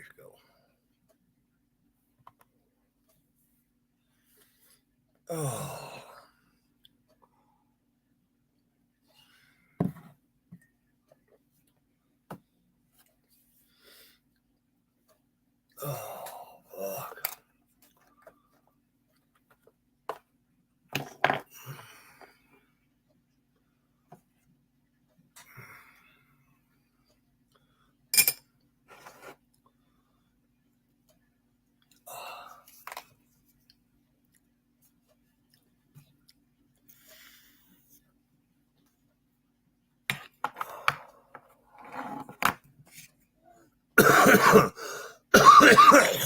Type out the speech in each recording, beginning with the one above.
always go. Oh. Oh, fuck.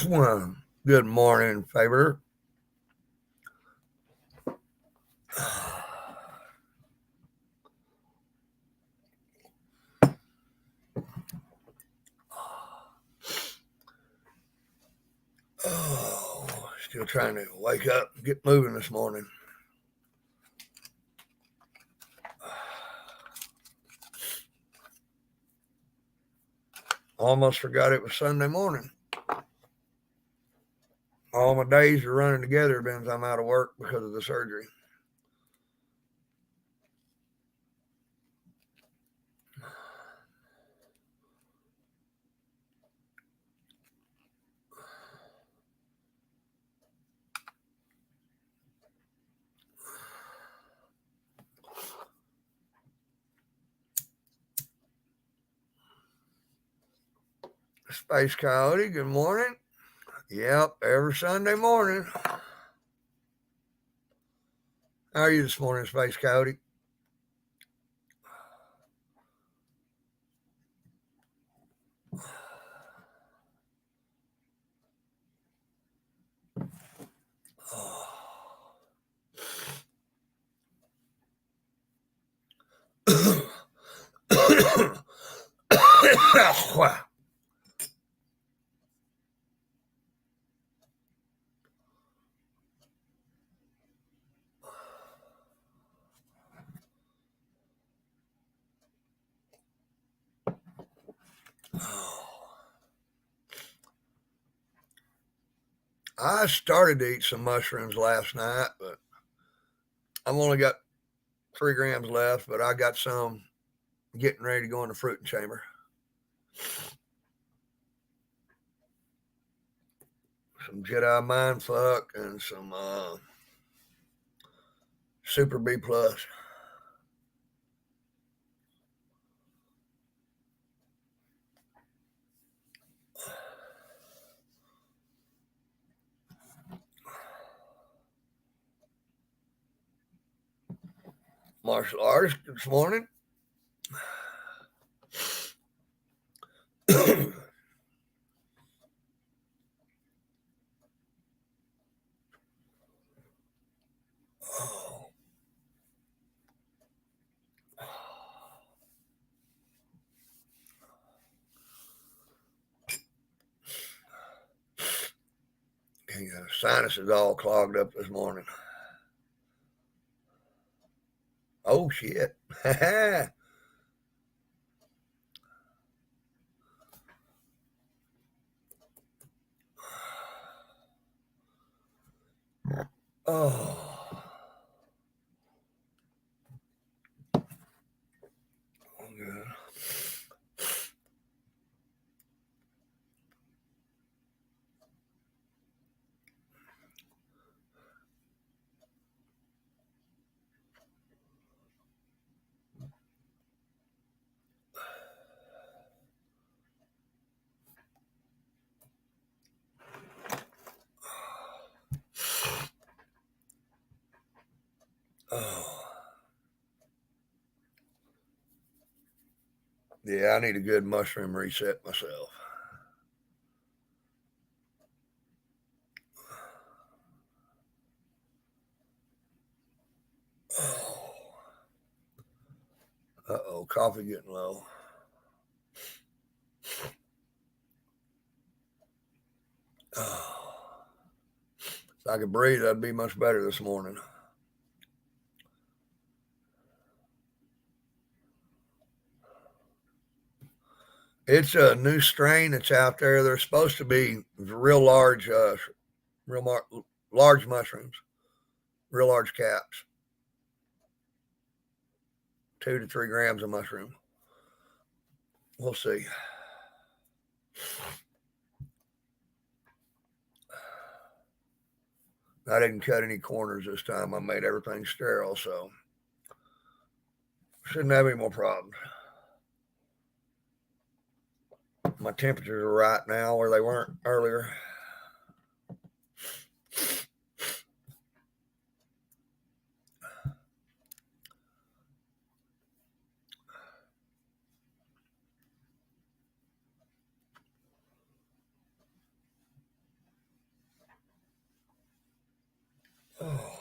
Well, good morning, Faber. Oh, still trying to wake up and get moving this morning. Almost forgot it was Sunday morning. All my days are running together since I'm out of work because of the surgery. Space Coyote, good morning. Yep, every Sunday morning. How are you this morning, Space Coyote? Wow. I started to eat some mushrooms last night, but I've only got 3 grams left, but I got some getting ready to go in the fruiting chamber. Some Jedi Mindfuck and some Super B Plus. Martial artist this morning. Oh. Yeah, sinuses all clogged up this morning. Oh shit. Oh. Good. Oh. Yeah, I need a good mushroom reset myself. Oh. Uh-oh, coffee getting low. Oh. If I could breathe, I'd be much better this morning. It's a new strain that's out there. They're supposed to be real large, large mushrooms, real large caps, 2 to 3 grams of mushroom. We'll see. I didn't cut any corners this time. I made everything sterile, so shouldn't have any more problems. My temperatures are right now where they weren't earlier. Oh.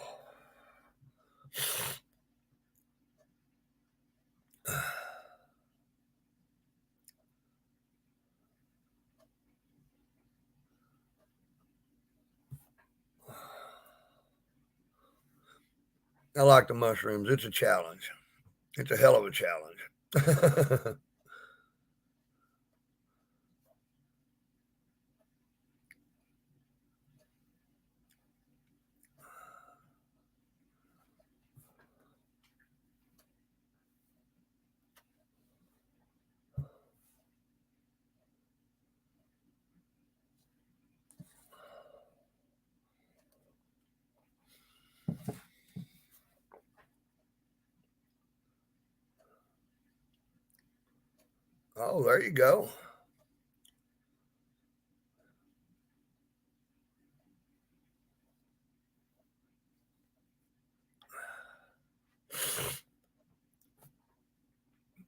I like the mushrooms. It's a challenge. It's a hell of a challenge. Oh, there you go.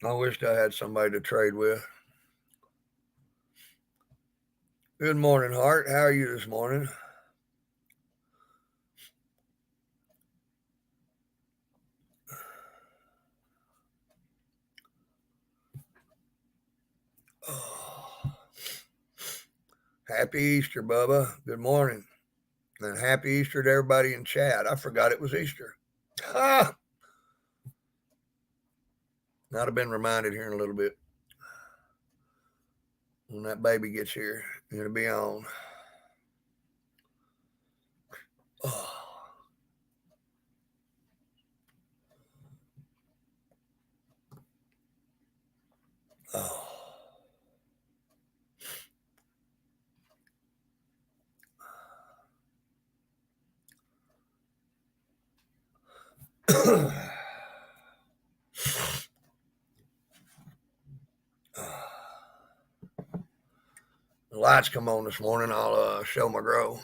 I wished I had somebody to trade with. Good morning, Hart. How are you this morning? Oh. Happy Easter, Bubba. Good morning. And happy Easter to everybody in chat. I forgot it was Easter. Ah! I'd have been reminded here in a little bit. When that baby gets here, it'll be on. Oh. Oh. The lights come on this morning. I'll show my grow.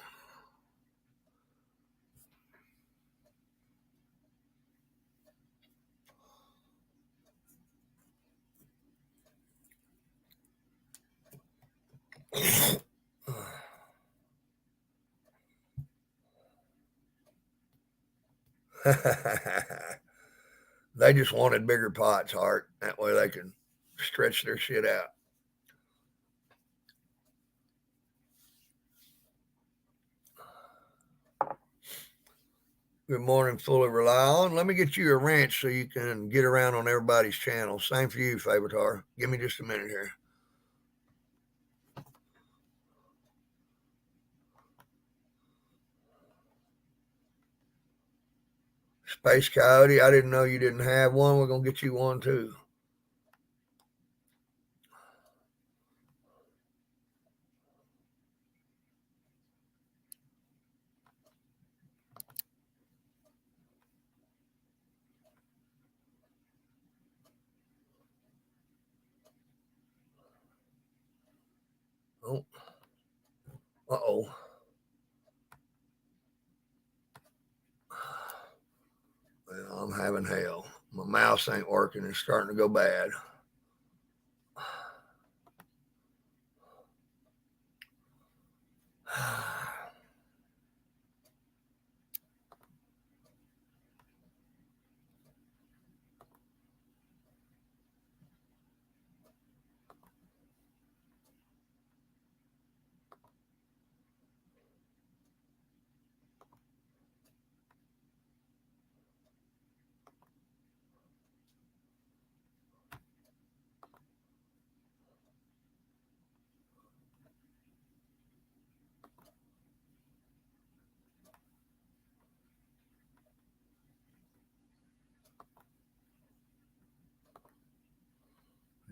They just wanted bigger pots, Hart. That way they can stretch their shit out. Good morning, fully rely on. Let me get you a wrench so you can get around on everybody's channel. Same for you, Fabitar. Give me just a minute here. Space Coyote, I didn't know you didn't have one. We're going to get you one too. Oh. Uh-oh. Well, I'm having hell. My mouse ain't working. It's starting to go bad.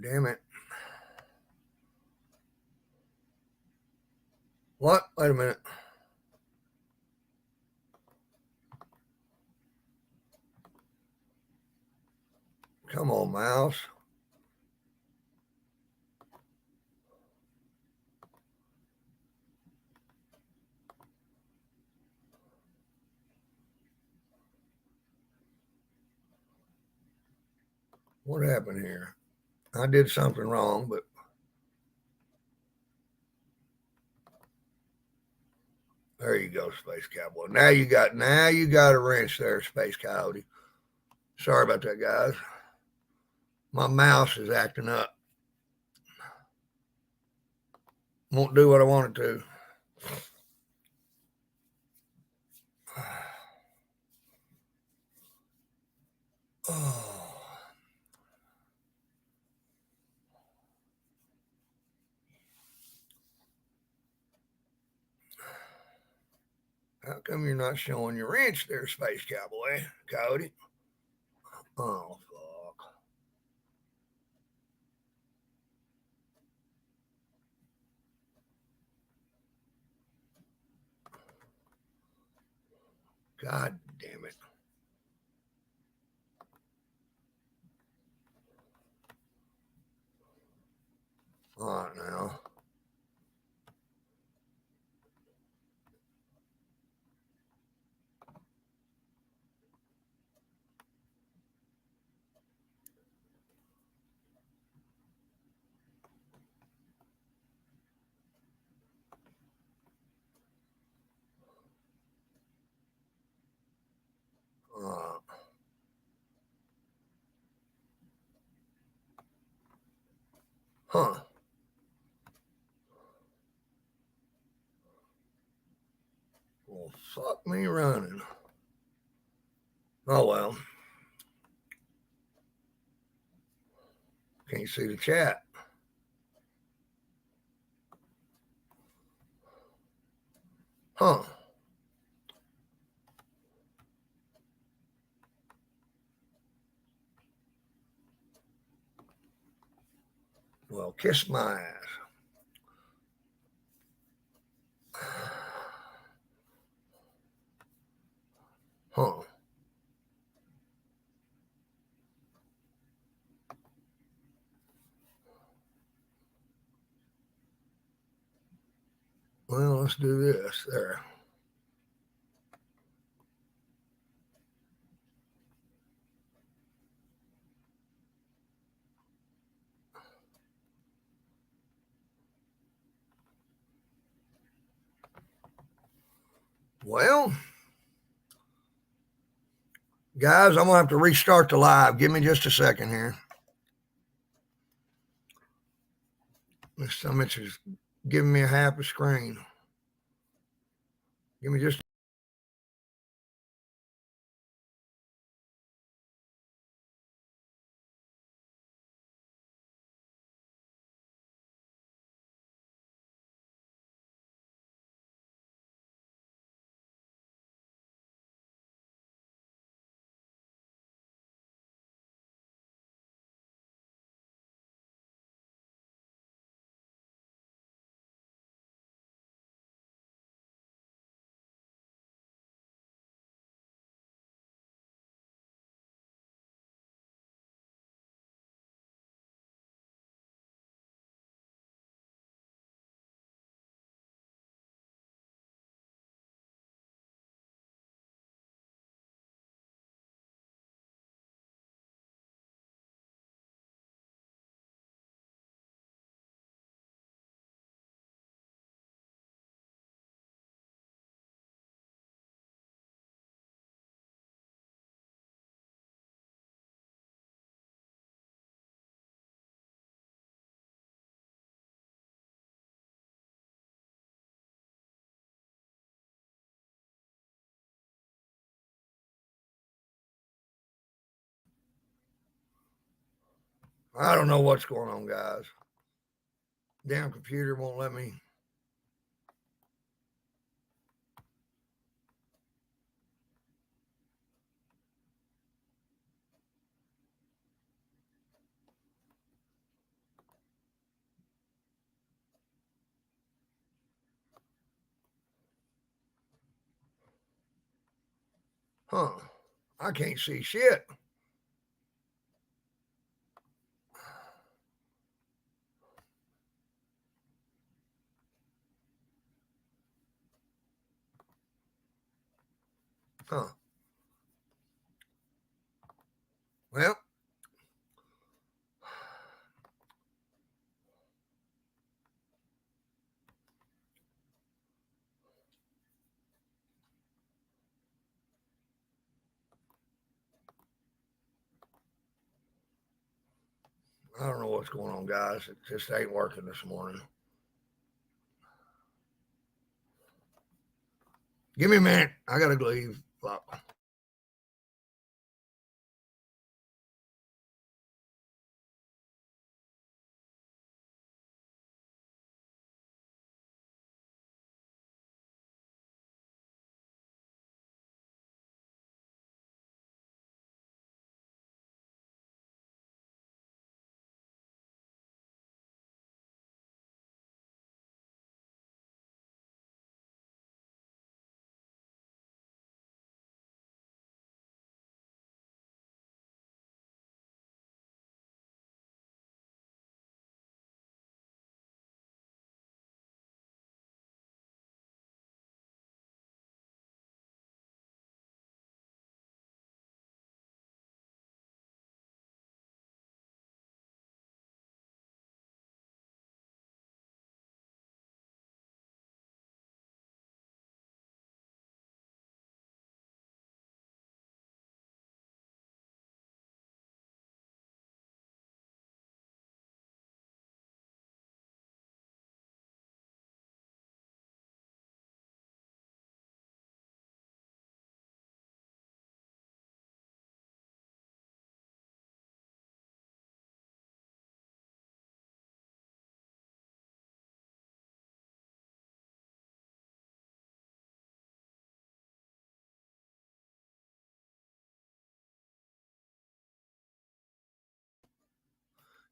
Damn it. What? Wait a minute. Come on, mouse. What happened here? I did something wrong, but there you go, Space Cowboy. Now you got a wrench there, Space Coyote. Sorry about that, guys. My mouse is acting up. Won't do what I want it to. Oh. How come you're not showing your wrench there, Space Cowboy? Coyote? Oh, fuck. God damn it. All right, now. Uh, huh. Well, fuck me running. Oh, well. Can't see the chat. Huh. Well, kiss my ass. Huh. Well, let's do this. There. Well, guys, I'm going to have to restart the live. Give me just a second here. This summit is giving me a half a screen. Give me just. I don't know what's going on, guys. Damn computer won't let me. Huh. I can't see shit. Huh. Well, I don't know what's going on, guys. It just ain't working this morning. Give me a minute. I gotta leave. Fuck.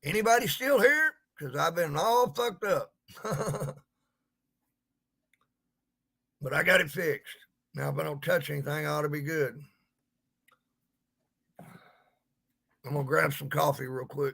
Anybody still here? Because I've been all fucked up. But I got it fixed. Now, if I don't touch anything, I ought to be good. I'm going to grab some coffee real quick.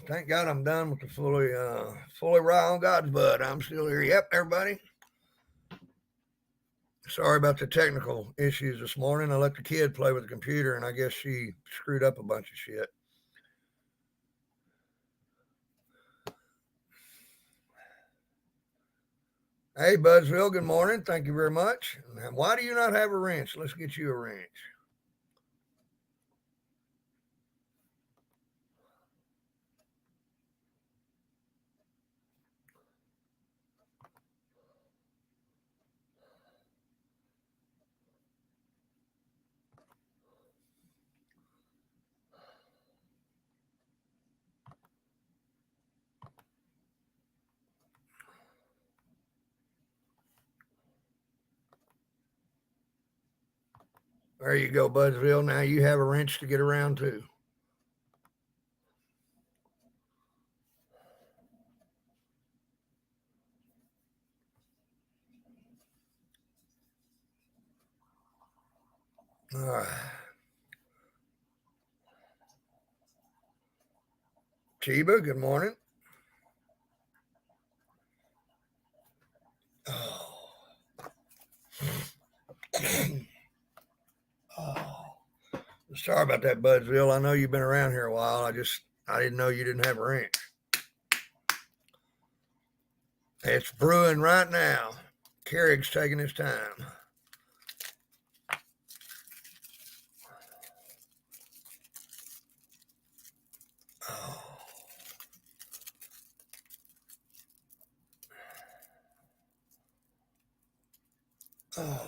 Thank God I'm done with the fully raw on God's butt. I'm still here. Yep, everybody. Sorry about the technical issues this morning. I let the kid play with the computer, and I guess she screwed up a bunch of shit. Hey, Budsville, good morning. Thank you very much. Why do you not have a wrench? Let's get you a wrench. There you go, Budsville. Now you have a wrench to get around too. All right. Chiba, good morning. Oh. Oh. Sorry about that, Budsville. I know you've been around here a while. I didn't know you didn't have a ranch. It's brewing right now. Kerrig's taking his time. Oh. Oh.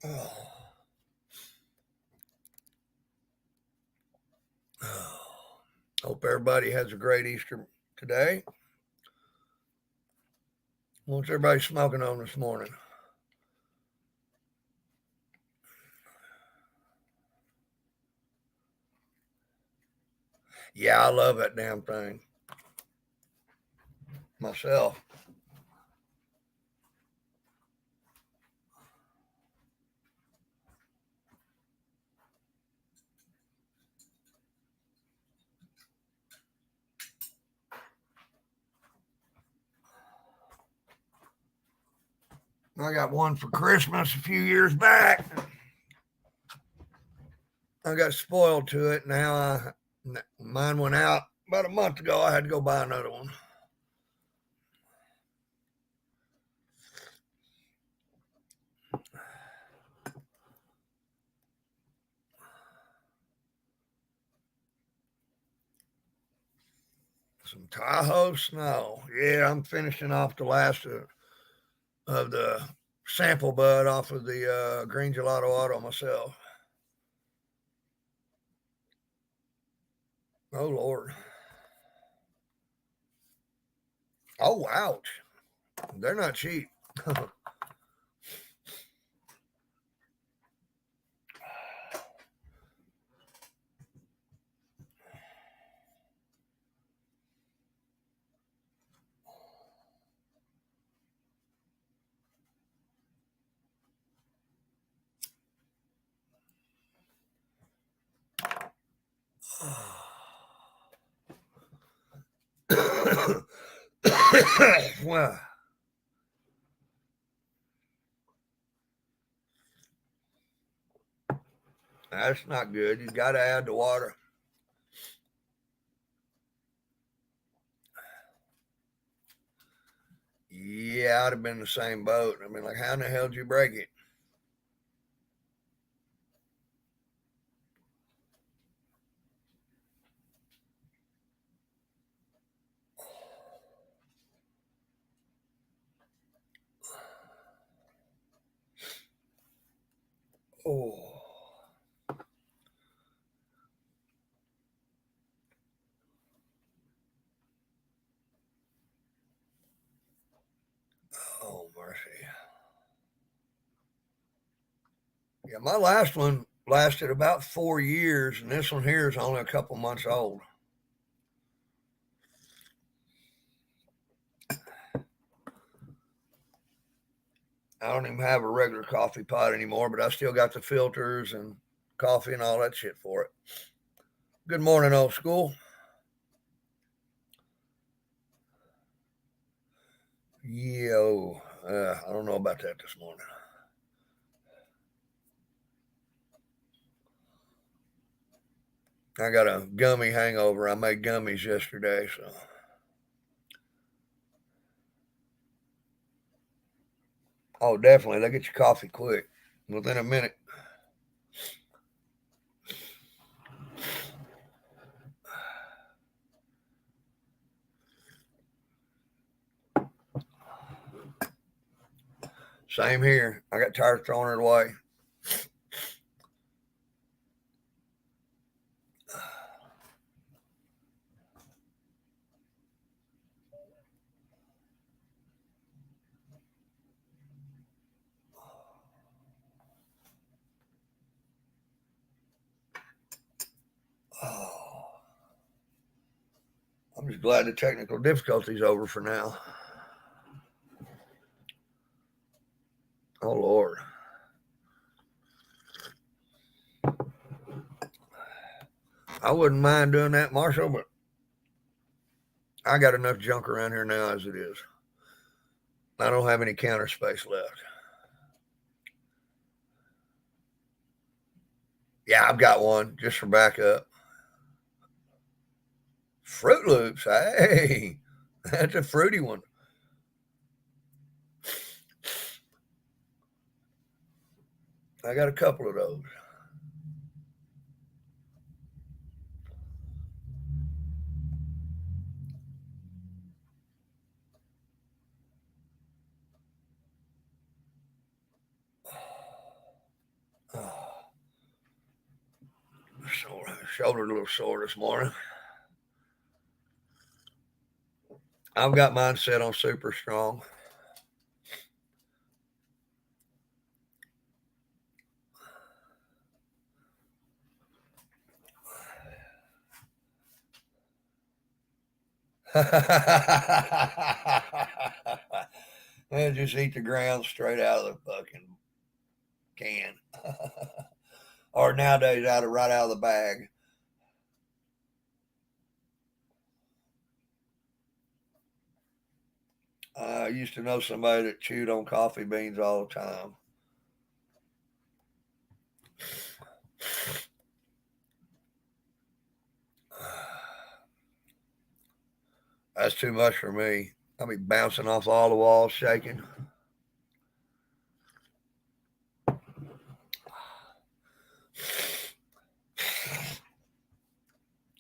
Oh. Oh. Hope everybody has a great Easter today. What's everybody smoking on this morning? Yeah, I love that damn thing. Myself. I got one for Christmas a few years back. I got spoiled to it. Now mine went out about a month ago. I had to go buy another one. Some Tahoe snow. Yeah, I'm finishing off the last of the sample bud off of the Green Gelato Auto myself. Oh, Lord. Oh, ouch. They're not cheap. Well, that's not good. You got to add the water. Yeah, I'd have been in the same boat. I mean, like, how in the hell did you break it? Oh, oh, mercy. Yeah, my last one lasted about 4 years, and this one here is only a couple months old. I don't even have a regular coffee pot anymore, but I still got the filters and coffee and all that shit for it. Good morning, old school. Yo, I don't know about that this morning. I got a gummy hangover. I made gummies yesterday, so. Oh, definitely. They'll get your coffee quick within a minute. Same here. I got tired of throwing it away. Oh, I'm just glad the technical difficulty's over for now. Oh, Lord. I wouldn't mind doing that, Marshall, but I got enough junk around here now as it is. I don't have any counter space left. Yeah, I've got one just for backup. Fruit Loops. Hey, that's a fruity one. I got a couple of those. Oh, shoulder a little sore this morning. I've got mine set on super strong. And just eat the ground straight out of the fucking can. Or nowadays right out of the bag. I used to know somebody that chewed on coffee beans all the time. That's too much for me. I'll be bouncing off all the walls, shaking.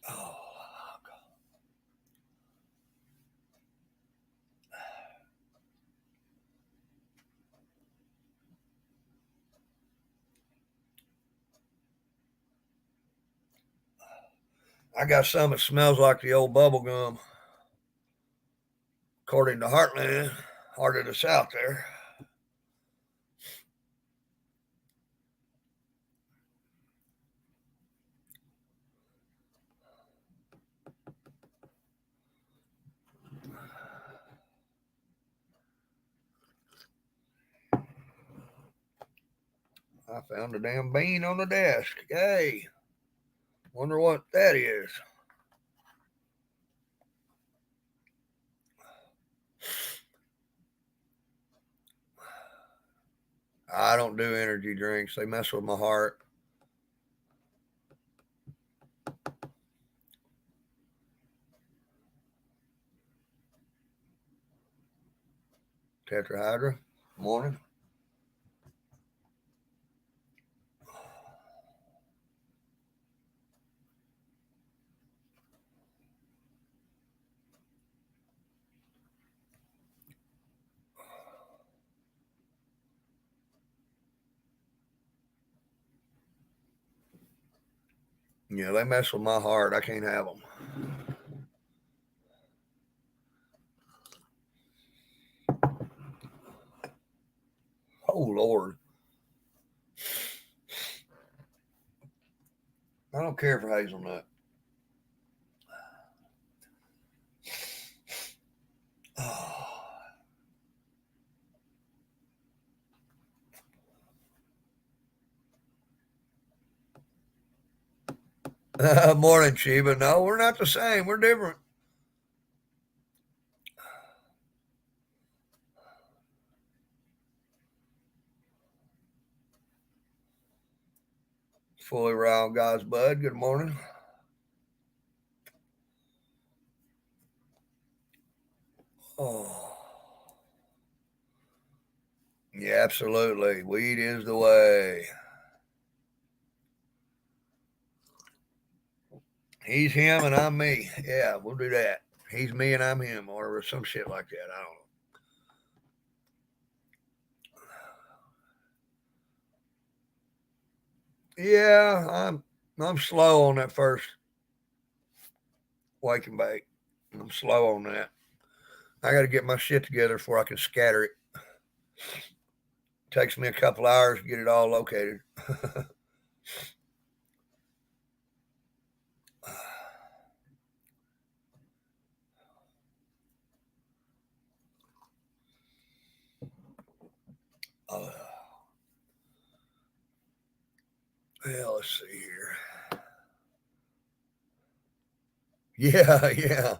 Oh, I got some that smells like the old bubble gum. According to Heartland, Heart of the South there. I found a damn bean on the desk. Hey, wonder what that is. I don't do energy drinks. They mess with my heart. Tetrahydra. Morning. Yeah, they mess with my heart. I can't have them. Oh, Lord. I don't care for hazelnut. Morning, Chiba. No, we're not the same. We're different. Fully round God's bud. Good morning. Oh, yeah, absolutely. Weed is the way. He's him and I'm me. Yeah, we'll do that. He's me and I'm him, or some shit like that. I don't know. Yeah, I'm slow on that first wake and bake. I'm slow on that. I got to get my shit together before I can scatter it. Takes me a couple hours to get it all located. uh, well, let's see here. Yeah, yeah.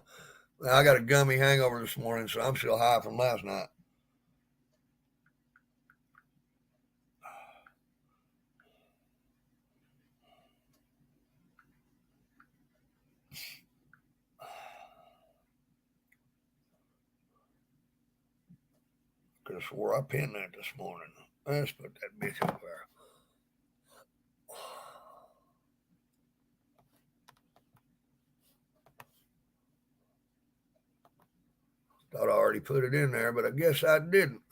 I got a gummy hangover this morning, so I'm still high from last night. Could have swore I pinned that this morning. Let's put that bitch up there. Thought I already put it in there, but I guess I didn't.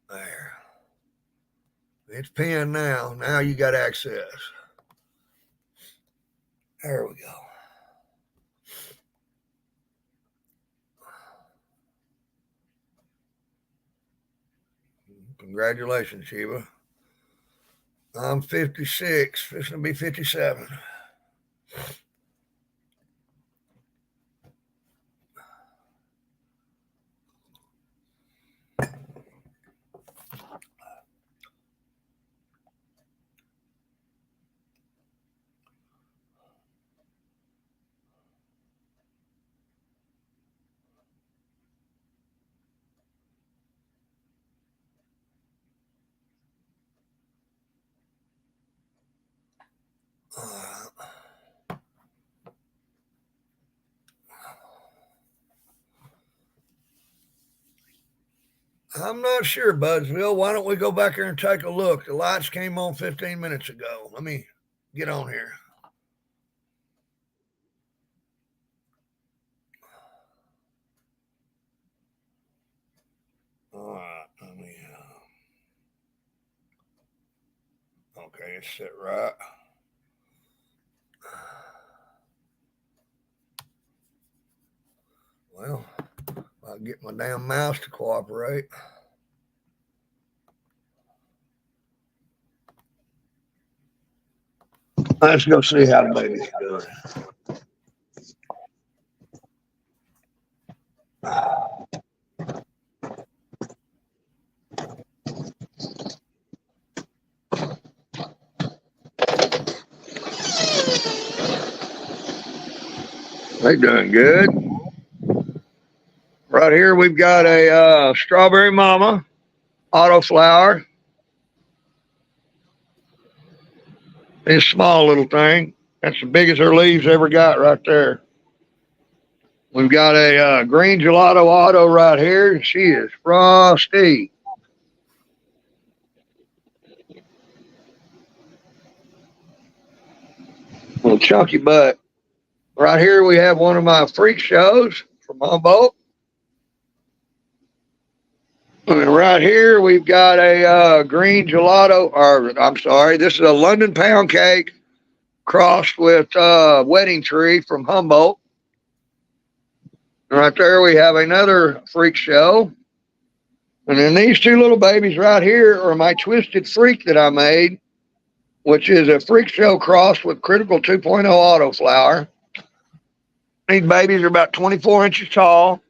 There. It's pinned now. Now you got access. There we go. Congratulations, Sheba. I'm 56, fixing to be 57. I'm not sure, Budsville. Why don't we go back here and take a look? The lights came on 15 minutes ago. Let me get on here. All right. Let me. Okay, it's set right. Well, I'll get my damn mouse to cooperate. Let's go see how the baby's doing. They doing good. Right here we've got a strawberry mama, autoflower. This small little thing. That's the biggest her leaves ever got right there. We've got a green gelato auto right here. She is frosty. Little chunky butt. Right here we have one of my freak shows from Humboldt. And right here we've got a green gelato, or I'm sorry, this is a London pound cake crossed with wedding tree from Humboldt. And right there we have another freak show. And then these two little babies right here are my twisted freak that I made, which is a freak show crossed with Critical 2.0 autoflower. These babies are about 24 inches tall,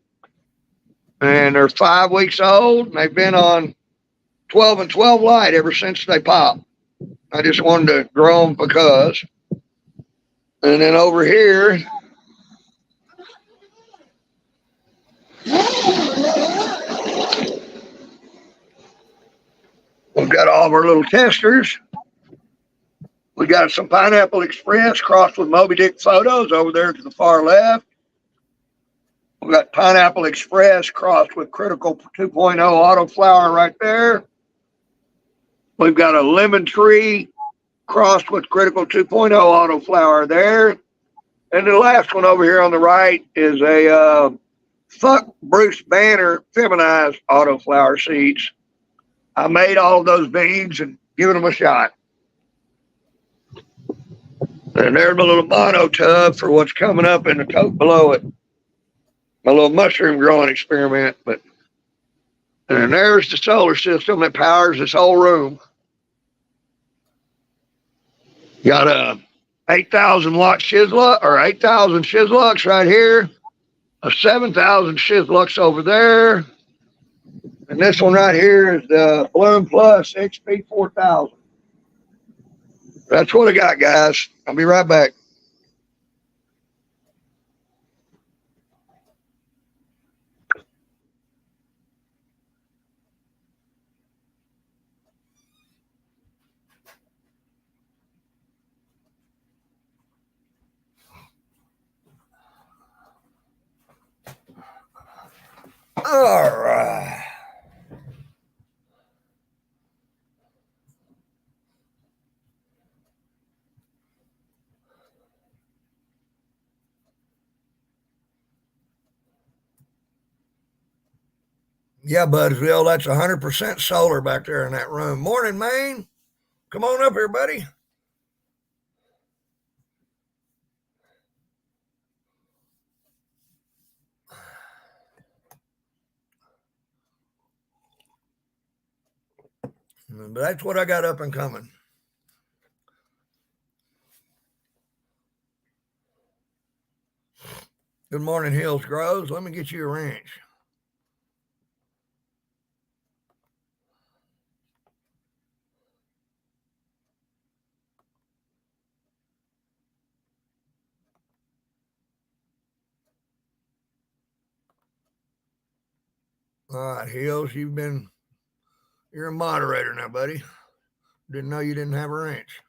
and they're 5 weeks old. And they've been on 12 and 12 light ever since they popped. I just wanted to grow them because. And then over here, we've got all of our little testers. We got some Pineapple Express crossed with Moby Dick photos over there to the far left. We've got Pineapple Express crossed with Critical 2.0 autoflower right there. We've got a Lemon Tree crossed with Critical 2.0 autoflower there. And the last one over here on the right is a Fuck Bruce Banner feminized autoflower seeds. I made all of those beans and given them a shot. And there's my little mono tub for what's coming up in the tote below it. My little mushroom growing experiment. And there's the solar system that powers this whole room. Got a 8,000 watt Shislux or 8,000 Shislux right here, a 7,000 Shislux over there, and this one right here is the Bloom Plus XP 4000. That's what I got, guys. I'll be right back. All right. Yeah, Budsville, that's 100% solar back there in that room. Morning, Maine. Come on up here, buddy. But that's what I got up and coming. Good morning, Hills Groves. Let me get you a wrench. All right, Hills, you're a moderator now, buddy. Didn't know you didn't have a wrench.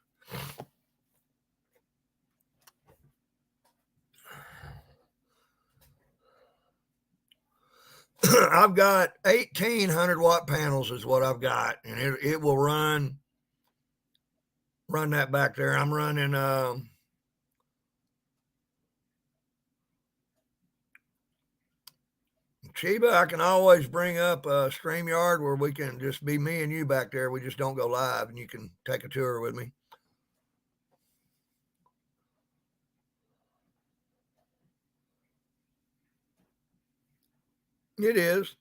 I've got 1,800 watt panels is what I've got, and it will run that back there. I'm running Chiba. I can always bring up a StreamYard where we can just be me and you back there. We just don't go live, and you can take a tour with me. It is.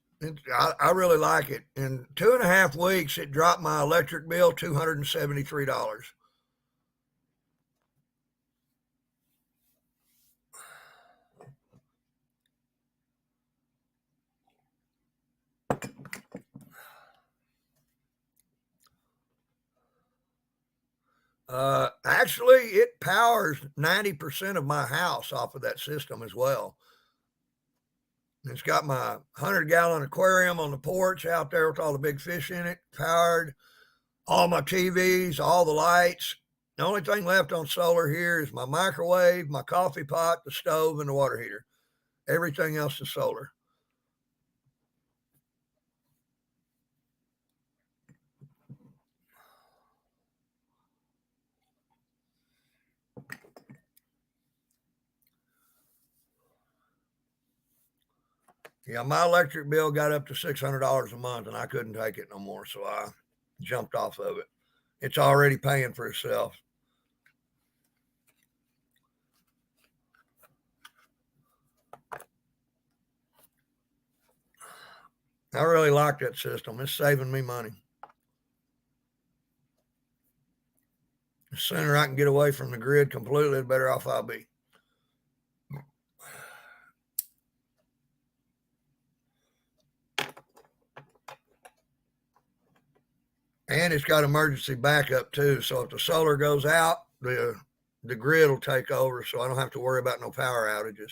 I really like it. In 2.5 weeks, it dropped my electric bill $273. Actually, it powers 90% of my house off of that system as well. It's got my 100-gallon aquarium on the porch out there with all the big fish in it, powered all my TVs, all the lights. The only thing left on solar here is my microwave, my coffee pot, the stove, and the water heater. Everything else is solar. Yeah, my electric bill got up to $600 a month, and I couldn't take it no more, so I jumped off of it. It's already paying for itself. I really like that system. It's saving me money. The sooner I can get away from the grid completely, the better off I'll be. And it's got emergency backup too. So if the solar goes out, the grid will take over, so I don't have to worry about no power outages.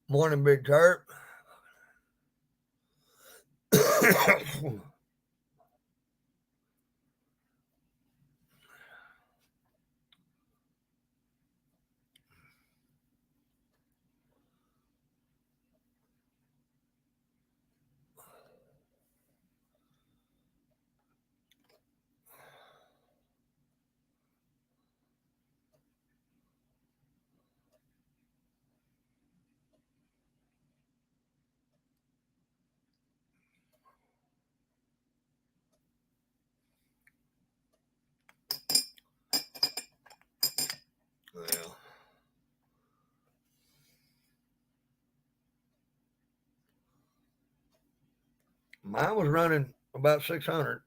Morning, Big Turp. Mine was running about 600.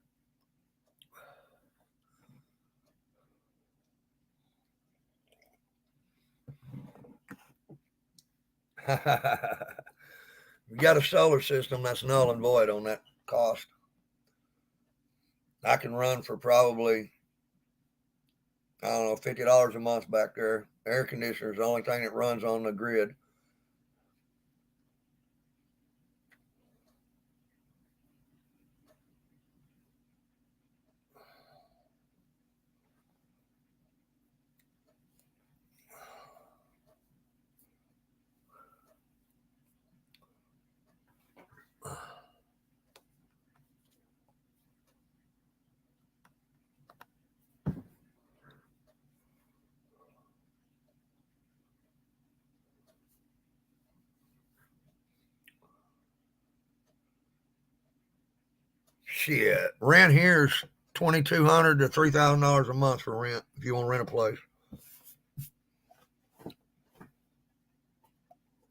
You got a solar system, that's null and void on that cost. I can run for probably, I don't know, $50 a month back there. Air conditioner is the only thing that runs on the grid. Shit, rent here's $2,200 to $3,000 a month for rent if you want to rent a place.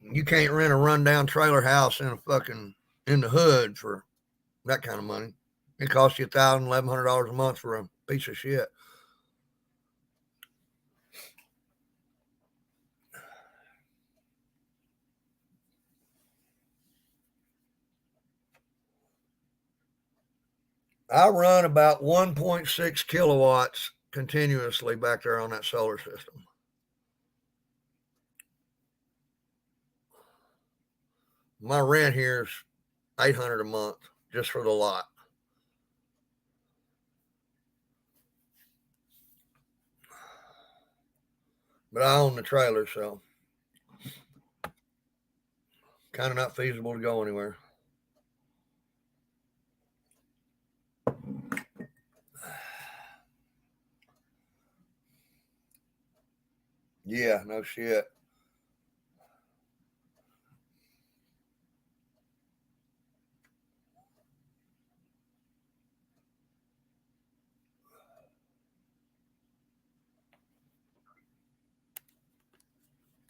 You can't rent a rundown trailer house in a fucking in the hood for that kind of money. It costs you $1,000, $1,100 a month for a piece of shit. I run about 1.6 kilowatts continuously back there on that solar system. My rent here is $800 a month just for the lot. But I own the trailer, so kind of not feasible to go anywhere. Yeah, no shit.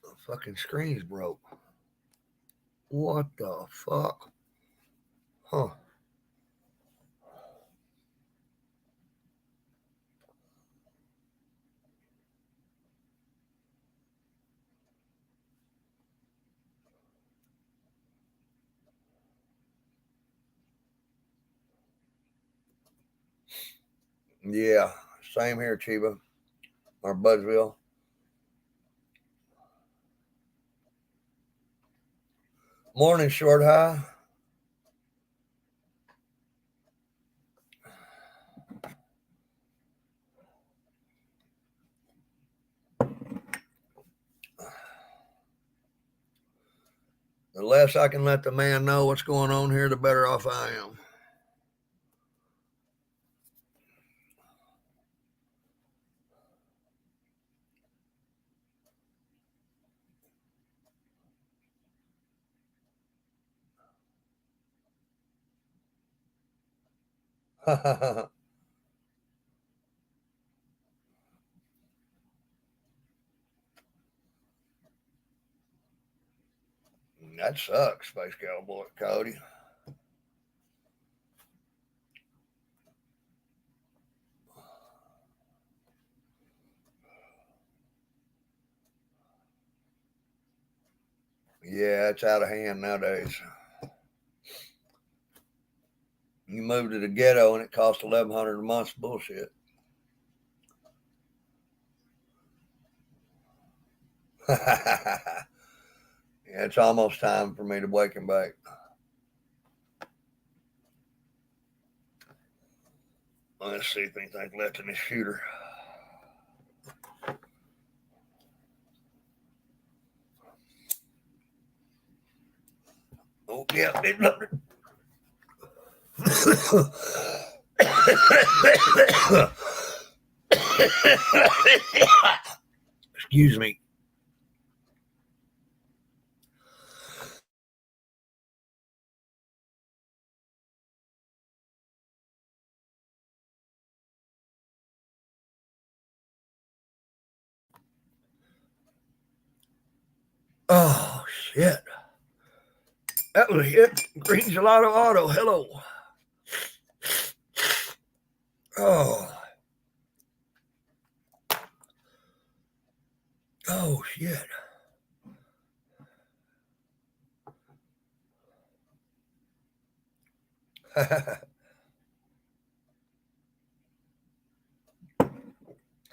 The fucking screen's broke. What the fuck? Huh. Yeah, same here, Chiba. Or Budsville. Morning, Short High. The less I can let the man know what's going on here, the better off I am. That sucks, Space Cowboy Cody. Yeah, it's out of hand nowadays. You move to the ghetto and it costs $1,100 a month. Bullshit. Yeah, it's almost time for me to wake him back. Let's see if anything's left in this shooter. Oh, yeah. Excuse me. Oh, shit. That was a hit. Green Gelato Auto. Hello. Oh. Oh, shit.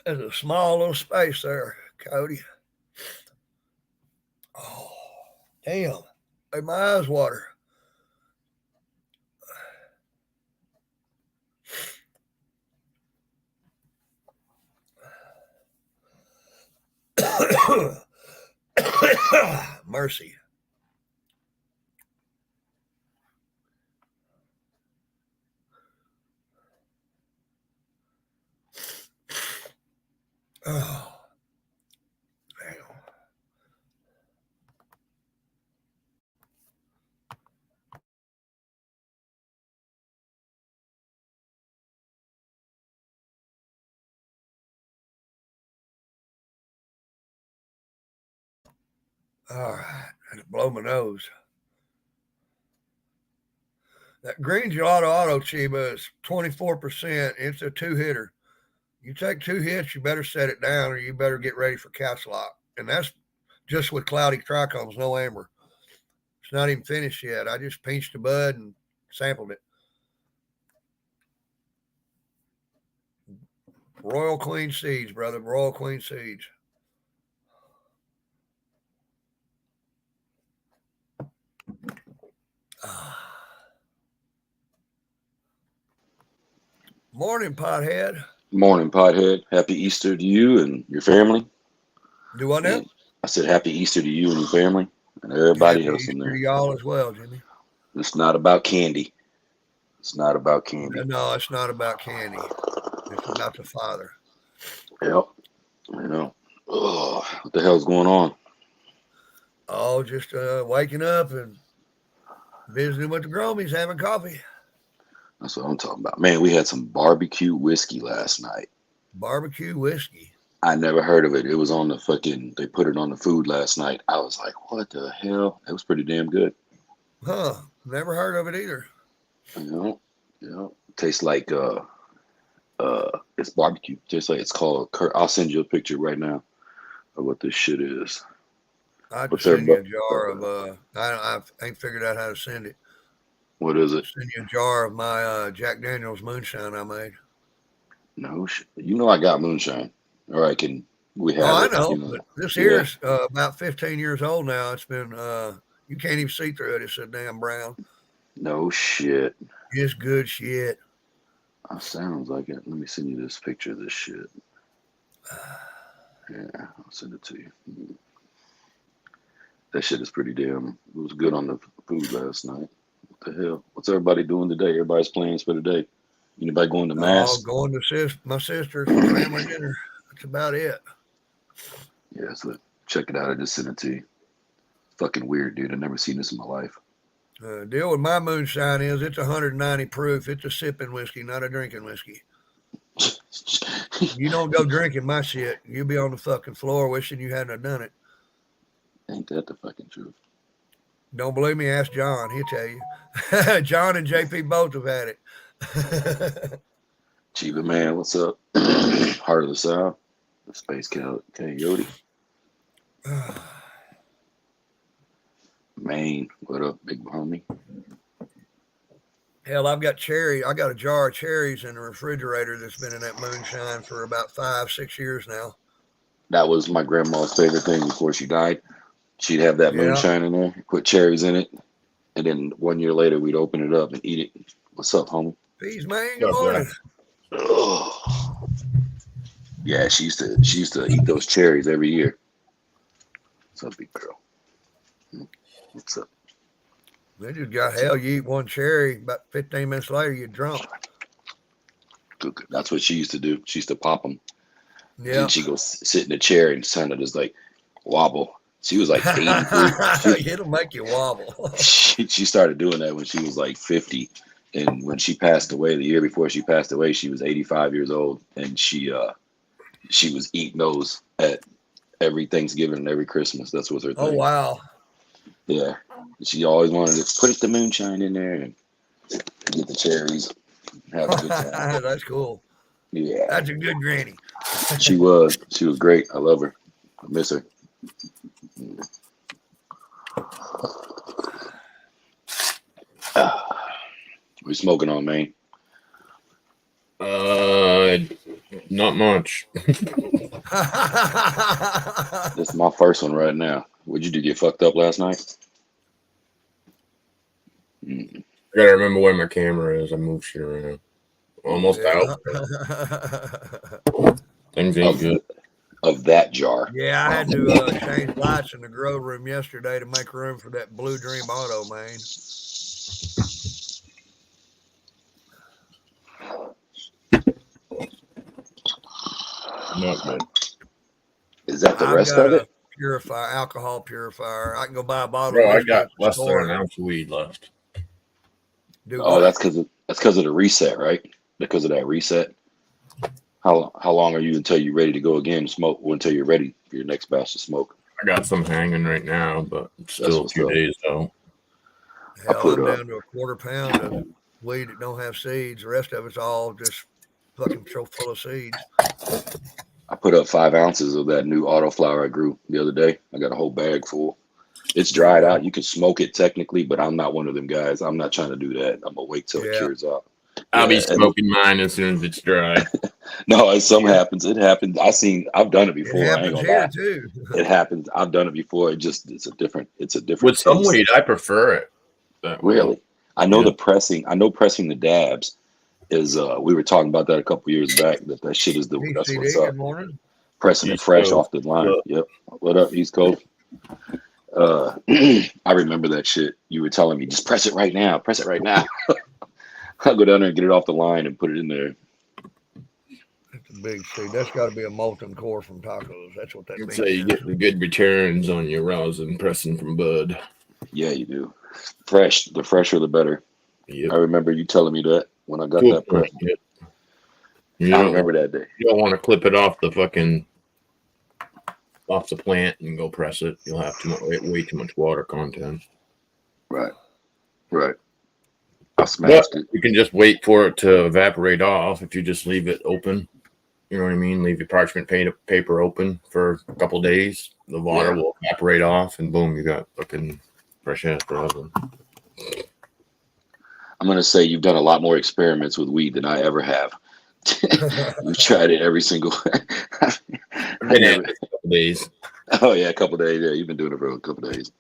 There's a small little space there, Cody. Oh, damn. Made my eyes water. Mercy. Oh, damn. All right. I had to blow my nose. That Green Gelato Auto Chiba is 24%. It's a two-hitter. You take 2 hits, you better set it down or you better get ready for catch lock. And that's just with cloudy trichomes, no amber. It's not even finished yet. I just pinched the bud and sampled it. Royal Queen seeds, brother. Royal Queen seeds. Morning, pothead. Morning, Pothead. Happy Easter to you and your family. Do what now? And I said happy Easter to you and your family and everybody Happy else in Easter to there. y'all as well, Jimmy. It's not about candy. It's not about candy. No, it's not about candy. It's about the Father. Yep. You know. Oh, what the hell's going on? Oh, just waking up and visiting with the Gromies, having coffee. That's what I'm talking about. Man, we had some barbecue whiskey last night. Barbecue whiskey. I never heard of it. It was on the fucking, they put it on the food last night. I was like, what the hell? It was pretty damn good. Huh. Never heard of it either. Tastes like it's barbecue. Tastes like it's called I'll send you a picture right now of what this shit is. I What's just send you a everybody? jar of I ain't figured out how to send it. What is it? Send you a jar of my Jack Daniels moonshine I made. No, you know I got moonshine, or I can. We Oh, have I it. know, You know. but this Yeah. here's about 15 years old now. It's been you can't even see through it. It's so damn brown. No shit. It's good shit. Sounds like it. Let me send you this picture of this shit. Yeah, I'll send it to you. That shit is pretty damn. It was good on the food last night. What the hell? What's everybody doing today? Everybody's plans for the day. Anybody going to Oh, mass? going to my sister's for family dinner. That's about it. Yeah, so check it out. I just sent it to you. Fucking weird, dude. I've never seen this in my life. Deal with my moonshine is it's 190 proof. It's a sipping whiskey, not a drinking whiskey. You don't go drinking my shit. You'll be on the fucking floor wishing you hadn't done it. Ain't that the fucking truth? Don't believe me? Ask John. He'll tell you. John and JP both have had it. Chiba man, what's up? Heart of the South, the Space Coyote. Maine, what up, big homie? Hell, I've got cherry. I got a jar of cherries in the refrigerator that's been in that moonshine for about 5-6 years now. That was my grandma's favorite thing before she died. She'd have that moonshine in there, put cherries in it, and then 1 year later we'd open it up and eat it. What's up, homie? Peace, man. Good morning. Oh. Yeah, she used to eat those cherries every year. What's up, big girl? What's up? They just got hell. You eat one cherry, about 15 minutes later, you're drunk. That's what she used to do. She used to pop them. Yeah. And she goes sit in a chair and kind of just like wobble. She was like 83. It'll make you wobble. She started doing that when she was like 50. And when she passed away, the year before she passed away, she was 85 years old. And she was eating those at every Thanksgiving and every Christmas. That's what her thing. Oh, wow. Yeah. She always wanted to put the moonshine in there and get the cherries. Have a good time. That's cool. Yeah, That's a good granny. she was. She was great. I love her. I miss her. We smoking on, man. Not much. This is my first one right now. What'd you do? Get fucked up last night? I gotta remember where my camera is. I move shit around. Almost out. Things ain't good. Of that jar. Yeah, I had to change lights in the grow room yesterday to make room for that Blue Dream Auto, man. Not good. Is that the I've rest got of a it? purifier, alcohol purifier. I can go buy a bottle. Bro, of I whiskey got at the less than store. an ounce of weed left. Do Oh, what? that's because of the reset, right? Because of that reset. How long are you until you're ready to go again? Smoke until you're ready for your next batch of smoke. I got some hanging right now, but it's That's still a what's few up. days though. Hell, I'm down to a quarter pound of weed that don't have seeds. The rest of it's all just fucking so full of seeds. I put up 5 ounces of that new autoflower I grew the other day. I got a whole bag full. It's dried out. You can smoke it technically, but I'm not one of them guys. I'm not trying to do that. I'm gonna wait till it cures out. I'll be Yeah, and- smoking mine as soon as it's dry. No, happens. It happens. I've done it It before. I ain't happens gonna here lie. too. It happens. I've done it before. It's a different With some taste. weed, I prefer it. That way. Really? I know Yeah. pressing the dabs is we were talking about that a couple years back that shit is that's what's PCD, up. good morning. Pressing it East fresh Coast. off the line. What up? Yep. What up, East Coast? I remember that shit. You were telling me, just press it right now. Press it right now. I'll go down there and get it off the line and put it in there. That's a big seed. That's got to be a molten core from tacos. That's what that means. So you get the good returns on your rosin pressing from bud. Yeah, you do. Fresh. The fresher, the better. Yep. I remember you telling me that when I got Cool. that press. Yep. I You remember that day. don't want to clip it off the plant and go press it. You'll have way too much water content. Right. I smashed it. You can just wait for it to evaporate off if you just leave it open. You know what I mean? Leave your parchment paper open for a couple days. The water will evaporate off, and boom, you got fucking fresh ass rosin. I'm gonna say you've done a lot more experiments with weed than I ever have. You've tried it every single. I've been at it a couple days. Oh yeah, a couple days. Yeah, you've been doing it for a couple days.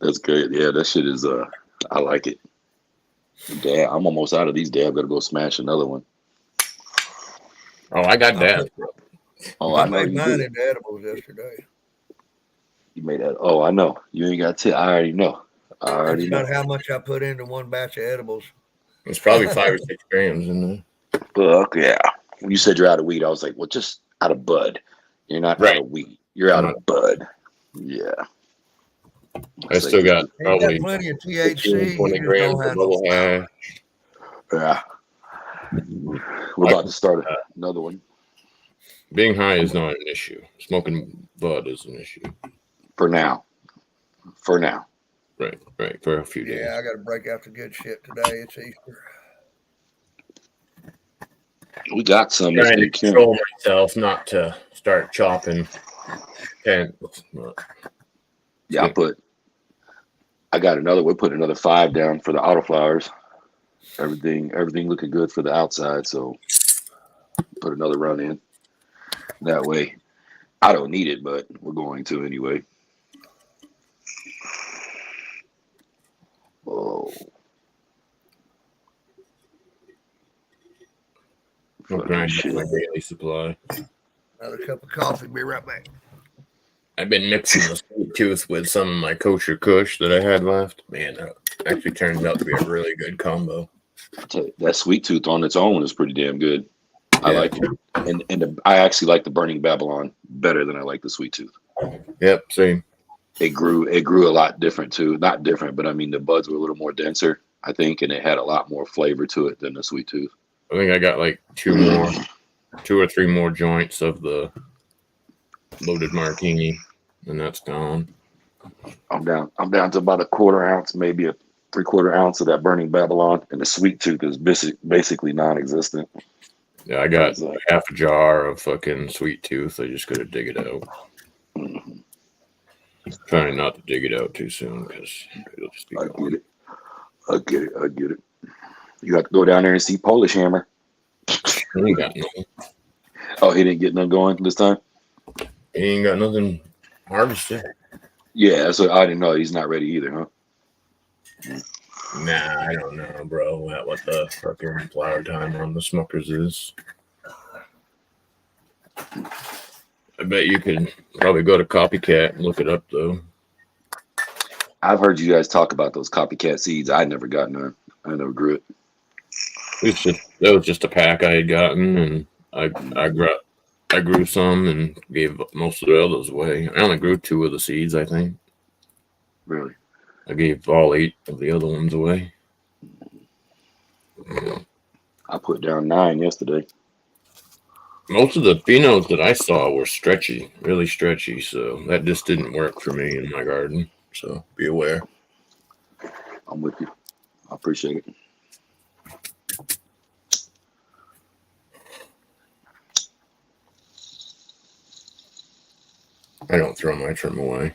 That's great. Yeah, that shit is. I like it. Damn, I'm almost out of these. Damn, gotta go smash another one. Oh, I got that. Oh, I I know made you mine did. into edibles yesterday. You made that. Oh, I know. You ain't got to. I already know. That's about how much I put into one batch of edibles. It's probably 5 or 6 grams in there. Fuck yeah. When you said you're out of weed, I was like, well, just out of bud. You're not out of weed. You're out of bud. Yeah. I still got Ain't probably got plenty of 15, THC. 20 grams of bubble hash. Yeah. We're about to start another one. Being high is not an issue. Smoking bud is an issue. For now. Right. For a few days. Yeah, I got to break out the good shit today. It's Easter. We got some. Trying to control myself not to start chopping. Yeah, I got another. We're putting another 5 down for the autoflowers. Everything looking good for the outside. So put another run in. That way, I don't need it, but we're going to anyway. Oh. I'm grinding my daily supply. Another cup of coffee. Be right back. I've been mixing the sweet tooth with some of my kosher kush that I had left. Man, that actually turns out to be a really good combo. That sweet tooth on its own is pretty damn good. I like it, and I actually like the Burning Babylon better than I like the sweet tooth. Yep, same. It grew a lot different too. Not different, but I mean the buds were a little more denser, I think, and it had a lot more flavor to it than the sweet tooth. I think I got like 2 or 3 more joints of the loaded martini, and that's gone. I'm down to about a quarter ounce, maybe a 3/4 ounce of that Burning Babylon, and the sweet tooth is basically non-existent. Yeah, I got half a jar of fucking sweet tooth. I just gotta dig it out. Mm-hmm. Trying not to dig it out too soon because it'll just be gone. I get it. You have to go down there and see Polish Hammer. He ain't got nothing. Oh, he didn't get none going this time? He ain't got nothing harvested. Yeah, so I didn't know he's not ready either, huh? Nah, I don't know, bro. What the fucking flower time on the Smuckers is. I bet you could probably go to Copycat and look it up, though. I've heard you guys talk about those Copycat seeds. I never got none. I never grew it. That was just a pack I had gotten, and I grew some and gave most of the others away. I only grew 2 of the seeds, I think. Really? I gave all 8 of the other ones away. I put down 9 yesterday. Most of the phenos that I saw were stretchy, really stretchy, so that just didn't work for me in my garden. So be aware. I'm with you. I appreciate it. I don't throw my trim away.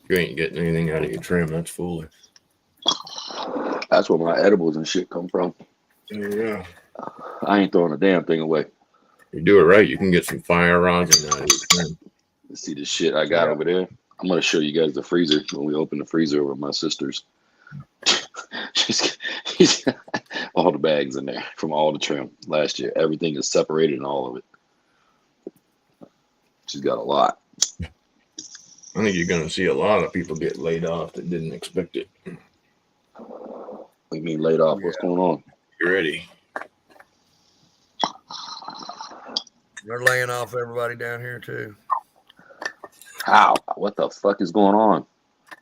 You ain't getting anything out of your trim. That's foolish. That's where my edibles and shit come from. Yeah. I ain't throwing a damn thing away. You do it right, you can get some fire rosin out of your trim. Let's see the shit I got over there. I'm going to show you guys the freezer when we open the freezer over at my sister's. She's got all the bags in there from all the trim last year. Everything is separated in all of it. She's got a lot. I think you're going to see a lot of people get laid off that didn't expect it. What do you mean laid off? What's going on? You ready? They're laying off everybody down here too. How? What the fuck is going on?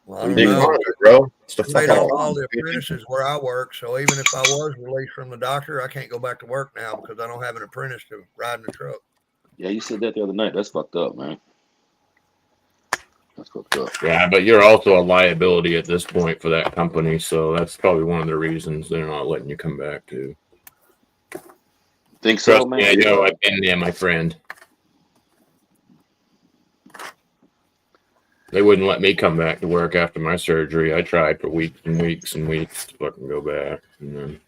Well, I don't Big know. part of it, bro. It's the They fucking don't all the apprentices where I work, so even if I was released from the doctor, I can't go back to work now because I don't have an apprentice to ride in the truck. Yeah, you said that the other night. That's fucked up, man. That's fucked up. Yeah, but you're also a liability at this point for that company, so that's probably one of the reasons they're not letting you come back too. Think so, Trust man? me, I know. I've been there, my friend. They wouldn't let me come back to work after my surgery. I tried for weeks and weeks and weeks to fucking go back. And then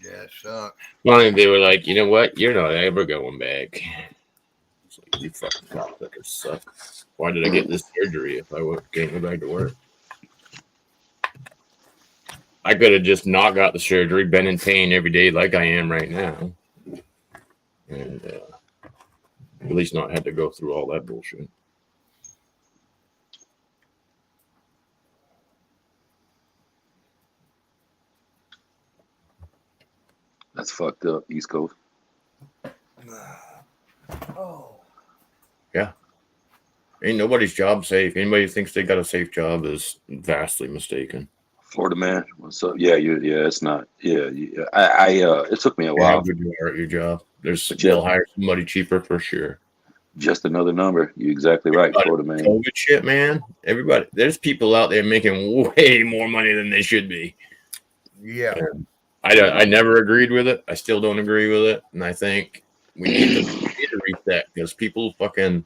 Yeah, it sucks. finally they were like, you know what? You're not ever going back. It's like, you fucking cocksuckers suck. Why did I get this surgery if I can't go back to work? I could have just not got the surgery, been in pain every day like I am right now. And at least not had to go through all that bullshit. That's fucked up, East Coast. Oh. Yeah. Ain't nobody's job safe. Anybody who thinks they got a safe job is vastly mistaken. Florida man, what's up? Yeah, it's not. Yeah. It took me a while. How good you are at your job. They'll hire somebody cheaper for sure. Just another number. You're exactly right, Florida man. COVID shit, man. Everybody, there's people out there making way more money than they should be. Yeah. And I never agreed with it. I still don't agree with it. And I think we need to reset because people fucking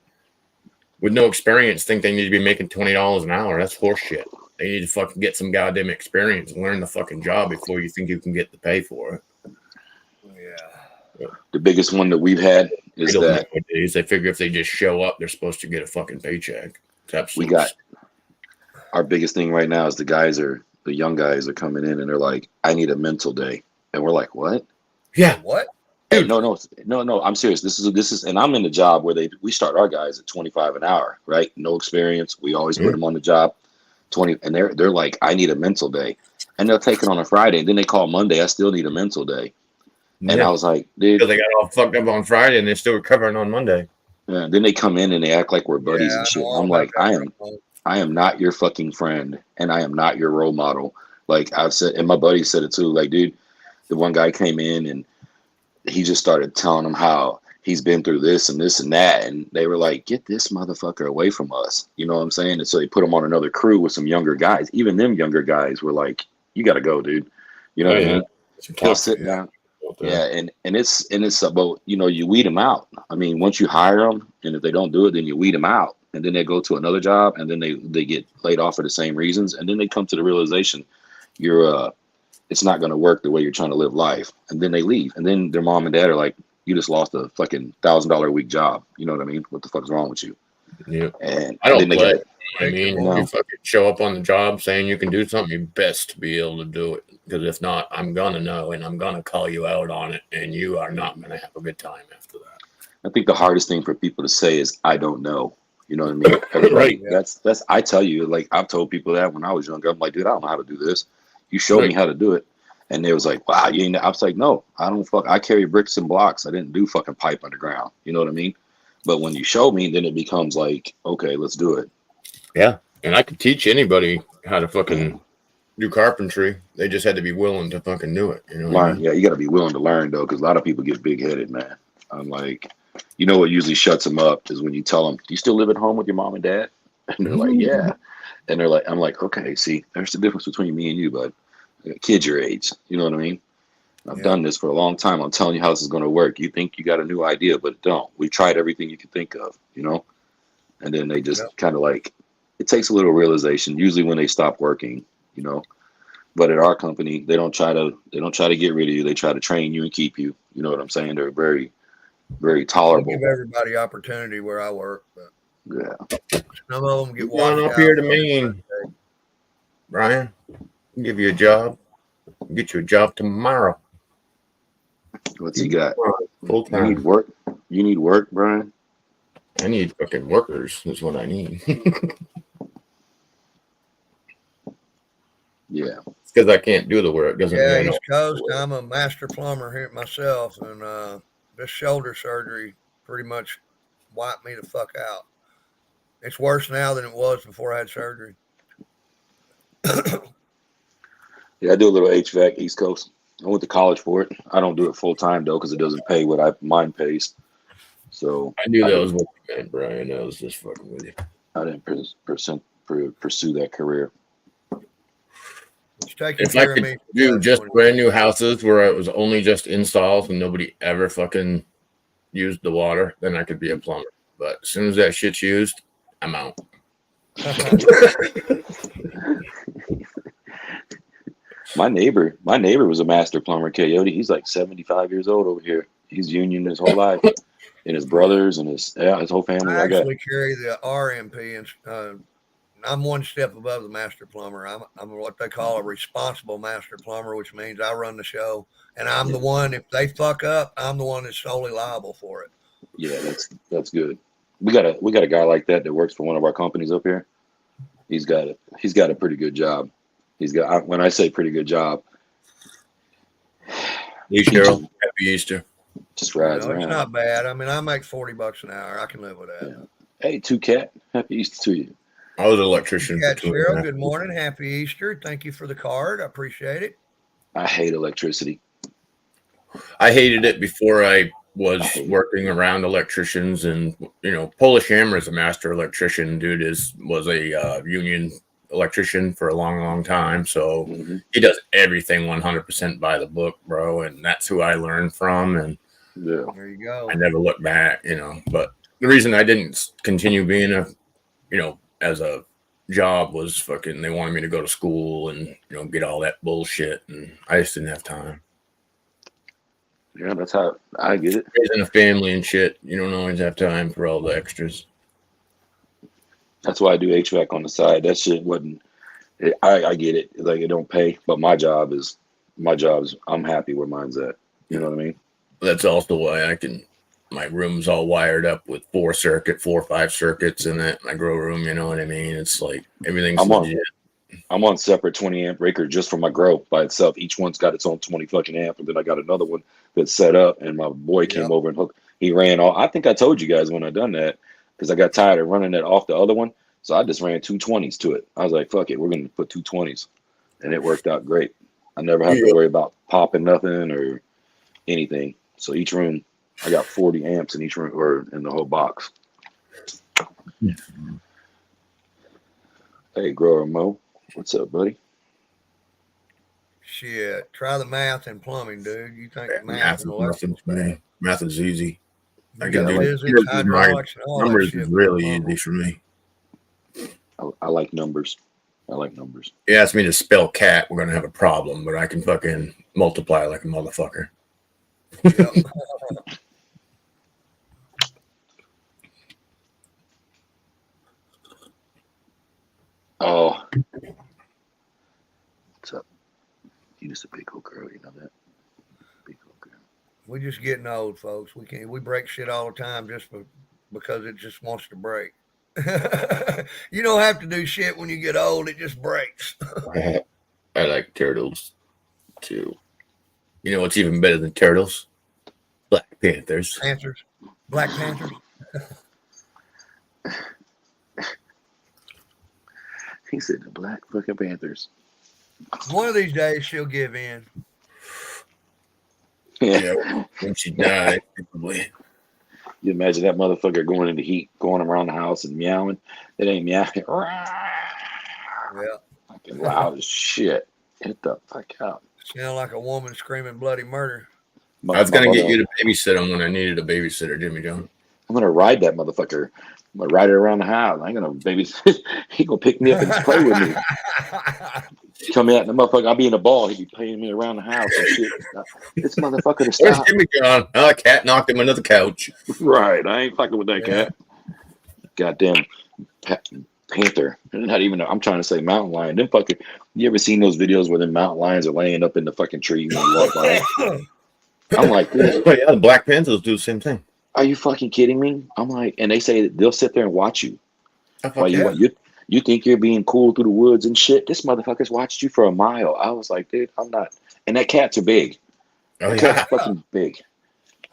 with no experience think they need to be making $20 an hour. That's horseshit. They need to fucking get some goddamn experience and learn the fucking job before you think you can get the pay for it. Yeah. The biggest one that we've had is that nowadays they figure if they just show up, they're supposed to get a fucking paycheck. It's absolutely. we got our biggest thing right now is the young guys are coming in and they're like, I need a mental day. And we're like, what? Yeah. What? Hey, no, I'm serious. This is, and I'm in the job where we start our guys at 25 an hour, right? No experience. We always put them on the job 20, and they're like, I need a mental day. And they'll take it on a Friday. And then they call Monday, I still need a mental day. And I was like, dude. Because they got all fucked up on Friday and they're still recovering on Monday. Yeah, then they come in and they act like we're buddies and shit. I'm like, I am not your fucking friend and I am not your role model. Like I've said, and my buddy said it too. Like, dude, the one guy came in and he just started telling him how he's been through this and this and that. And they were like, get this motherfucker away from us. You know what I'm saying? And so they put him on another crew with some younger guys. Even them younger guys were like, you got to go, dude. You know what I mean? He'll sit down. Yeah. And it's about, you know, you weed them out. I mean, once you hire them and if they don't do it, then you weed them out. And then they go to another job and then they get laid off for the same reasons. And then they come to the realization it's not going to work the way you're trying to live life. And then they leave. And then their mom and dad are like, you just lost a fucking $1,000 a week job. You know what I mean? What the fuck's wrong with you? Yeah. And I don't then they play. get, I mean, No. if you fucking show up on the job saying you can do something, you best be able to do it. Because if not, I'm going to know and I'm going to call you out on it. And you are not going to have a good time after that. I think the hardest thing for people to say is, I don't know. You know what I mean? Everybody, Right. that's, I tell you, like, I've told people that when I was younger. I'm like, dude, I don't know how to do this. You showed me how to do it. And they was like, wow, you ain't. I was like, no, I don't I carry bricks and blocks. I didn't do fucking pipe underground. You know what I mean? But when you show me, then it becomes like, okay, let's do it. Yeah. And I could teach anybody how to fucking do carpentry. They just had to be willing to fucking do it. You know what I Learn. mean? Yeah, you got to be willing to learn, though, because a lot of people get big headed, man. I'm like, you know what usually shuts them up is when you tell them, do you still live at home with your mom and dad? And they're like, yeah. And they're like, I'm like, okay, see, there's the difference between me and you, bud. Kids your age. You know what I mean? I've done this for a long time. I'm telling you how this is going to work. You think you got a new idea, but it don't. We tried everything you could think of, you know? And then they just kind of like, it takes a little realization, usually when they stop working, you know? But at our company, they don't try to get rid of you. They try to train you and keep you. You know what I'm saying? They're very, very tolerable. Give everybody opportunity where I work, but Yeah. some of them get Come on washed up out. here to Maine, Brian. I'll give you a job. I'll get you a job tomorrow. What's he got? Full You need time. work? You need work, Brian? I need fucking workers. Is what I need. Yeah. Because I can't do the work. Doesn't Yeah, mean I East Coast. I'm a master plumber here myself, and this shoulder surgery pretty much wiped me the fuck out. It's worse now than it was before I had surgery. Yeah, I do a little HVAC East Coast. I went to college for it. I don't do it full time though, because it doesn't pay what mine pays. So I knew that was what you meant, Brian. I was just fucking with you. I didn't pursue that career. It's taking If I care of me. could do just brand new houses where it was only just installs and nobody ever fucking used the water, then I could be a plumber. But as soon as that shit's used, I'm out. My neighbor was a master plumber, Coyote. He's like 75 years old over here. He's union his whole life, and his brothers and his whole family. I actually carry the RMP, and I'm one step above the master plumber. I'm what they call a responsible master plumber, which means I run the show, and I'm the one. If they fuck up, I'm the one that's solely liable for it. Yeah, that's good. We got a guy like that works for one of our companies up here. He's got a pretty good job. When I say pretty good job, Easter, happy Easter. Just rides It's around. not bad. I mean, I make $40 an hour. I can live with that. Yeah. Hey, 2Cat, happy Easter to you. I was an electrician. Cat for 2.5 Cheryl, good morning. Happy Easter. Thank you for the card. I appreciate it. I hate electricity. I hated it before I was working around electricians, and Polish Hammer is a master electrician. Dude was a union electrician for a long time, so he does everything 100% by the book, bro, and that's who I learned from. And there you go. I never looked back, but the reason I didn't continue being as a job was fucking they wanted me to go to school and get all that bullshit, and I just didn't have time. Yeah, that's how I get it. Raising a family and shit, you don't always have time for all the extras. That's why I do HVAC on the side. That shit wasn't. I get it. Like, it don't pay, but my job is. I'm happy where mine's at. You know what I mean? That's also why my room's all wired up with 4 or 5 circuits in it. My grow room, you know what I mean? It's like everything's legit. I'm on separate 20 amp breaker just for my grow by itself. Each one's got its own 20 fucking amp, and then I got another one that's set up. And my boy came over and hooked. He ran all. I think I told you guys when I done that, because I got tired of running that off the other one. So I just ran 2 20s to it. I was like, fuck it, we're going to put 2 20s. And it worked out great. I never have to worry about popping nothing or anything. So each room I got 40 amps in each room or in the whole box. Hey, Grower Mo, what's up, buddy? Shit, try the math and plumbing, dude. You think the math Math is and nothing electrical? for me. Math is easy. I You can got do like physics, numbers. hydraulics, and all that Numbers shit. is with really plumbing. easy for me. I like numbers. I like numbers. You ask me to spell cat, we're gonna have a problem, but I can fucking multiply like a motherfucker. Yep. Oh, what's up? You just a big old girl, you know that? Big old girl. We're just getting old, folks. We break shit all the time because it just wants to break. You don't have to do shit when you get old. It just breaks. I like turtles too. You know what's even better than turtles? Black Panthers. Panthers, Black Panthers. He said the Black fucking Panthers. One of these days she'll give in. Yeah, when she died, probably. You imagine that motherfucker going in the heat, going around the house and meowing. It ain't meowing. Yeah. Fucking loud as shit. Get the fuck out. Sound like a woman screaming bloody murder. I was gonna get you to babysit him when I needed a babysitter, Jimmy John. I'm gonna ride that motherfucker. I'm gonna ride it around the house. I ain't gonna babysit. He gonna pick me up and just play with me. Come out, the motherfucker. I'll be in the ball. He be playing me around the house and shit. This motherfucker to Where's stop. Jimmy John? Oh, a cat knocked him under the couch. Right. I ain't fucking with that Yeah. cat. Goddamn panther. Not even. I'm trying to say mountain lion. Them fucking. You ever seen those videos where the mountain lions are laying up in the fucking tree when you walk by? I'm like, Oh, yeah, the Black Panthers do the same thing. are you fucking kidding me? I'm like, and they say that they'll sit there and watch you. Oh, fuck While you think you're being cool through the woods and shit. This motherfucker's watched you for a mile. I was like, dude, I'm not. And that cats are big. Oh, That yeah. cat's fucking big.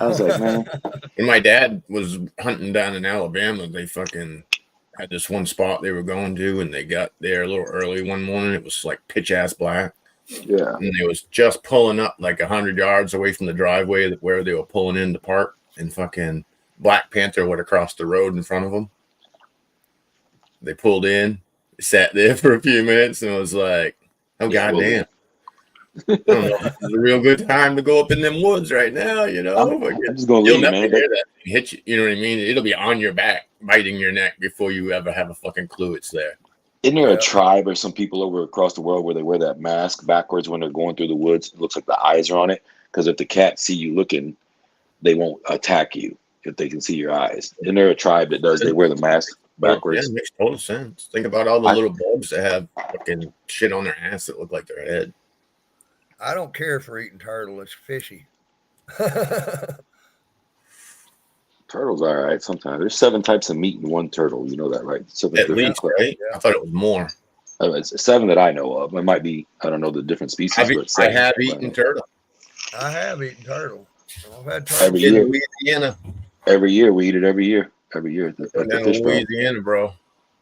I was like, man, When my dad was hunting down in Alabama, they fucking had this one spot they were going to, and they got there a little early one morning. It was like pitch ass black, yeah. and they was just pulling up like 100 yards away from the driveway where they were pulling in to park, and fucking Black Panther went across the road in front of them. They pulled in, sat there for a few minutes, and was like, "Oh Yeah, goddamn." I don't know. It's a real good time to go up in them woods right now, you know. I'm just gonna You'll leave, never man. hear that thing hit you. You know what I mean? It'll be on your back, biting your neck before you ever have a fucking clue it's there. Isn't there Yeah. a tribe or some people over across the world where they wear that mask backwards when they're going through the woods? It looks like the eyes are on it. Because if the cats see you looking, they won't attack you if they can see your eyes. Isn't there a tribe that does? They wear the mask backwards. Yeah, it makes total sense. Think about all the I- little bugs that have fucking shit on their ass that look like their head. I don't care for eating turtle. It's fishy. Turtles are all right sometimes. There's 7 types of meat in one turtle. You know that, right? 7 At different least, types. right? Yeah. I thought it was more. It's 7 that I know of. It might be, I don't know the different species, but I 7. have eaten turtle I have eaten turtle. I've had turtle. Every in year. Louisiana. Every year we eat it. Every year at the Down in fish bar. Louisiana, bro.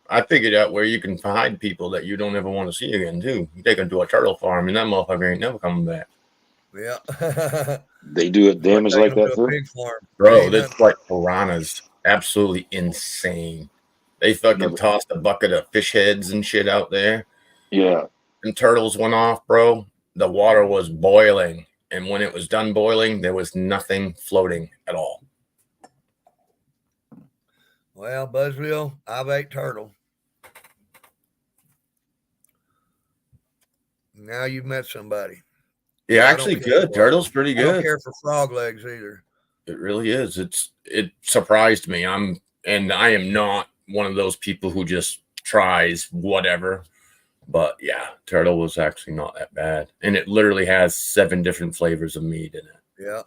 I figured out where you can find people that you don't ever want to see again, too. You take them to a turtle farm, and that motherfucker ain't never coming back. Yeah. They do it damage like that to a too. pig farm. Bro, Ain't that's nothing- like piranhas. Absolutely insane. They fucking Never- tossed a bucket of fish heads and shit out there. Yeah, And turtles went off, bro. The water was boiling. And when it was done boiling, there was nothing floating at all. Well, Buzzville, I've ate turtle. Now you've met somebody. Yeah, I actually don't care good. for- Turtle's pretty I don't good. care for frog legs either. It really is. It surprised me. I am not one of those people who just tries whatever. But yeah, turtle was actually not that bad. And it literally has 7 different flavors of meat in it. Yeah.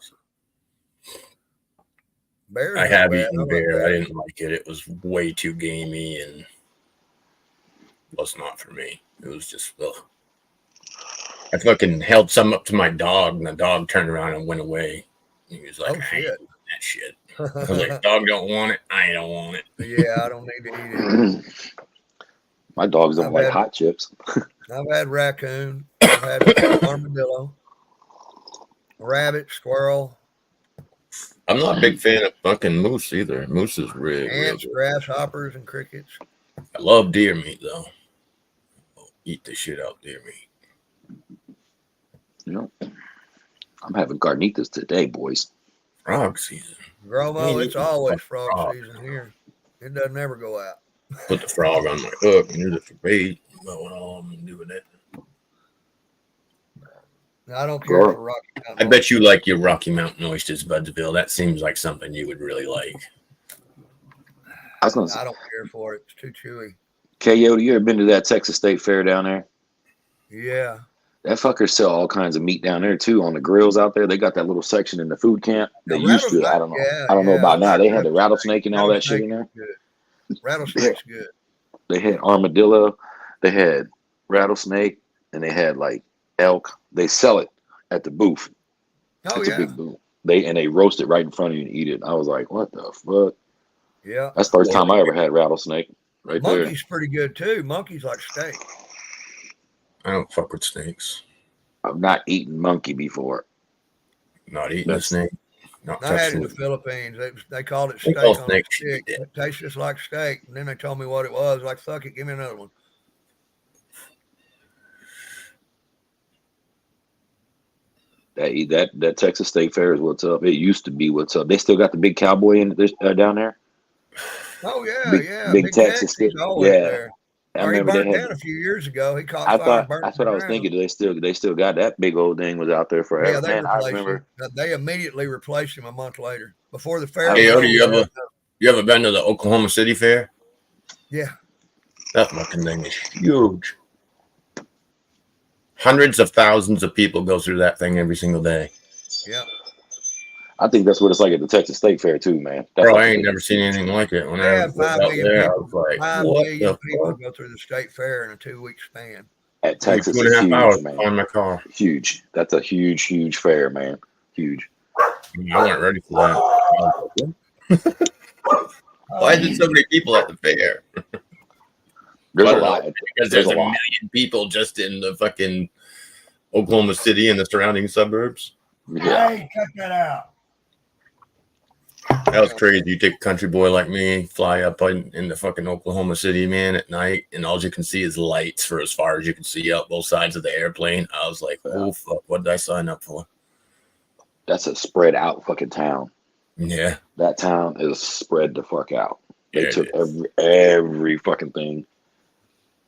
Bear's I not have bad. eaten like bear. I bear. didn't like it. It was way too gamey and was not for me. It was just ugh. I fucking held some up to my dog, and the dog turned around and went away. He was like, Oh, I ain't shit. doing that shit. I was like, dog don't want it. I don't want it. Yeah, I don't need to eat it. my dogs don't I've like had- hot chips. I've had raccoon. I've had armadillo, rabbit, squirrel, I'm not a big fan of fucking moose either. Moose is real Ants, good. grasshoppers, and crickets. I love deer meat though. I'll eat the shit out deer meat. You know, I'm having carnitas today, boys. Frog season. Gromo, it's always frog frog. season here. It doesn't ever go out. Put the frog on my hook and use it for bait. But what all I'm doing it. I don't care Sure. for Rocky I Mountain. bet you like your Rocky Mountain oysters, Budsville. That seems like something you would really like. I was gonna say, I don't care for it. It's too chewy. Coyote, you ever been to that Texas State Fair down there? Yeah. That fucker sell all kinds of meat down there too on the grills out there. They got that little section in the food camp. They The used to. I don't know. I don't know about now. They had the rattlesnake and all that shit in there. Rattlesnake's good. They had armadillo. They had rattlesnake, and they had like elk. They sell it at the booth. Oh It's a yeah. big booth. They roast it right in front of you and eat it. I was like, what the fuck? Yeah. That's the first time I ever had rattlesnake. Right there. Monkey's pretty good too. Monkey's like steak. I don't fuck with snakes. I've not eaten monkey before. Not eating a That's- snake. Not I had it touching in the it. Philippines. They called it They steak call on a snake stick. shit. It tastes just like steak. And then they told me what it was. Like, fuck it, give me another one. That Texas State Fair is what's up. It used to be what's up. They still got the big cowboy in this down there. Oh yeah, Big- yeah. big Texas He's stick. always Yeah. there. I Or he remember burnt they down had. a few years ago. He caught I fire. thought and burnt that's what I was down. thinking. They still got that big old thing was out there forever. Yeah, they Man, I replaced remember. him. They immediately replaced him a month later. Before the fair. Hey, was Odie, over. you ever been to the Oklahoma City Fair? Yeah. That fucking thing is huge. Hundreds of thousands of people go through that thing every single day. Yeah. I think that's what it's like at the Texas State Fair too, man. That's Bro, like I the ain't big- never seen anything like it. When They I have was 5 out million there, I people. was like, 5 what million the people fuck? go through the state fair in a 2-week span. at Took me Texas 2.5 is hours huge, to man. find my car. Huge. That's a huge fair, man. Huge. I wasn't ready for that. I was like, why is there so many people at the fair? There's I a don't know, lot. Because There's there's a a lot. million people just in the fucking Oklahoma City and the surrounding suburbs. Yeah. Hey, cut that out. That was crazy. You take a country boy like me, fly up in the fucking Oklahoma City, man, at night, and all you can see is lights for as far as you can see up both sides of the airplane. I was like, oh, fuck, what did I sign up for? That's a spread out fucking town. Yeah. That town is spread the fuck out. They Yeah, it took is. every fucking thing.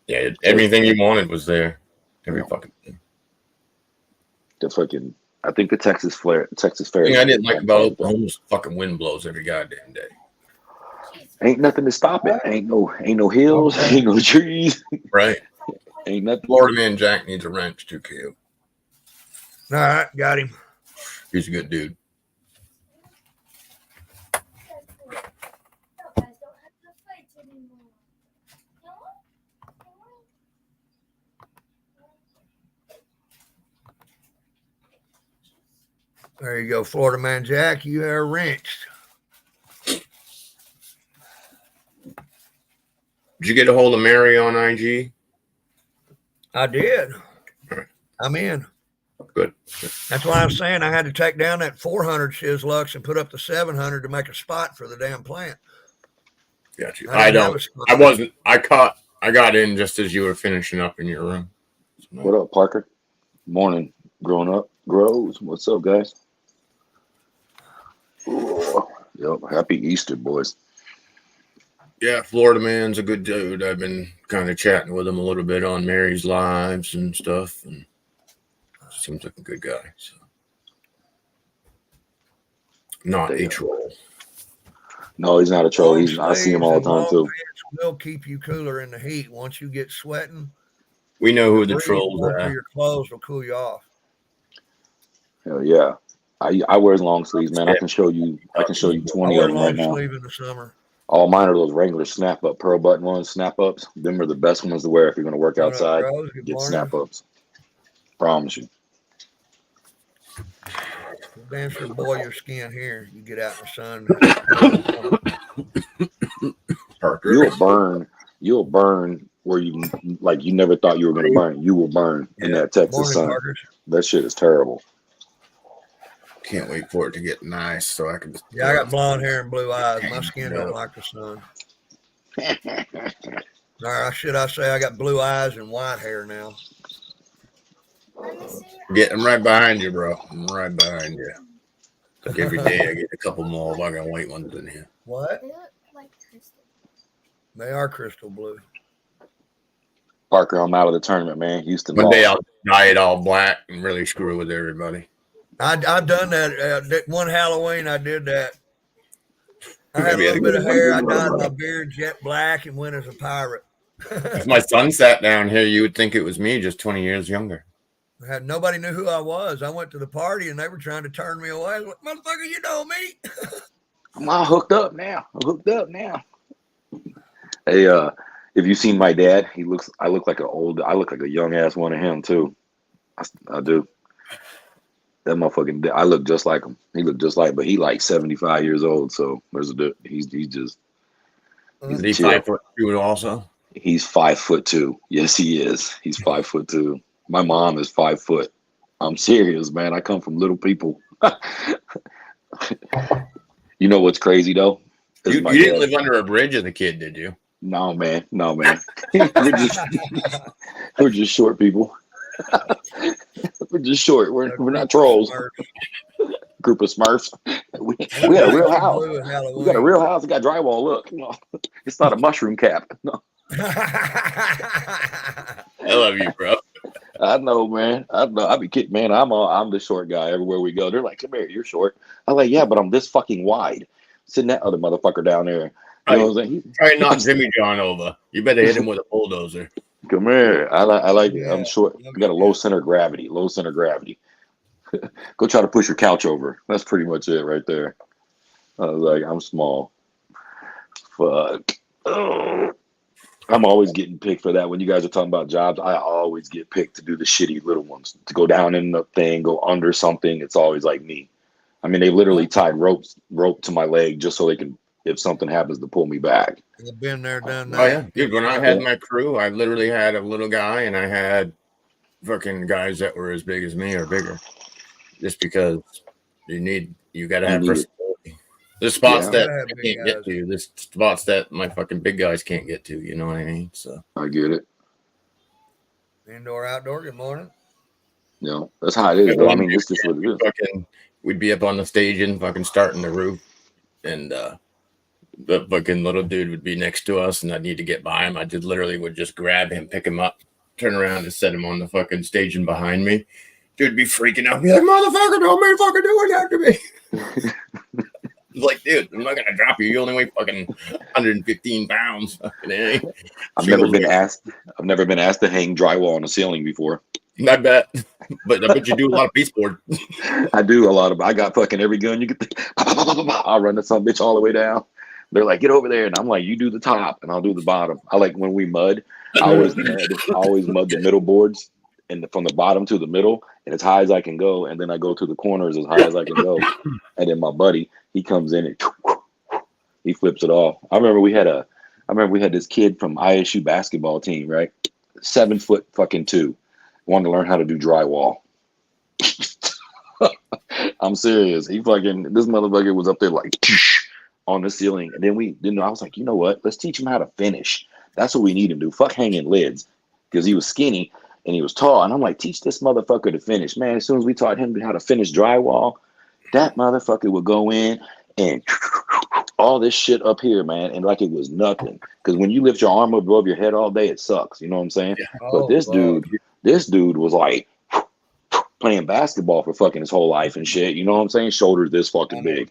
Yeah, everything you wanted was there. Every fucking thing. The fucking I think the Texas Fair. The thing I didn't like is- about Oklahoma was fucking wind blows every goddamn day. ain't nothing to stop it. Ain't no hills, ain't no trees, Right? ain't nothing. Florida man Jack needs a wrench too, Q. All right, got him. He's a good dude. There you go, Florida man Jack. You are wrenched. Did you get a hold of Mary on IG? I did. Alright. I'm in. Good. That's why I'm saying I had to take down that 400 Shizlux and put up the 700 to make a spot for the damn plant. Got you. didn't I have don't. a spot. I wasn't. I got in just as you were finishing up in your room. What up, Parker? Morning, growing up, grows. What's up, guys? Ooh, yep. Happy Easter, boys. Yeah, Florida man's a good dude. I've been kind of chatting with him a little bit on Mary's lives and stuff, and seems like a good guy. So, not a troll. No, he's not a troll. Long I see him sleeves all and the time long too. pants will keep you cooler in the heat. Once you get sweating, We know who the breeze trolls going through are. your clothes will cool you off. Hell yeah. I wear long sleeves, man. I can show you 20 I wear of them right long now. sleeve in the summer. All mine are those regular snap up pearl button ones, snap ups. Them are the best ones to wear if you're gonna work What up, outside. bros? Good Get morning. snap ups. Promise you. Damn sure boil your skin here. You get out in the sun. Parker. You'll burn where you never thought you were gonna burn. You will burn in that Texas Morning, sun. Parkers. That shit is terrible. Can't wait for it to get nice so I can just. Yeah, I got blonde hair and blue eyes. My skin don't like the sun. Or should I say I got blue eyes and white hair now? I'm right behind you, bro. I'm right behind you. Like every day I get a couple more fucking white ones in here. What? They look like crystal. They are crystal blue. Parker, I'm out of the tournament, man. Houston One day lost. I'll dye it all black and really screw with everybody. I've done that. One Halloween I did that. I had a little bit of hair. I dyed my beard jet black and went as a pirate. If my son sat down here, you would think it was me, just 20 years younger. Nobody knew who I was. I went to the party and they were trying to turn me away. Like, motherfucker, you know me. I'm all hooked up now. Hey, if you seen my dad, I look like a young ass one of him too. I do. That motherfucking, I look just like him. He looked just like, but he like 75 years old. So he's just. Is he 5'2" also? He's 5'2". Yes, he is. He's 5'2". My mom is 5 foot. I'm serious, man. I come from little people. You know what's crazy though? You didn't live under a bridge as a kid, did you? No, man. We're just short people. We're just short. We're not trolls. Group of Smurfs. We had a real house. We got a real house. We got drywall. Look, it's not a mushroom cap. No. I love you, bro. I know, man. I know. I be kidding, man. I'm the short guy everywhere we go. They're like, "Come here, you're short." I'm like, "Yeah, but I'm this fucking wide." Sitting that other motherfucker down there. You know what I'm saying? Try knock Jimmy John over. You better hit him with a bulldozer. Come here. I like it. I'm short. I got a low center of gravity. Go try to push your couch over. That's pretty much it right there. I was like, I'm small. Fuck. Oh. I'm always getting picked for that. When you guys are talking about jobs, I always get picked to do the shitty little ones. To go down in the thing, go under something. It's always like me. I mean, they literally tied rope to my leg just so they can, if something happens, to pull me back. I've been there, done that. Oh yeah, dude. When I had my crew, I literally had a little guy, and I had fucking guys that were as big as me or bigger. Just because you got to have versatility. There's spots that I can't get to. There's spots that my fucking big guys can't get to. You know what I mean? So I get it. Indoor, outdoor. Good morning. No, that's how it is. Though. I mean, it's just what it is. We'd be up on the stage and fucking starting the roof, and the fucking little dude would be next to us, and I'd need to get by him. I just literally would just grab him, pick him up, turn around, and set him on the fucking stage and behind me. Dude be freaking out, be like, "Motherfucker, don't be fucking doing that to me." Like, dude, I'm not gonna drop you. You only weigh fucking 115 pounds. I've never been asked to hang drywall on the ceiling before. I bet, but I bet you do a lot of pieceboard. I do a lot of. I got fucking every gun you could. I'll run the some bitch all the way down. They're like, "Get over there," and I'm like, "You do the top, and I'll do the bottom." I like when we mud. I always mud the middle boards, and from the bottom to the middle, and as high as I can go, and then I go to the corners as high as I can go, and then my buddy, he comes in and he flips it off. I remember we had this kid from ISU basketball team, right? 7 foot fucking 2, wanted to learn how to do drywall. I'm serious. This motherfucker was up there like on the ceiling, and then I was like, you know what? Let's teach him how to finish. That's what we need him to do. Fuck hanging lids, because he was skinny and he was tall, and I'm like, teach this motherfucker to finish, man. As soon as we taught him how to finish drywall, that motherfucker would go in and all this shit up here, man, and like it was nothing. Because when you lift your arm above your head all day, it sucks. You know what I'm saying? Yeah. But this dude was like playing basketball for fucking his whole life and shit. You know what I'm saying? Shoulders this fucking big.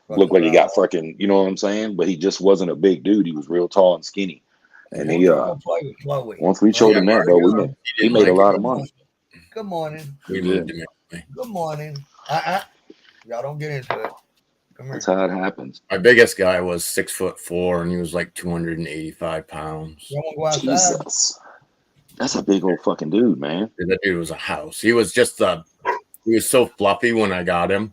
Looked like he got fucking, you know what I'm saying? But he just wasn't a big dude. He was real tall and skinny. And he once we showed him that, though, he made a lot of money. Good morning. We lived in it. Good morning. Y'all don't get into it. Come here. That's how it happens. My biggest guy was 6'4", and he was like 285 pounds. Jesus. That's a big old fucking dude, man. That dude was a house. He was just he was so fluffy when I got him.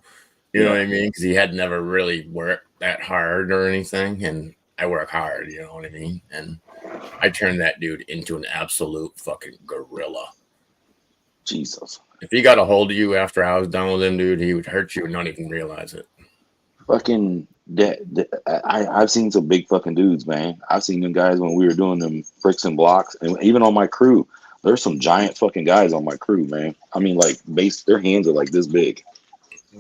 You know what I mean? Because he had never really worked that hard or anything, and I work hard. You know what I mean? And I turned that dude into an absolute fucking gorilla. Jesus. If he got a hold of you after I was done with him, dude, he would hurt you and not even realize it. Fucking I've seen some big fucking dudes, man. I've seen them guys when we were doing them bricks and blocks, and even on my crew, there's some giant fucking guys on my crew, man. I mean, like their hands are like this big.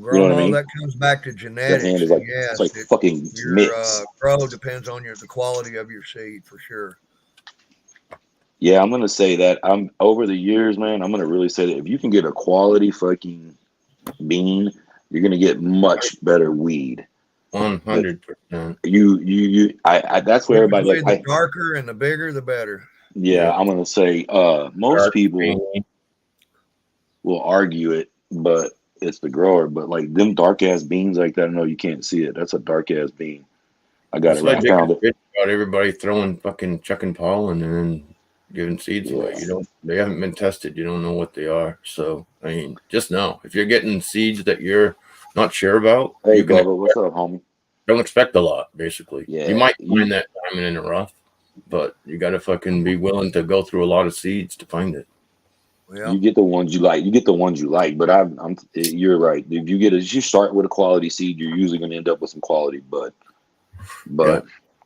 Grandma, You know what I mean? that comes back to Their genetics. hand is like Yes, it's like fucking your mitts. grow depends on the quality of your seed for sure. Yeah, I'm gonna say that. I'm over the years, man. I'm gonna really say that if you can get a quality fucking bean, you're gonna get much better weed. 100%. I that's where everybody Typically, like. the darker and the bigger, the better. Yeah, I'm gonna say most Dark people green. will argue it, but it's the grower. But like them dark ass beans like that, no, you can't see it. That's a dark ass bean. I got That's it why right. I Dick found is it. bitch about everybody throwing fucking chucking pollen and then giving seeds away. Yeah. They haven't been tested. You don't know what they are. So I mean, just know if you're getting seeds that you're not sure about, Hey, you can Bubba, what's up, homie? don't expect a lot. Basically, Yeah, you might find that diamond in the rough, but you got to fucking be willing to go through a lot of seeds to find it. Yeah. You get the ones you like. You get the ones you like. But you're right. If you start with a quality seed, you're usually going to end up with some quality. But Yeah.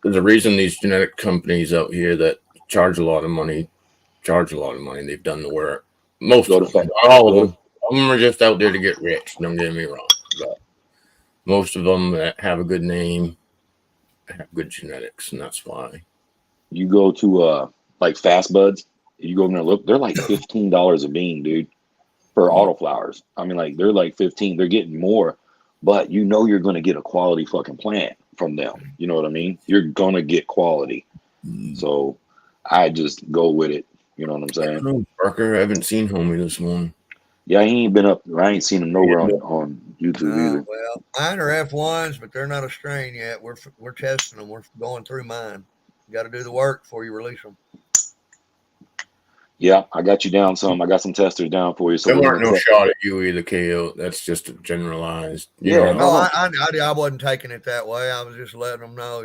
There's a reason these genetic companies out here that charge a lot of money. They've done the work. Most of them, not all of them. Some of them are just out there to get rich. Don't get me wrong. But most of them that have a good name have good genetics, and that's why. you go to like Fast Buds, you go in there and look, they're like $15 a bean, dude, for autoflowers. I mean, like they're like 15. They're getting more, but you know you're going to get a quality fucking plant from them. You know what I mean? You're going to get quality. So I just go with it. You know what I'm saying? Oh, Parker, I haven't seen Homie this morning. Yeah, he ain't been up. I ain't seen him nowhere on YouTube either. Well, mine are F1s, but they're not a strain yet. We're testing them. We're going through mine. You got to do the work before you release them. Yeah, I got you down some. I got some testers down for you. So There we're weren't gonna no test. shot at you either, KO. That's just generalized. You Yeah, know, No, no. I wasn't taking it that way. I was just letting them know.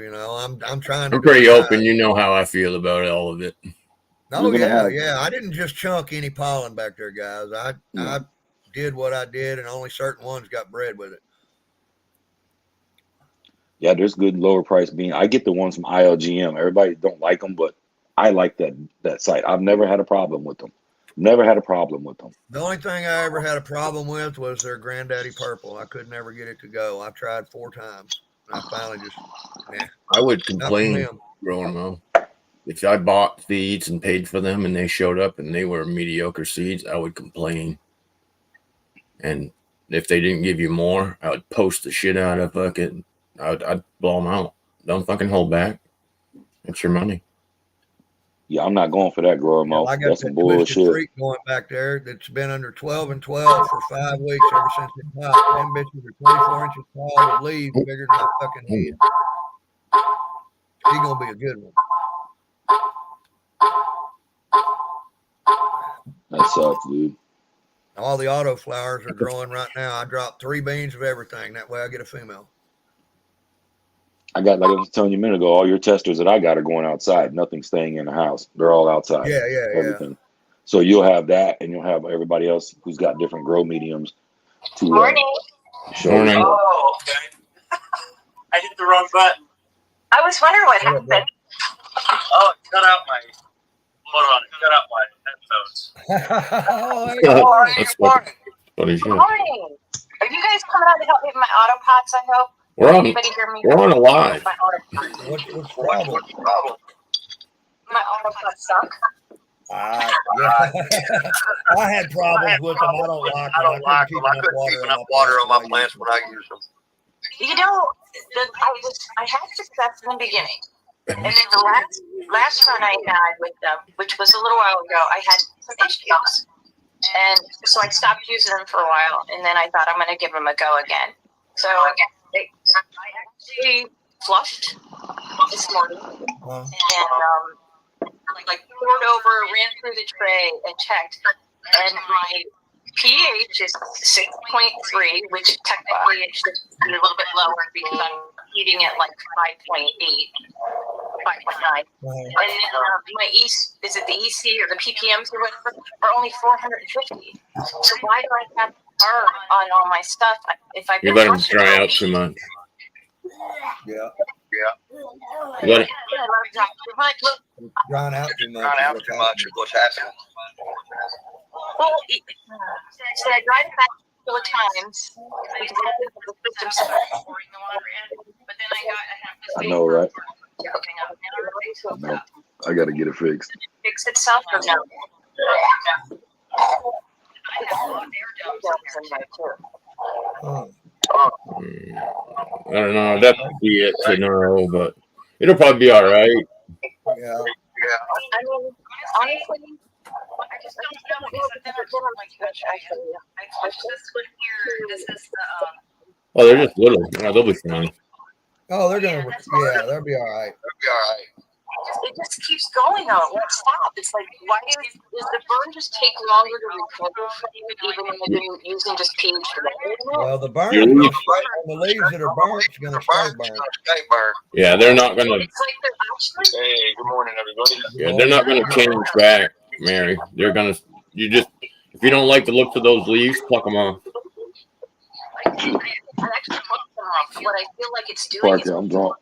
I'm trying to. I'm do pretty it right. open. You know how I feel about all of it. Oh You're gonna yeah, have- I didn't just chunk any pollen back there, guys. I did what I did, and only certain ones got bred with it. Yeah, there's good lower price bean. I get the ones from ILGM. Everybody don't like them, but I like that site. I've never had a problem with them. Never had a problem with them. The only thing I ever had a problem with was their Granddaddy Purple. I could never get it to go. I tried 4 times. And I finally just, I would not for complain them. growing them. If I bought seeds and paid for them and they showed up and they were mediocre seeds, I would complain. And if they didn't give you more, I would post the shit out of fucking. I'd blow them out. Don't fucking hold back. It's your money. Yeah, I'm not going for that grower mouth. I got That's that some twisted bullshit. freak going back there that's been under 12 and 12 for 5 weeks ever since it popped. Them bitches are 24 inches tall with leaves bigger than my fucking head. She's going to be a good one. That sucks, dude. All the auto flowers are growing right now. I dropped 3 beans of everything. That way I get a female. I got, like I was telling you a minute ago, all your testers that I got are going outside. Nothing's staying in the house. They're all outside. Yeah. Everything. So you'll have that, and you'll have everybody else who's got different grow mediums to Morning. show. Morning. Oh, okay. I hit the wrong button. I was wondering what happened. Oh, it cut out my. Hold on, it cut out my headphones. Oh, hey, That's Morning. funny shit. Morning. Are you guys coming out to help me with my auto pots? I hope. We're on. Anybody hear me? We're on a live. My auto pots. what's the problem? My auto pots suck. Yeah. I had problems with them. I don't like them. I couldn't keep enough water on my plants when I use them. You know, I had success in the beginning, and then the last run I had with them, which was a little while ago, I had some issues, and so I stopped using them for a while, and then I thought I'm going to give them a go again. So I actually flushed this morning, and like poured over, ran through the tray, and checked, and my pH is 6.3, which technically it should be a little bit lower because I'm eating at like 5.8. 5.9. And then my is it the EC or the ppms or whatever, are only 450. So why do I have to burn on all my stuff if I You let them dry out too much. Yeah. You let it, Drying out too much. Not out too much is what's happening. Well, so I dried it back a couple of times because I did the system stuff pouring the water in, but then I have I know, right? cooking up. I know. I got to get it fixed. Fix itself or no? I have a lot of air dumps in there too. Oh. I don't know. That'd be it to know, but it'll probably be all right. Yeah. I mean, honestly, I just don't know because I've never done it like I switched this one here. This is the Oh, they're just little. Yeah, they'll be fine. Oh, they're gonna. Yeah, they'll be all right. it just keeps going though. It won't stop. It's like, why does the burn just take longer to recover from you, even when you've been using just pH for the Well, the burn, Your leaf- the leaves that are burnt is gonna stay burnt. Yeah, they're not gonna. It's like they're actually. Hey, good morning, everybody. Yeah, they're not gonna change back, Mary. They're gonna. You just if you don't like the looks of those leaves, pluck them off. I actually plucked them off. What I feel like it's doing Parker, is. I'm drunk.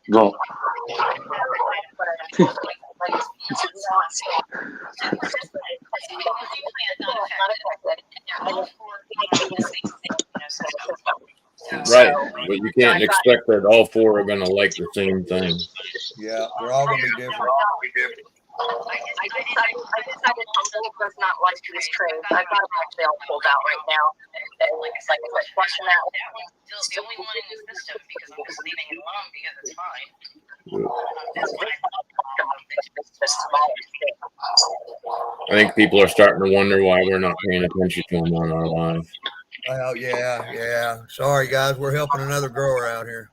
Right, but you can't expect that all four are gonna like the same thing. Yeah, they're all gonna be different. I decided Humboldt does not like these trays. I've got them actually all pulled out right now. And like I said, flushing that one. Still the only one in the system because I'm just leaving it alone because it's fine. That's what I thought. It's just small. I think people are starting to wonder why we're not paying attention to them on our live. Oh yeah. Sorry guys, we're helping another grower out here.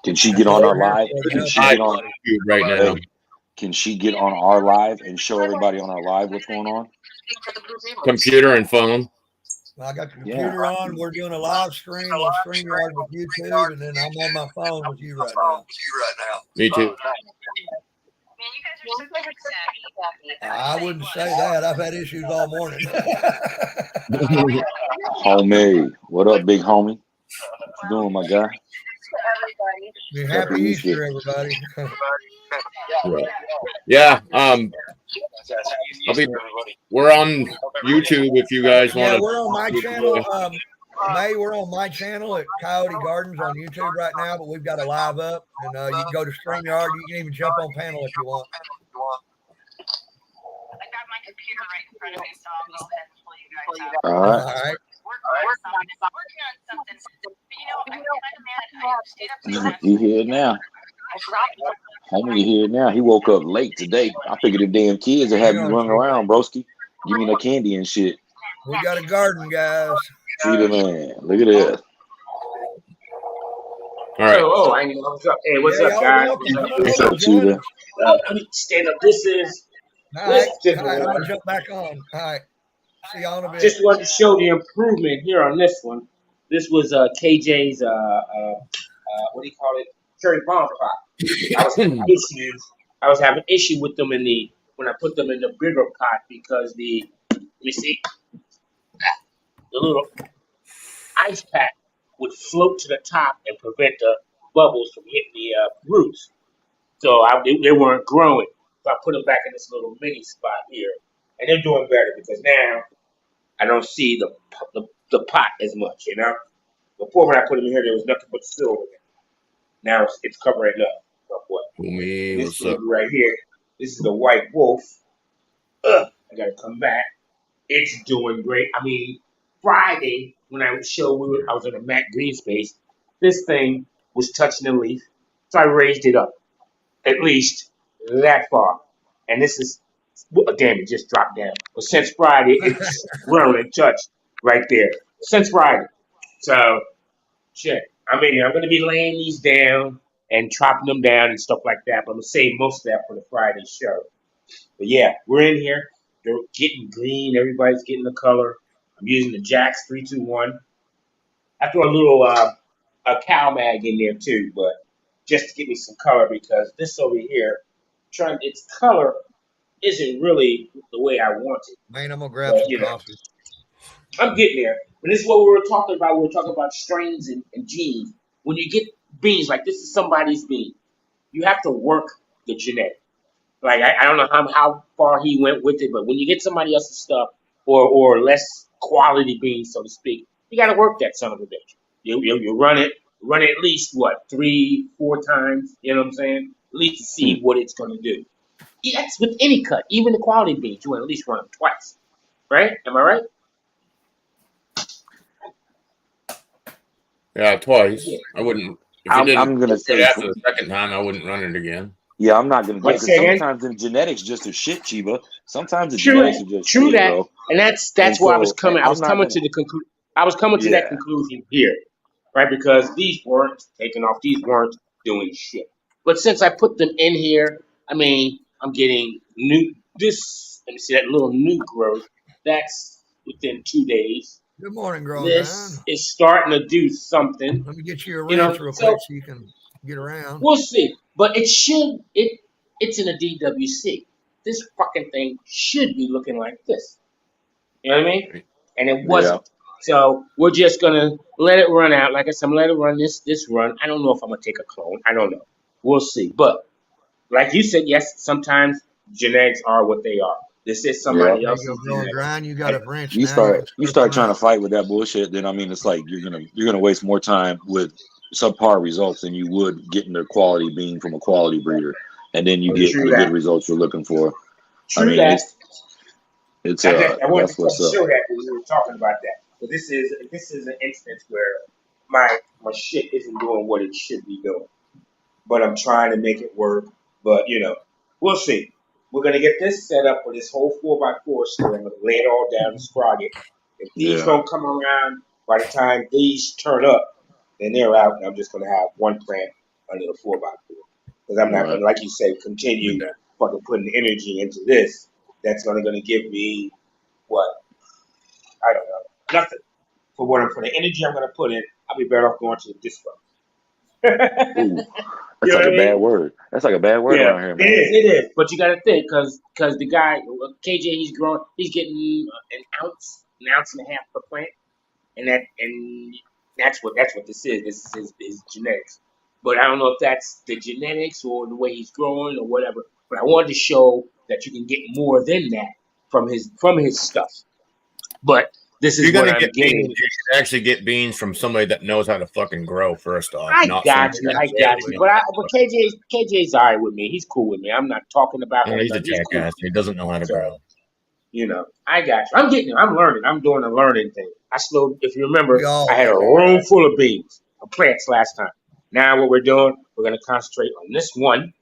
Can she get on our live? Can she get on? Right now. Can she get on our live and show everybody on our live what's going on? Computer and phone. I got the computer on. We're doing a live stream on StreamYard with YouTube, and then I'm on my phone with you right now. Me too. Man, you guys are so tech savvy. I wouldn't say that. I've had issues all morning. Homie, what up, big homie? What you doing, my guy? Happy Easter, everybody. Right. Yeah. We're on YouTube if you guys want. Yeah, we're on my channel. May, we're on my channel at Coyote Gardens on YouTube right now, but we've got a live up, and you can go to StreamYard. You can even jump on panel if you want. I got my computer right in front of me, so I'll go ahead and pull you guys out. All All right. right. Working on something. But I'm kind of mad. I stayed up till last You here now? I dropped. Homie, you here now? He woke up late today. I figured the damn kids would have you running around, broski. Give me no candy and shit. We got a garden, guys. See the man. Look at this. All right. Oh, I know. What's up? Hey, what's Yeah, up, y'all guys? welcome. Come on What's over, up, Cheetah? join us. Let me stand up. This is. All right. I'm going to jump back on. All right. See y'all in a bit. Just wanted to show the improvement here on this one. This was KJ's what do you call it? Cherry bomb pot. I was having issue with them when I put them in the bigger pot because let me see, the little ice pack would float to the top and prevent the bubbles from hitting the roots. So they weren't growing. So I put them back in this little mini spot here, and they're doing better because now I don't see the pot as much, you know. Before when I put them in here, there was nothing but silver. Now it's covering up. What? Me, This what's up? right here. This is the white wolf. I gotta come back. It's doing great. I mean, Friday when I was in a matte green space, this thing was touching the leaf, so I raised it up at least that far. And this is damn, it just dropped down. But since Friday, it's grown and touched right there. Since Friday, so shit. I'm going to be laying these down and chopping them down and stuff like that. But I'm going to save most of that for the Friday show. But yeah, we're in here. They're getting green. Everybody's getting the color. I'm using the Jax 321. I throw a little a cow mag in there too, but just to give me some color because this over here, its color isn't really the way I want it. Man, I'm gonna grab But some coffee. I'm getting there. But this is what we were talking about. We were talking about strains and genes. When you get beans, like this is somebody's bean, you have to work the genetic. Like I don't know how far he went with it, but when you get somebody else's stuff or less quality beans, so to speak, you got to work that son of a bitch. You run it at least what 3-4 times. You know what I'm saying? At least to see what it's going to do. Yeah, that's with any cut, even the quality beans. You want to at least run them twice, right? Am I right? Yeah, twice. I wouldn't. If you didn't I'm gonna work it say after the second time, I wouldn't run it again. yeah, I'm not gonna do it What because say again? sometimes the genetics just are shit, Chiba. Sometimes the True, genetics are just true shit, that, bro. and that's And where I was so coming. I was I'm not coming gonna. to the conclusion. I was coming to that Yeah, conclusion here, right? Because these weren't taking off. These weren't doing shit. But since I put them in here, I mean, I'm getting new. This let me see that little new growth. That's within 2 days. Good morning, Grown Man. This is starting to do something. Let me get you a You know, wrench real so quick so you can get around. we'll see. But it's in a DWC. This fucking thing should be looking like this. You know what I mean? And it yeah. wasn't. So we're just gonna let it run out. Like I said, I'm gonna let it run this run. I don't know if I'm gonna take a clone. I don't know. We'll see. But like you said, yes, sometimes genetics are what they are. This is somebody There you else's go, Grown genetics. Grind. You got a wrench You now. you start trying to fight with that bullshit, then I mean it's like you're gonna waste more time with subpar results than you would getting the quality bean from a quality breeder, and then you get True the good that. results you're looking for. I True mean that. it's I wanted to that's what's up. show that when we were talking about that. But this is an instance where my shit isn't doing what it should be doing. But I'm trying to make it work. But we'll see. We're gonna get this set up for this whole 4x4 store. I'm gonna lay it all down and scrog it. If these Yeah, don't come around by the time these turn up, then they're out, and I'm just gonna have one plant under the 4x4 because I'm not right. gonna, like you say, continue fucking putting energy into this. That's gonna give me what I don't know, nothing for the energy I'm gonna put in. I'll be better off going to the disco. Ooh, You that's know like what a I bad mean? word. That's like a bad word Yeah, around here, it man. is. It is. But you got to think, because the guy KJ, he's growing. He's getting an ounce and a half per plant, and that's what this is. This is his genetics. But I don't know if that's the genetics or the way he's growing or whatever. But I wanted to show that you can get more than that from his stuff. But this If is you're what gonna I'm get getting. beans, you should actually get beans from somebody that knows how to fucking grow. First off, I not got somebody you. that I got you. knows But KJ's all right with me. He's cool with me. I'm not talking about him. he's a He's cool. jackass. He doesn't know how to So, grow. I got you. I'm getting it. I'm learning. I'm doing a learning thing. If you remember, We all I had a are. room full of beans, of plants last time. Now what we're doing, we're going to concentrate on this one,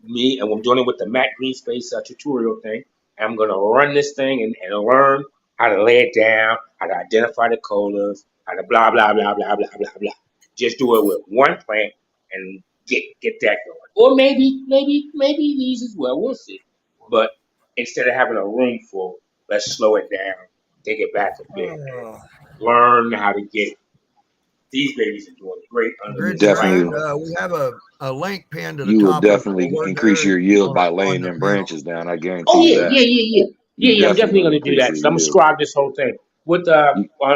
and we're doing it with the Matt Greenspace tutorial thing. And I'm going to run this thing and learn how to lay it down, how to identify the colas, how to blah, blah, blah, blah, blah, blah, blah. Just do it with one plant and get that going. Or maybe these as well. We'll see. But instead of having a room full, let's slow it down, take it back a bit, Oh, learn how to get it. These babies are doing great under Grid this. Definitely, Grind. We have a link pinned to the you will top of definitely the word increase there your yield on by laying the them panel. branches down. I guarantee Oh you yeah, that. yeah. I'm definitely Gonna going to do increase that. your So I'm gonna yield. scribe this whole thing with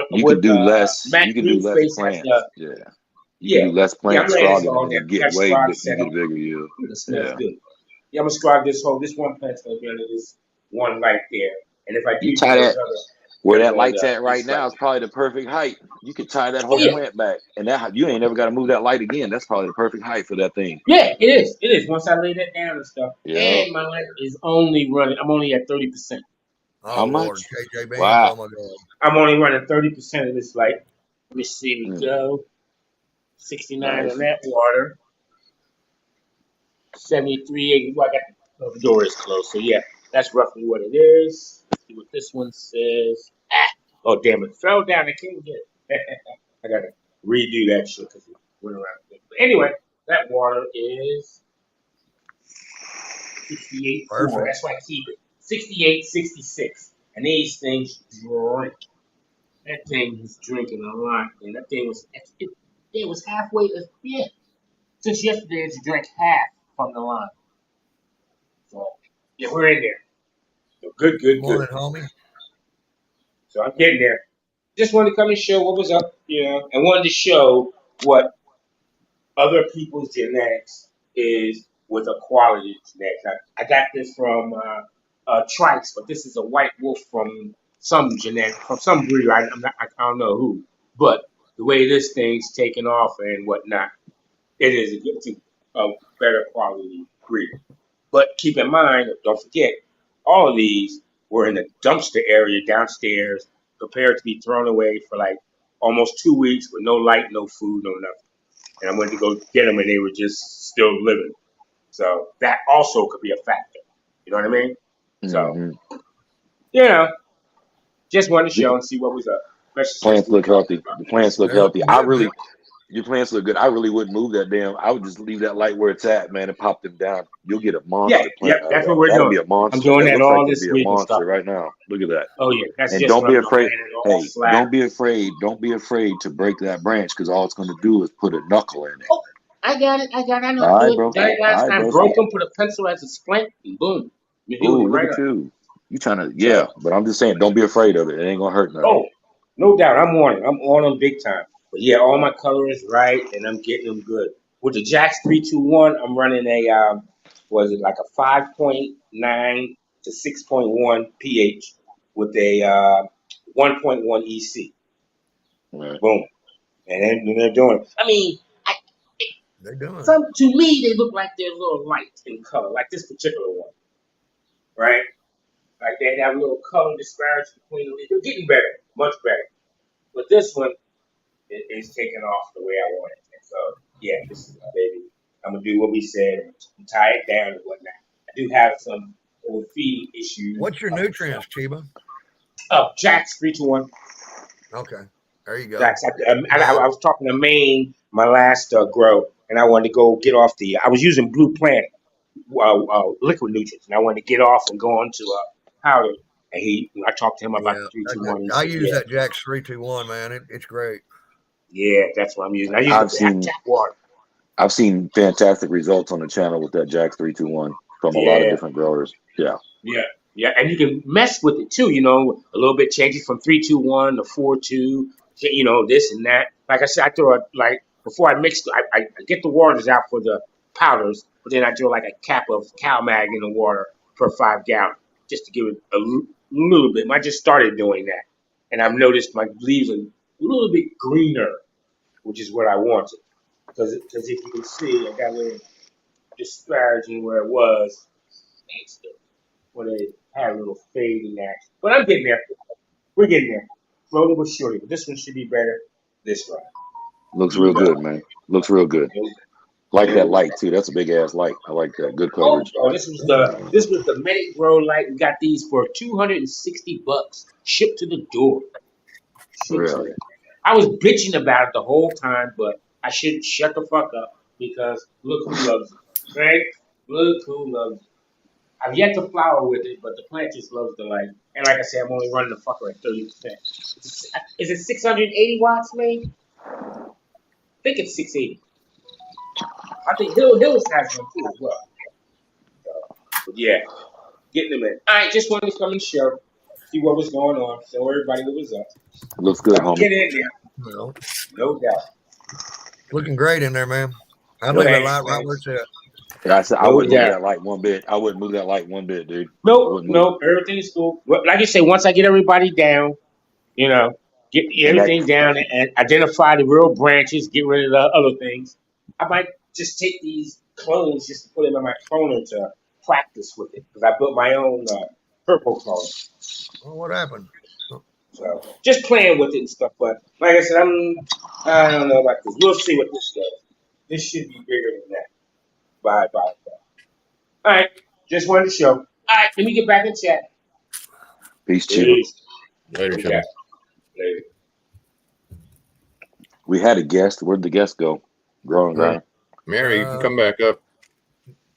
You could do less. Matt You could do less Greenspace has plants. Yeah, you yeah. could do less Yeah, I'm plant laying this scrogging, all and there. you We got get scribe you set get up. a bigger yield. It smells Yeah. good. Yeah, I'm gonna scribe this one plant's gonna be under this one right there. And if I You do tie those that other, where they're that going light's at right this right now is probably the perfect height. You could tie that Oh whole yeah. plant back, and that you ain't never got to move that light again. That's probably the perfect height for that thing. Yeah, it is. It is. Once I lay that down and stuff. Yeah. And my light is only running. I'm only at 30%. How Oh, Lord. much? KJ Beans. Wow. Oh, my God. I'm only running 30% of this light. Let me see. We Mm. go. 69 Nice. on that water. 73. Well, I got the door is closed. So yeah, that's roughly what it is. Let's see what this one says. Oh damn! It fell down. I can't get it. I gotta redo that shit because it went around. But anyway, that water is 68.4. Perfect. That's why I keep it 68, 66. And these things drink. That thing is drinking a lot, and that thing was halfway. Yeah, since yesterday to drink half from the line. So yeah, we're in there. So good, good, Morning, good. homie. So I'm getting there. Just wanted to come and show what was up, and wanted to show what other people's genetics is with a quality genetics. I got this from Trice, but this is a white wolf from some breeder. I don't know who, but the way this thing's taken off and whatnot, it is a better quality breeder. But keep in mind, don't forget, all of these were in the dumpster area downstairs, prepared to be thrown away for like almost 2 weeks with no light, no food, no nothing. And I went to go get them, and they were just still living. So that also could be a factor. You know what I mean? So, just wanted to show and see what was up. Plants look healthy. The plants look They're healthy. looking good, Your plants look good. I really wouldn't move that damn. I would just leave that light where it's at, man, and pop them down. You'll get a monster plant out of That's that. what we're That'll doing. be a monster. I'm doing That that looks like all it'd this be a week and stuff. monster right now. Look at that. Oh yeah, that's And just don't what be I'm doing. afraid. Laying it all Hey, flat. don't be afraid. Don't be afraid to break that branch because all it's going to do is put a knuckle in it. Oh, I got it. I know All how to right, do bro. it. Done it All last right, time. bro. Broke them, put a pencil as a splint, and boom, you healed Ooh, it look right at up. you. You trying to, So, but I'm just saying, don't be afraid of it. It ain't going to hurt nothing. oh, no doubt, I'm on it. I'm on them big time. But yeah, all my color is right, and I'm getting them good. With the Jax 321, I'm running a was it like a 5.9 to 6.1 pH with a 1.1 EC. Right. Boom, and then they're doing it. I mean, They're doing. to me, they look like they're a little light in color, like this particular one, right? Like they have a little color disparity between the leaves. They're getting better, much better. But this one is taking off the way I want it. And so, yeah, this is my baby. I'm going to do what we said, tie it down and whatnot. I do have some overfeeding issues. What's your nutrients, Chiba? Oh, Jax 321. Okay, there you go. Jax. I was talking to Maine, my last grow, and I wanted to go get off I was using Blue Planet liquid nutrients, and I wanted to get off and go on to powder. And I talked to him about the 321. I use that Jax 321, man. It's great. Yeah, that's what I'm using. I use the water. I've seen fantastic results on the channel with that Jax 321 from a lot of different growers. Yeah. Yeah, and you can mess with it too. A little bit changes from 321 to 42. This and that. Like I said, I throw before I mix. I get the waters out for the powders, but then I throw like a cap of CalMag in the water per 5 gallons just to give it a little bit. I just started doing that, and I've noticed my leaves are a little bit greener, which is what I wanted. Because if you can see, I got a little disparaging where it was. Where they had a little fade in that. But I'm getting there. We're getting there. Slowly but surely. But this one should be better this run. Looks real good, man. Looks real good. Like that light too. That's a big ass light. I like that. Good coverage. Oh, this was the Medic Grow light. We got these for $260 shipped to the door. Really? I was bitching about it the whole time, but I should shut the fuck up because look who loves it. Right? Look who loves it. I've yet to flower with it, but the plant just loves the light. And like I said, I'm only running the fucker at 30%. Is it 680 watts, maybe? I think it's 680. I think Hills has one too as well. But yeah, getting them in. All right, just wanted to come and show, see what was going on, show everybody what was up. Looks good, homie. Get in there. No doubt. Looking great in there, man. I'd leave that light right where it's at. I said I wouldn't move that light one bit. I wouldn't move that light one bit, dude. Nope. Everything's cool. Like you say, once I get everybody down, get everything down and identify the real branches, get rid of the other things. I might just take these clones just to put them in my cloner to practice with it because I built my own purple clone. Well, what happened? So just playing with it and stuff. But like I said, I don't know about this. We'll see what this does. This should be bigger than that. Bye. All right. Just wanted to show. All right. Let me get back in chat. Peace, Chiba. Later, Sean. Later. We had a guest. Where'd the guest go? Growing guy. Mary, you can come back up.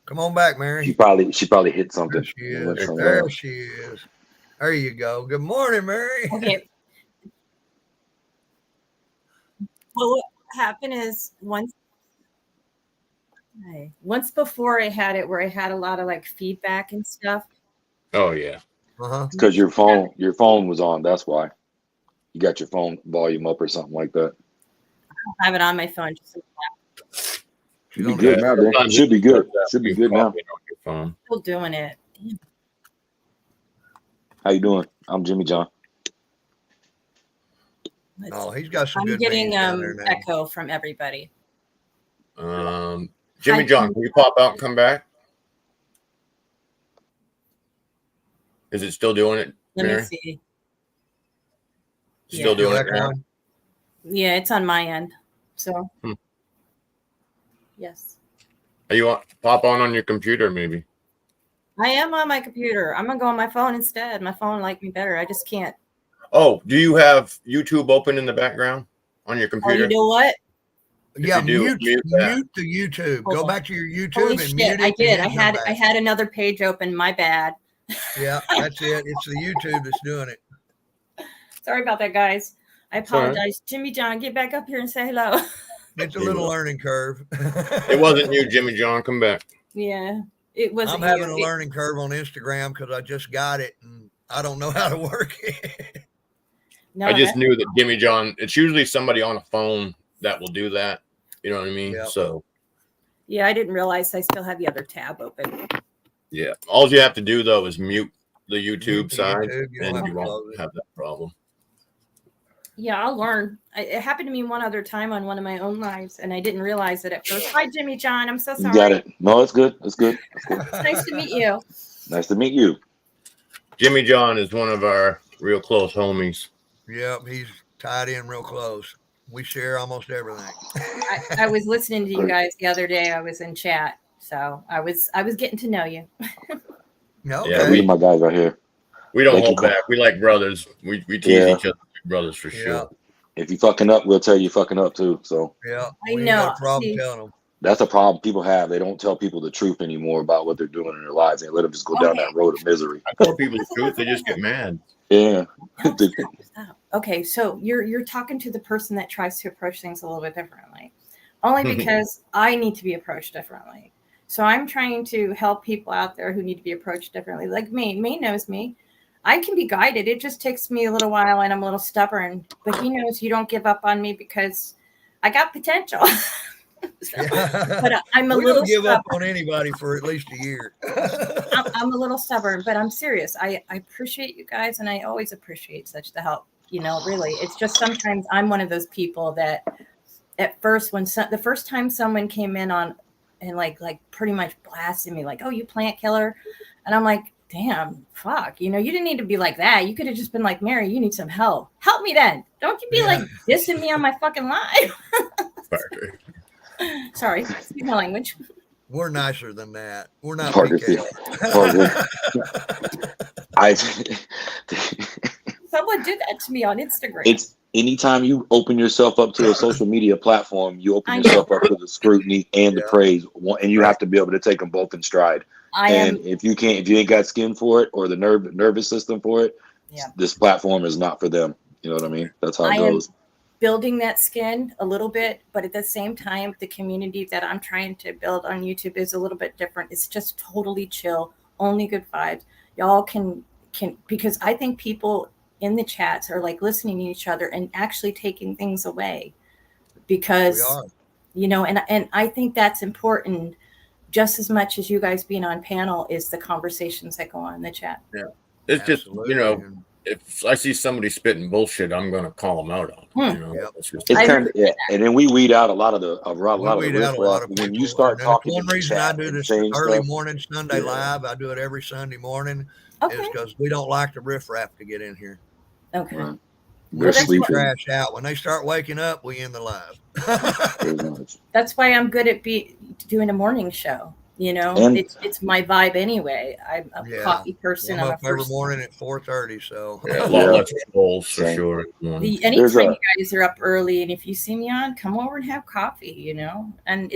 Come on back, Mary. She probably hit something. There she is. There she is. There you go. Good morning, Mary. Okay. Well, what happened is once Okay. Once before I had it where I had a lot of like feedback and stuff. Oh yeah. Uh-huh. It's because your phone was on. That's why you got your phone volume up or something like that. I have it on my phone. Just Should be good now. Then. Should be good. Should be good now. On your phone. still doing it. How you doing? I'm Jimmy John. Oh, he's got some I'm good getting memes down there now. echo from everybody. Jimmy John, can you pop out and come back? Is it still doing it, Let Mary? me see. Still doing it now? Echoing? Yeah, it's on my end. So, Hmm. yes. Are you pop on your computer, maybe? I am on my computer. I'm going to go on my phone instead. My phone liked me better. I just can't. Oh, do you have YouTube open in the background on your Oh, computer? you know what? Yeah, you do, mute that. the YouTube. Hold Go on. back to your YouTube Holy and shit, mute it. I did. and I then come had back. another page open. My bad. Yeah, that's it. It's the YouTube that's doing it. Sorry about that, guys. I all right. apologize. Jimmy John, get back up here and say hello. It's a little learning curve. It wasn't you, Jimmy John. Come back. Yeah, it was. I'm having a learning curve on Instagram because I just got it and I don't know how to work it. No, I just knew that Jimmy John, it's usually somebody on a phone that will do that. You know what I mean? Yep. So, yeah, I didn't realize I still had the other tab open. yeah. All you have to do, though, is mute the YouTube the side, YouTube, you don't and have you to close won't it. have that problem. Yeah, I'll learn. It happened to me one other time on one of my own lives, and I didn't realize it at first. Hi, Jimmy John. I'm so You sorry. got it. No, it's good. It's good. It's good. It's nice to meet you. Nice to meet you. Jimmy John is one of our real close homies. Yep, he's tied in real close. We share almost everything. I was listening to you guys the other day. I was in chat, so I was getting to know you. Okay. Yeah, These are my guys right here. We don't Thank hold you. back. We like brothers. We tease Yeah. each other like brothers for sure. If you fucking up, we'll tell you fucking up too. So Yeah, I we ain't know. got a problem See- telling them. that's a problem people have. They don't tell people the truth anymore about what they're doing in their lives. They let them just go down that road of misery. I tell people the truth, they just get mad. Yeah. No, stop. Okay, so you're talking to the person that tries to approach things a little bit differently, only because I need to be approached differently. So I'm trying to help people out there who need to be approached differently. Like me, May knows me. I can be guided. It just takes me a little while, and I'm a little stubborn. But he knows you don't give up on me because I got potential. So, but I'm a we little don't give up stubborn. on anybody for at least a year. I'm a little stubborn, but I'm serious. I appreciate you guys, and I always appreciate such the help. You know, really, it's just sometimes I'm one of those people that at first, when the first time someone came in on and like pretty much blasted me, like, "Oh, you plant killer," and I'm like, "Damn, fuck, you know, you didn't need to be like that. You could have just been like, Mary, you need some help. Help me then. Don't you be like dissing me on my fucking live." Sorry, excuse my language. We're nicer than that. We're not Parker, PKO. Someone did that to me on Instagram. It's anytime you open yourself up to a social media platform, you open I yourself up to the scrutiny and the Yeah. praise, and you have to be able to take them both in stride. I And am. if you ain't got skin for it or the nervous system for it, Yeah. this platform is not for them. You know what I mean? That's how it I am goes. building that skin a little bit, but at the same time, the community that I'm trying to build on YouTube is a little bit different. It's just totally chill, only good vibes. Y'all can because I think people in the chats are like listening to each other and actually taking things away because We are. you know, and I think that's important just as much as you guys being on panel is the conversations that go on in the chat. Yeah. It's just, Absolutely. you know, if I see somebody spitting bullshit, I'm going to call them out on it. You know, Yep. it's just, It's I kind of and then we weed out a lot of the We weed out a lot of people. when you start And talking. one in the reason I chat do and this saying early stuff, morning Sunday Yeah. live, I do it every Sunday morning, Okay. is because we don't like the riffraff to get in here. Okay. Right. We They're keep the sleeping. trash out. When they start waking up, we end the live. Pretty much. That's why I'm good at doing a morning show. You know, And- it's my vibe anyway. I'm a Yeah. coffee person. I'm I'm a up every first morning at 4:30. So yeah, a lot Yeah. less trolls for Same. sure. The, There's anytime a- you guys are up early, and if you see me on, come over and have coffee. You know, and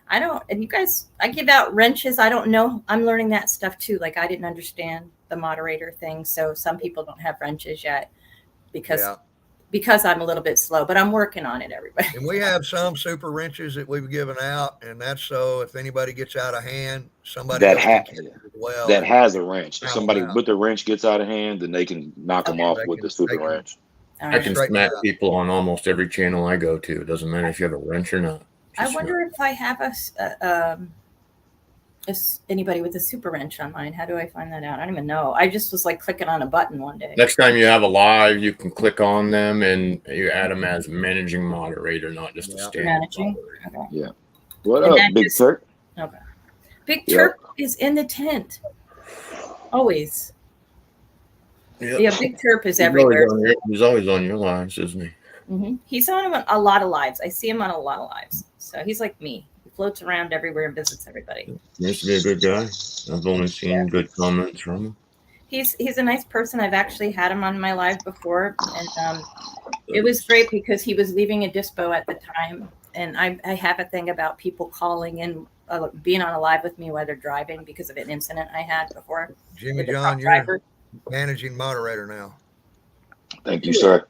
and you guys, I give out wrenches. I don't know. I'm learning that stuff too. Like I didn't understand the moderator thing, so some people don't have wrenches yet because yeah, because I'm a little bit slow, but I'm working on it, everybody. And we have some super wrenches that we've given out, and that's so if anybody gets out of hand, somebody That else ha- can catch it as well. that and has a wrench. If pound somebody them out. with the wrench gets out of hand, then they can knock them Okay. off They with can- the super they can- wrench. All I right. can Straighten smack it out. people on almost every channel I go to. It doesn't matter if you have a wrench or not. I Just wonder if I have anybody with a super wrench on mine. How do I find that out? I don't even know. I just was like clicking on a button one day. next time you have a live, you can click on them and you add them as managing moderator, not just a Yeah. standing Managing. moderator. Okay. What And up, that Big is- Turk? Big Yeah. Turk is in the tent. Always. Yep. Yeah, Big Turp is He's everywhere. He's always on your lives, isn't he? He's on a lot of lives. I see him on a lot of lives. So he's like me. He floats around everywhere and visits everybody. He used to be a good guy. I've only seen good comments from him. He's a nice person. I've actually had him on my live before, and it was great because he was leaving a dispo at the time. And I have a thing about people calling in, being on a live with me while they're driving because of an incident I had before. Jimmy with a John, truck you're driver. managing moderator now. Thank you, sir.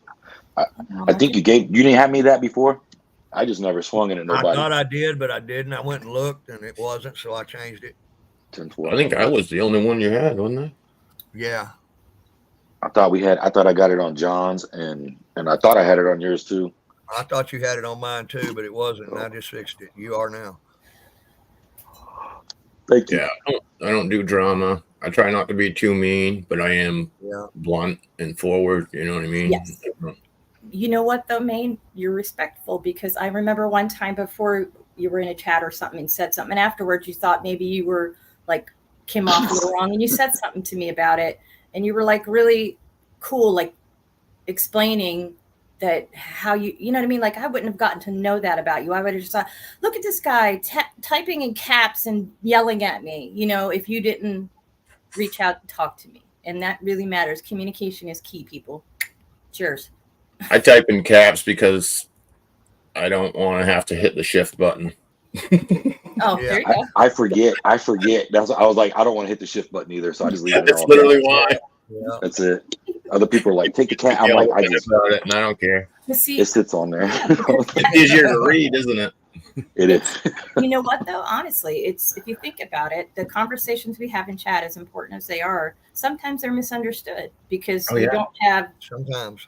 I think you didn't have me that before. I just never swung it at I nobody. thought I did, but I didn't. I went and looked, and it wasn't, so I changed it. 10-12. I think I was the only one you had, wasn't I? Yeah. I thought I got it on John's and I thought I had it on yours too. I thought you had it on mine too, but it wasn't, and I just fixed it. You are now. Thank you. Yeah, I don't do drama. I try not to be too mean, but I am Yeah. blunt and forward. You know what I mean? Yes. You know what though, Maine? You're respectful because I remember one time before you were in a chat or something and said something, and afterwards you thought maybe you were like came off a little wrong, and you said something to me about it, and you were like really cool, like explaining that how you know what I mean? Like I wouldn't have gotten to know that about you. I would have just thought, look at this guy typing in caps and yelling at me, you know, if you didn't reach out and talk to me. And that really matters. Communication is key, people. Cheers. I type in caps because I don't want to have to hit the shift button. Oh, Yeah. there you go. I forget. That's I was like, I don't want to hit the shift button either, so I just leave it That's on. literally why. Yeah. That's it. Other people are like, take the cat. I'm Yeah, like, I'll think about it, and I don't care. But see, it sits on there. It's easier to read, isn't it? It is. you know what though? Honestly, it's if you think about it, the conversations we have in chat, as important as they are, sometimes they're misunderstood because Oh, we yeah. don't have. Sometimes.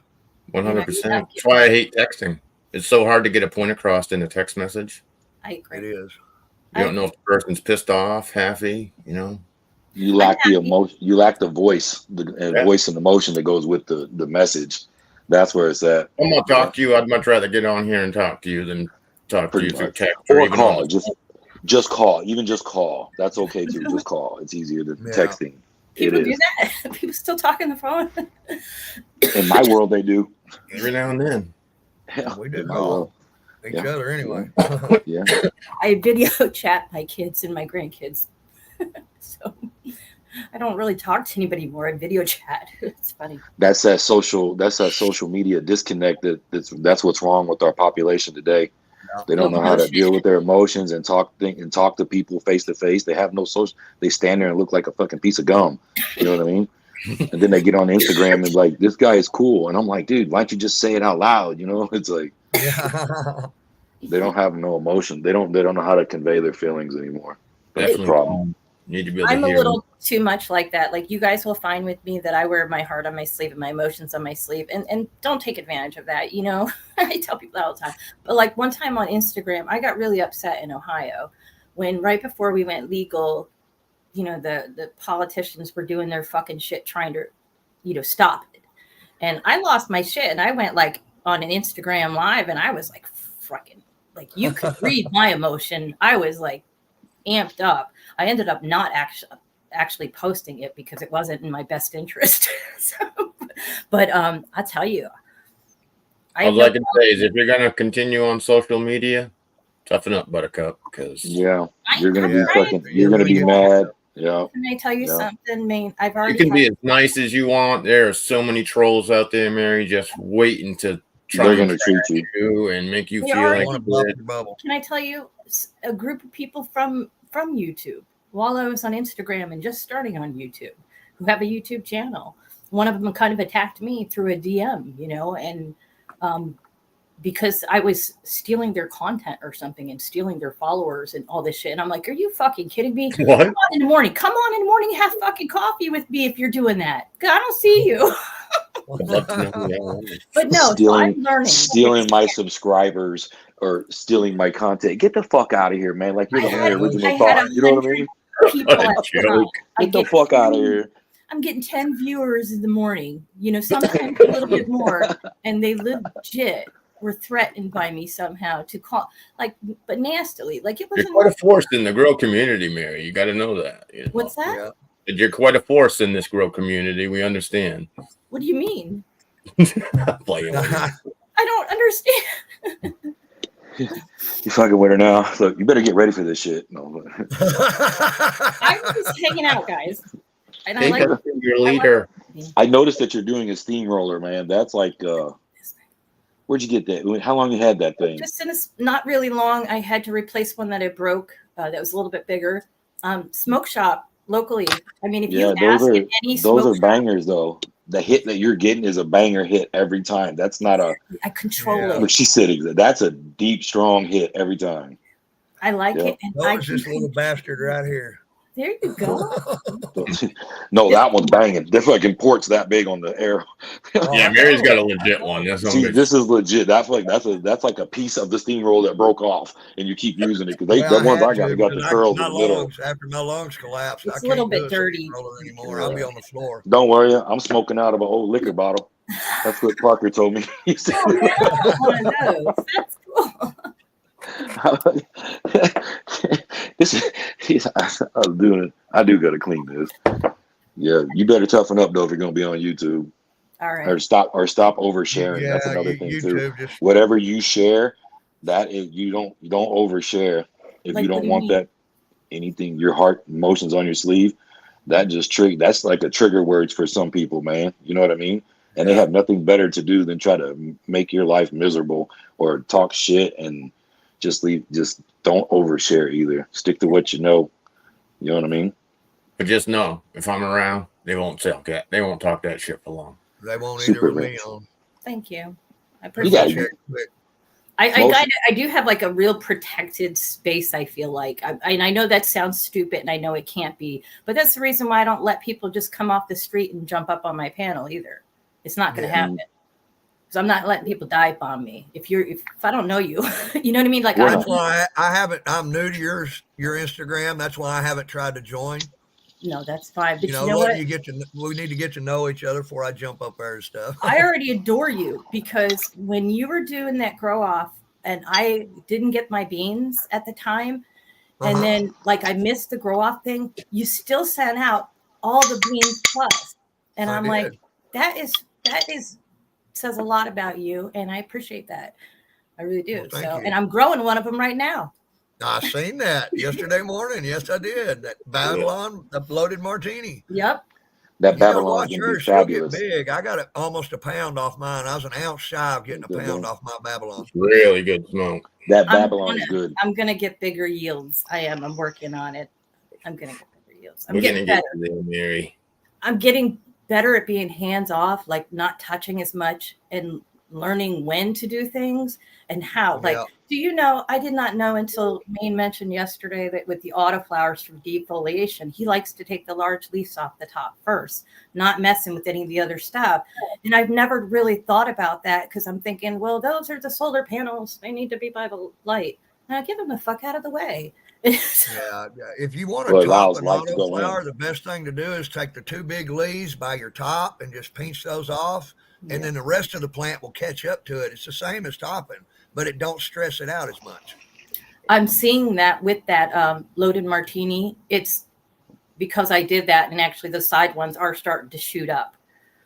100%. That's why I hate texting. It's so hard to get a point across in a text message. I agree. It is. You don't know if the person's pissed off, happy, you know. You lack the happy. emotion. You lack the voice, Yeah. voice and emotion that goes with the message. That's where it's at. I'm gonna talk to you. I'd much rather get on here and talk to you than talk to Pretty you through much. text Or even call. on the Just call. Even just call. That's okay too. Just call. It's easier than Yeah. texting. People It do is. that. People still talk on the phone. In my world, they do. every now and then. Yeah, We do in my call. world. Each Yeah. other anyway. Yeah. I video chat my kids and my grandkids. So I don't really talk to anybody more. I video chat. It's funny. That's that social media disconnect that's what's wrong with our population today. They don't know how to deal with their emotions and talk to people face to face. They have no social. They stand there and look like a fucking piece of gum. You know what I mean? And then they get on Instagram and like, this guy is cool, and I'm like, dude, why don't you just say it out loud? You know, it's like Yeah. they don't have no emotion. They don't know how to convey their feelings anymore. That's the Definitely. problem. Need to be able to I'm a hear. little too much like that. Like you guys will find with me that I wear my heart on my sleeve and my emotions on my sleeve, and don't take advantage of that. You know, I tell people that all the time. But like one time on Instagram, I got really upset in Ohio when right before we went legal, you know, the politicians were doing their fucking shit trying to, you know, stop it. And I lost my shit and I went like on an Instagram live and I was like fucking like you could read my emotion. I was like amped up. I ended up not actually posting it because it wasn't in my best interest. But I tell you, All I can say is if you're gonna continue on social media, toughen up, Buttercup, because Yeah, you're gonna be Yeah. fucking. You're gonna be mad. Yeah. Can I tell you Yeah. something, Maine? I've you already can be had- as nice as you want. There are so many trolls out there, Mary, just waiting to try They're and gonna treat you. you and make you They feel are. I like want to you bubble did. your bubble. Can I tell you a group of people from YouTube while I was on Instagram and just starting on YouTube who have a YouTube channel? One of them kind of attacked me through a DM, you know, and because I was stealing their content or something and stealing their followers and all this shit. And I'm like, are you fucking kidding me? What? Come on in the morning. Come on in the morning. Have fucking coffee with me if you're doing that. 'Cause I don't see you. I'd love to know who that was. But no, so I'm learning. Stealing my subscribers or stealing my content. Get the fuck out of here, man. Like you're the I only had original 100 thought. You know what I mean? People What a at work. joke. I Get the get fuck out of 10 here. I'm getting 10 viewers in the morning, you know, sometimes a little bit more. And they legit were threatened by me somehow to call, like, but nastily. Like, it You're wasn't. quite a force in the grill community, Mary. You got to know that. You know? What's that? Yeah. You're quite a force in this grill community. We understand. What do you mean? Playing with you. I don't understand. You fucking with her now. Look, you better get ready for this shit. No. I'm just hanging out, guys. And I Take like her to your leader. I noticed that you're doing a steamroller, man. That's like, where'd you get that? How long you had that thing? just in not really long. I had to replace one that I broke that was a little bit bigger. Smoke shop locally. I mean, if you ask at any those smoke are shop, bangers though. The hit that you're getting is a banger hit every time. That's not a. I control Yeah. it. What she said. That's a deep, strong hit every time. I like Yeah. it. And What was this little bastard right here? there you go. No, that one's banging. That fucking port's that big on the air. Yeah, Mary's got a legit one. That's See, on this is legit. That's like a piece of the steamroller that broke off, and you keep using it because Well, the ones had I got to, got the because curls my in the middle. lungs, after my lungs collapsed, It's I a can't little do bit dirty. steamroller anymore. I'll be on the floor. Don't worry, I'm smoking out of an old liquor bottle. That's what Parker told me. He said- Oh, man, I want one of those. That's cool. I'm doing it. I do gotta clean this. Yeah, you better toughen up though if you're gonna be on YouTube, All or right. stop oversharing. That's another thing too. YouTube just Whatever you share, that is you don't overshare. If Like, you what don't do you want mean? that anything, your heart emotions on your sleeve, that just that's like a trigger words for some people, man. You know what I mean? And they have nothing better to do than try to make your life miserable or talk shit and just don't overshare either. Stick to what you know. You know what I mean? But just know, if I'm around, they won't talk that. They won't talk that shit for long. they won't Super either with me rich. on. Thank you. I You appreciate gotta it. Check quick. I do have like a real protected space. I feel like, and I know that sounds stupid, and I know it can't be, but that's the reason why I don't let people just come off the street and jump up on my panel either. It's not going to Yeah. happen. So I'm not letting people dive bomb me. If I don't know you, you know what I mean? Like, Well, That's why I haven't. I'm new to your Instagram. That's why I haven't tried to join. no, that's fine. But You you know, know what? we need to get to know each other before I jump up there and stuff. I already adore you, because when you were doing that grow off and I didn't get my beans at the time, and Uh-huh. then like I missed the grow off thing, you still sent out all the beans plus. And I I'm did. like, that is says a lot about you, and I appreciate that. I really do. Well, thank So, you. and I'm growing one of them right now. I seen that yesterday morning. Yes, I did. That Babylon, the bloated martini. Yep. That You gotta Babylon's watch gonna her. be She'll get fabulous. big. I got almost a pound off mine. I was an ounce shy of getting a Good pound one. off my Babylon. It's really good smoke. That I'm Babylon is good. I'm gonna get bigger yields. I am. I'm working on it. I'm gonna get bigger yields. I'm We're getting gonna better. get you there, Mary. I'm getting better at being hands off, like not touching as much and learning when to do things and how. Like, Yeah. do you know, I did not know until Maine mentioned yesterday that with the autoflowers for defoliation, he likes to take the large leaves off the top first, not messing with any of the other stuff. And I've never really thought about that, because I'm thinking, well, those are the solar panels. They need to be by the light. Now get them the fuck out of the way. Yeah. If you want to Well, it top allows an light to go autoflower, in. the best thing to do is take the two big leaves by your top and just pinch those off. And then the rest of the plant will catch up to it. It's the same as topping, but it don't stress it out as much. I'm seeing that with that loaded martini. It's because I did that, and actually the side ones are starting to shoot up.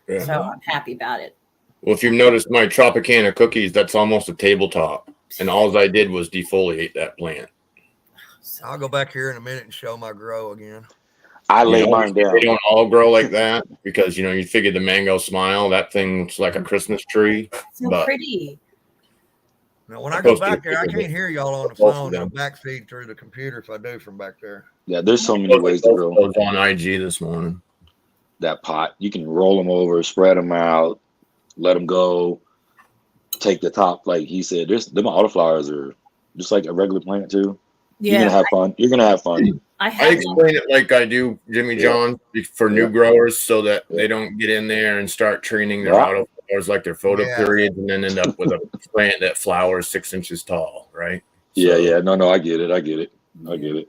Yeah. So I'm happy about it. Well, if you've noticed my Tropicana cookies, that's almost a tabletop. And all I did was defoliate that plant. So I'll go back here in a minute and show my grow again. I lay You know, mine down. They don't all grow like that because, you figure the mango smile, that thing looks like a Christmas tree. so But- pretty. Now, when I go Supposed to back there, I be- can't hear y'all on the Both of phone. them. I'll backfeed through the computer if I do from back there. Yeah, there's so many ways to I grow was on IG this morning. that pot. You can roll them over, spread them out, let them go, take the top, like he said. Them autoflowers are just like a regular plant too. You're Yeah, gonna have fun. You're gonna have fun. I I have. explain it like I do Jimmy Yeah. John for new Yeah. growers so that Yeah. they don't get in there and start training their Yeah. autoflowers like their photo Yeah. periods and then end up with a plant that flowers 6 inches tall, right? Yeah, So, yeah. No, I get it. I get it. yeah.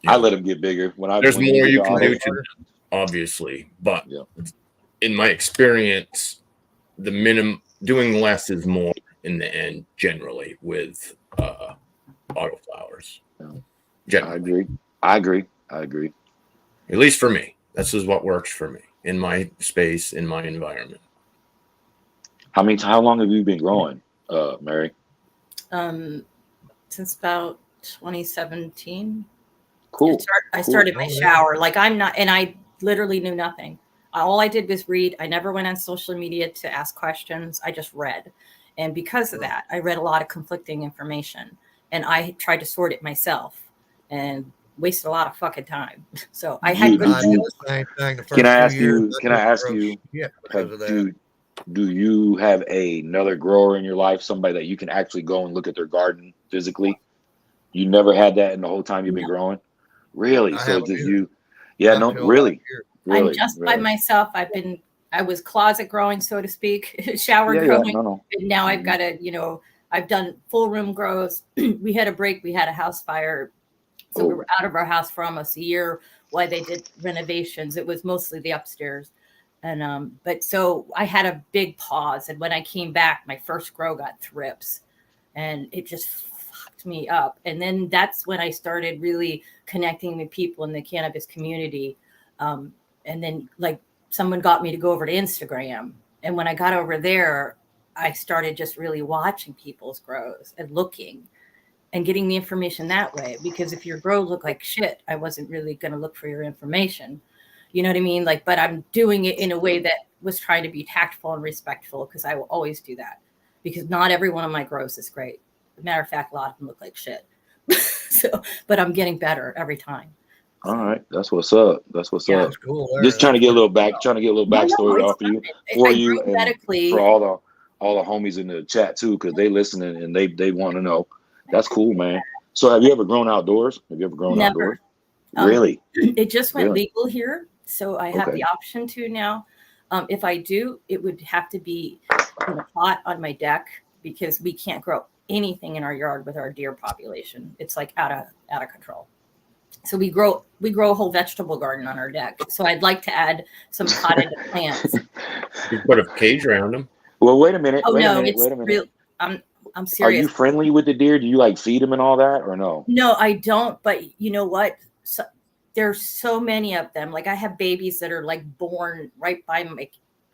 I let them get bigger There's when more get you the can auto- do to them, obviously, but Yeah. in my experience, doing less is more in the end, generally with autoflowers. Yeah. I Generally, agree. I agree. at least for me, this is what works for me in my space, in my environment. How long have you been growing, Mary? Since about 2017. Cool. I started my Oh, yeah. shower. Like I'm not, and I literally knew nothing. All I did was read. I never went on social media to ask questions. I just read. And because of that, I read a lot of conflicting information and I tried to sort it myself and wasted a lot of fucking time. So I had good I did tools. the same thing the first Can I 2 ask you? years. Can I ask Gross you? shit because of that. Do you have another grower in your life? Somebody that you can actually go and look at their garden physically? You never had that in the whole time you've been growing? Really? I So haven't just either. you? Yeah. No. Until Really. last year. Really. I'm just by really. myself. I was closet growing, so to speak, shower Yeah. Yeah. growing. No. And now I've got I've done full room grows. We had a break. We had a house fire. So we were out of our house for almost a year while they did renovations. It was mostly the upstairs. And, but so I had a big pause. And when I came back, my first grow got thrips and it just fucked me up. And then that's when I started really connecting with people in the cannabis community. And then like someone got me to go over to Instagram. And when I got over there, I started just really watching people's grows and looking and getting the information that way. Because if your grow looked like shit, I wasn't really going to look for your information. You know what I mean? Like, but I'm doing it in a way that was trying to be tactful and respectful because I will always do that because not every one of my grows is great. As a matter of fact, a lot of them look like shit. But I'm getting better every time. All right. That's what's up. That's what's Yeah. up. That's cool. there. Just trying to get a little backstory No, off of you it's for I you grew and medically. for all the homies in the chat too, because they listening and they want to know. That's cool, man. So have you ever grown outdoors? Never. Outdoors? Really? It just went Really? legal here. So I have Okay. the option to now. If I do, it would have to be in a pot on my deck because we can't grow anything in our yard with our deer population. It's like out of control. So we grow a whole vegetable garden on our deck. So I'd like to add some potted plants. You put a cage around them. Well, wait a minute. Oh wait no, a minute. it's Wait a minute. real. I'm Are serious. you friendly with the deer? Do you like feed them and all that, or no? No, I don't. But you know what? So, there's so many of them. Like I have babies that are like born right by my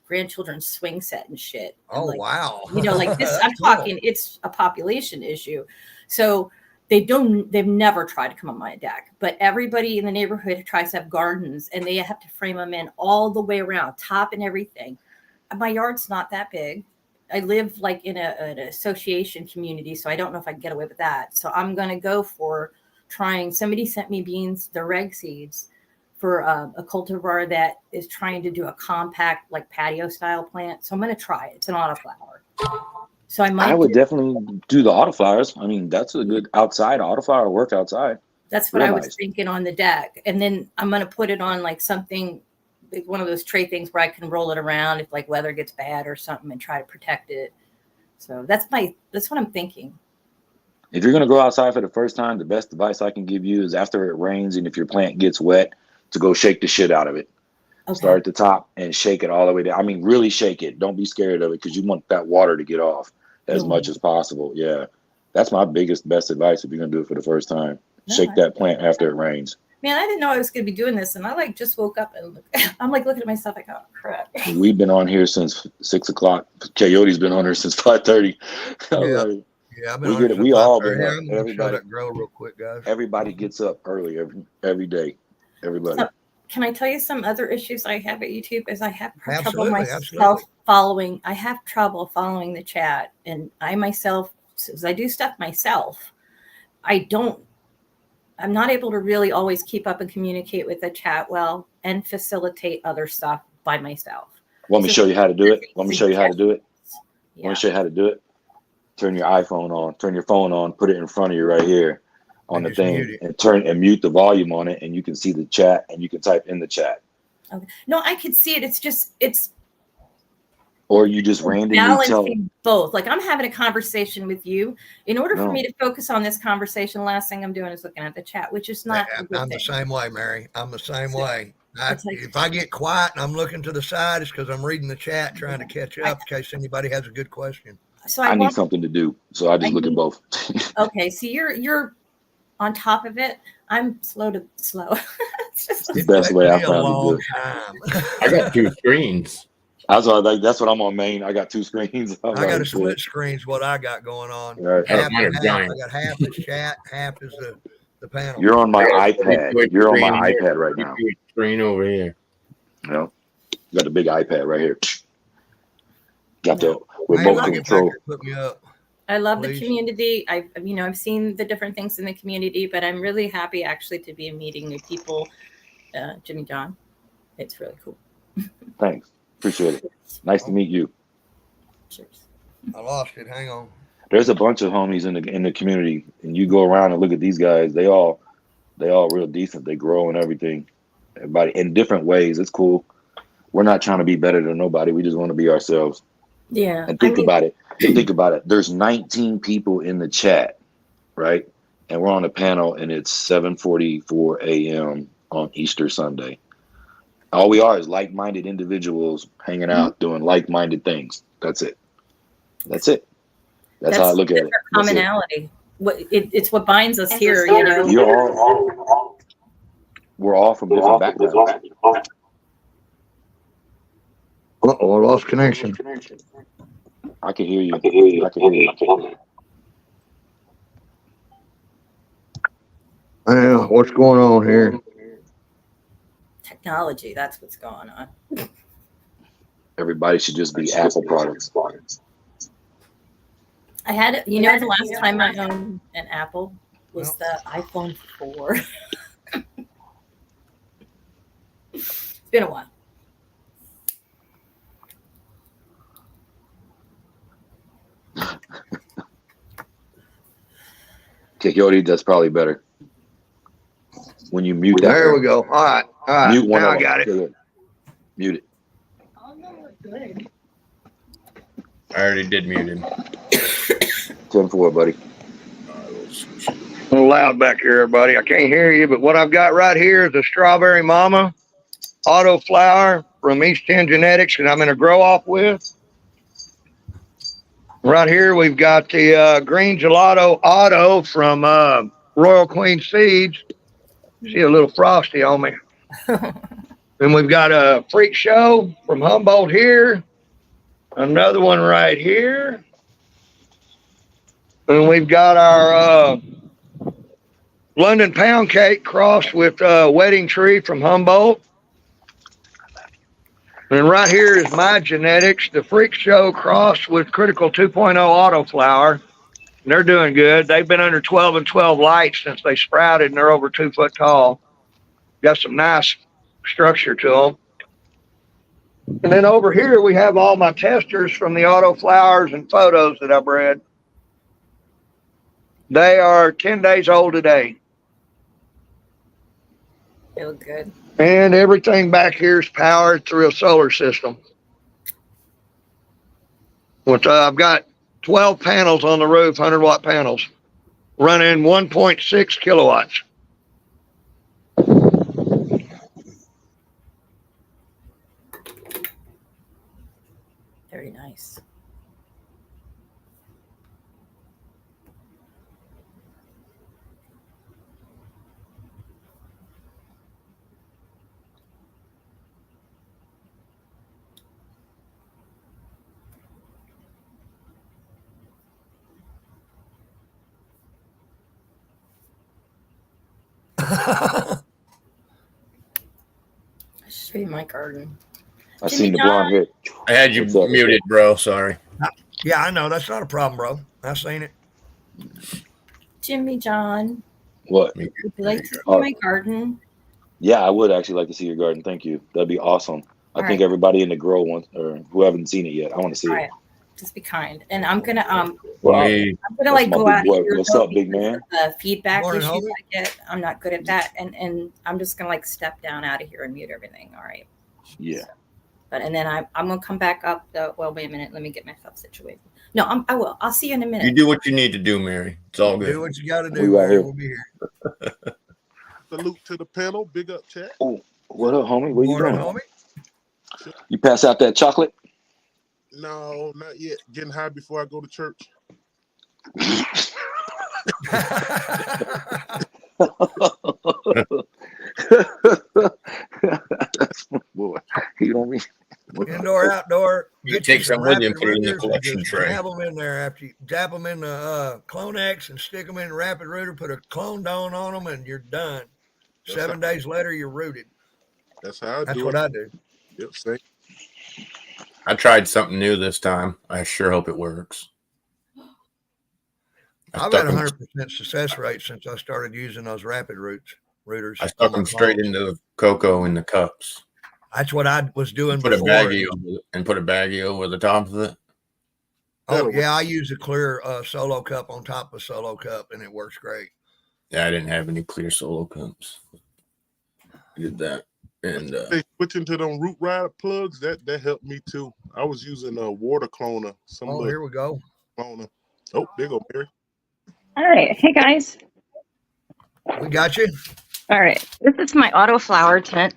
grandchildren's swing set and shit. And Oh, like, wow. you know, like this. That's I'm cool. talking. It's a population issue. So they've never tried to come on my deck. But everybody in the neighborhood tries to have gardens, and they have to frame them in all the way around, top and everything. My yard's not that big. I live like in an association community, so I don't know if I can get away with that. So I'm going to go for trying. Somebody sent me beans, the reg seeds, for a cultivar that is trying to do a compact, like patio style plant. So I'm going to try it. It's an autoflower. So I would definitely do the autoflowers. I mean, that's a good outside autoflower work outside. That's what Real I was nice. thinking on the deck. And then I'm going to put it on like something, like one of those tray things where I can roll it around if like weather gets bad or something and try to protect it. So that's what I'm thinking. If you're going to go outside for the first time, the best advice I can give you is after it rains and if your plant gets wet, to go shake the shit out of it. Okay. Start at the top and shake it all the way down. I mean, really shake it. Don't be scared of it because you want that water to get off as Yeah. much as possible. Yeah. That's my best advice if you're going to do it for the first time. No, Shake that plant after it rains. Man, I didn't know I was going to be doing this. And I like just woke up and I'm like looking at myself like, oh, crap. We've been on here since 6 o'clock. Coyote's been on here since 5:30. Yeah. Yeah, I've been We on get it it. We since all 5:30. been Hey, up. I'm gonna show Everybody. that grow real quick, guys. Everybody gets up early every day. Everybody. So, can I tell you some other issues I have at YouTube? Is I have trouble Absolutely, myself absolutely. following. I have trouble following the chat, and I myself, as I do stuff myself, I'm not able to really always keep up and communicate with the chat well and facilitate other stuff by myself. Want me to show you how to do it? Want me to show you how to do it? Yeah. Want me to show you how to do it? turn your iPhone on, turn your phone on, put it in front of you right here on And the just mute thing, it. and turn and mute the volume on it, and you can see the chat, and you can type in the chat, Okay. No, I could see it. It's or you just randomly tell. balancing both. Like I'm having a conversation with you. In order for No. me to focus on this conversation, last thing I'm doing is looking at the chat, which is not a good I'm the thing. same way, Mary. I'm the same So, way. it's like- If I get quiet and I'm looking to the side, it's because I'm reading the chat, trying to catch up in case anybody has a good question. So I need want, something to do, so I just I look at need- both. okay, so you're on top of it. I'm slow. It's just The best way I Took me a found to do long it. time. I got 2 screens. That's what I'm on main. I got 2 screens. I got a split screen's what I got going on. Right. Half Mine are and half. giant. I got half is chat, half is the panel. You're on my I got iPad. 32 You're on my screen here, iPad right now. 32 screen over here. You know, you got the big iPad right here. Got the Man, remote look at control. Patrick, put me up. I love Please. the community. I've seen the different things in the community, but I'm really happy actually to be meeting new people. Jimmy John, it's really cool. Thanks. Appreciate it. Nice to meet you. Cheers. I lost it. Hang on. There's a bunch of homies in the community, and you go around and look at these guys. They all real decent. They grow and everything. Everybody in different ways. It's cool. We're not trying to be better than nobody. We just want to be ourselves. Yeah. And think about it. Think about it. There's 19 people in the chat, right? And we're on a panel, and it's 7:44 a.m. on Easter Sunday. All we are is like-minded individuals hanging out, doing like-minded things. That's it. That's it. That's how I look at it. That's it. Commonality. It's what binds us here, you know. We're all from different backgrounds. Uh-oh, I lost connection. I can hear you. I can hear you. What's going on here? Technology, that's what's going on. Everybody should just be Apple products. I had, the last time I owned an Apple was the iPhone 4. It's been a while. Coyote, that's probably better. When you mute that. There we go. All right. Mute one Now of I got them. it. Mute it. I already did mute him. 10-4, buddy. A little loud back here, everybody. I can't hear you, but what I've got right here is a Strawberry Mama auto flower from East 10 Genetics, and I'm in a grow off with. Right here, we've got the Green Gelato Auto from Royal Queen Seeds. See a little frosty on me. Then we've got a Freak Show from Humboldt here. Another one right here. And we've got our London Pound Cake crossed with Wedding Tree from Humboldt. And right here is my genetics, the Freak Show crossed with Critical 2.0 Auto Flower. And they're doing good. They've been under 12 and 12 lights since they sprouted, and they're over 2 foot tall. Got some nice structure to them. And then over here, we have all my testers from the auto flowers and photos that I bred. They are 10 days old today. They look good. And everything back here is powered through a solar system. Which I've got 12 panels on the roof, 100-watt panels, running 1.6 kilowatts. Very nice. I should show you my garden. I seen the blonde hair. I had you What's up? muted, bro. Sorry. Yeah, I know. That's not a problem, bro. I seen it. Jimmy John, What? would you like to see Oh. my garden? Yeah, I would actually like to see your garden. Thank you. That'd be awesome. I All think right. everybody in the grow wants, or who haven't seen it yet, I want to see All it. right. Just be kind. And I'm gonna Well, We I'm gonna like that's my go big out boy. here What's though, up, big because man? of the feedback Morning, issues homie. I get. I'm not good at that, and I'm just gonna like step down out of here and mute everything. All right. Yeah. But and then I'm gonna come back up. Well, wait a minute. Let me get myself situated. No, I will. I'll see you in a you minute. do what you need to do, Mary. It's all Do good. what you got to We do, right man. here. We'll be here. Salute to the panel. Big up, chat. Oh, what up, homie? What you Morning, doing? homie. You pass out that chocolate? No, not yet. Getting high before I go to church. That's my boy. You know what I mean? Indoor, outdoor. You Get take you some some with you and rapid put it in the rooters and collection just tray. dab them in there after you dab them in the Clonex and stick them in rapid rooter. Put a clone dome on them and you're done. That's 7 days later, you're rooted. That's how I That's do what it. I do. Yep, same. I tried something new this time. I sure hope it works. I've had 100% success rate since I started using those rapid rooters. I stuck them straight into the cocoa in the cups. That's what I was doing Put a before. baggie over it and put a baggie over the top of it. Oh That'll yeah, I use a clear solo cup on top of solo cup, and it works great. Yeah, I didn't have any clear solo cups. I did that, and They switching to them root rider plugs. That helped me too. I was using a water cloner. Some Oh, little here we go. cloner. Oh, there go Mary. All right. Hey, guys. We got you. All right. This is my auto flower tent.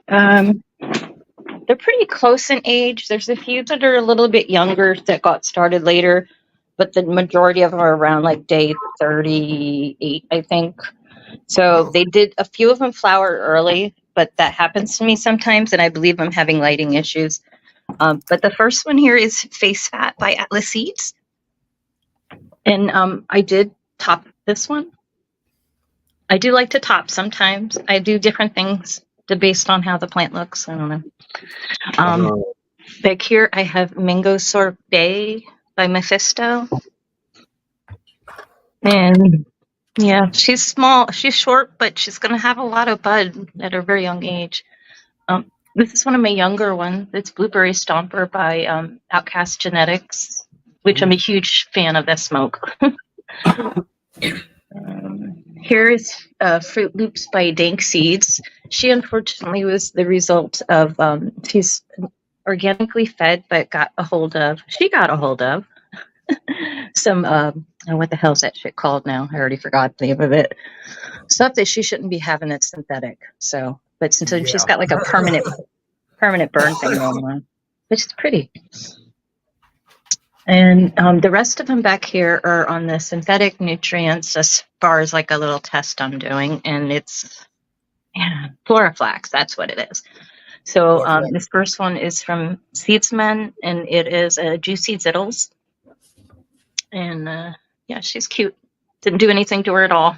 They're pretty close in age. There's a few that are a little bit younger that got started later, but the majority of them are around like day 38, I think. So they did a few of them flower early, but that happens to me sometimes, and I believe I'm having lighting issues. But the first one here is Face Fat by Atlas Seeds. And I did top this one. I do like to top sometimes. I do different things based on how the plant looks. I don't know. Back here, I have Mango Sorbet by Mephisto. And yeah, she's small. She's short, but she's going to have a lot of bud at a very young age. This is one of my younger ones. It's Blueberry Stomper by Outcast Genetics, which I'm a huge fan of that smoke. Here is Fruit Loops by Dank Seeds. She unfortunately was the result of she's organically fed, but she got a hold of some what the hell's that shit called now? I already forgot the name of it. Stuff that she shouldn't be having that's synthetic. So, but since she's got like a permanent burn thing going on, which is pretty. And the rest of them back here are on the synthetic nutrients as far as like a little test I'm doing. And it's Floraflax. That's what it is. So this first one is from Seedsman, and it is a Juicy Zittles. And yeah, she's cute. Didn't do anything to her at all.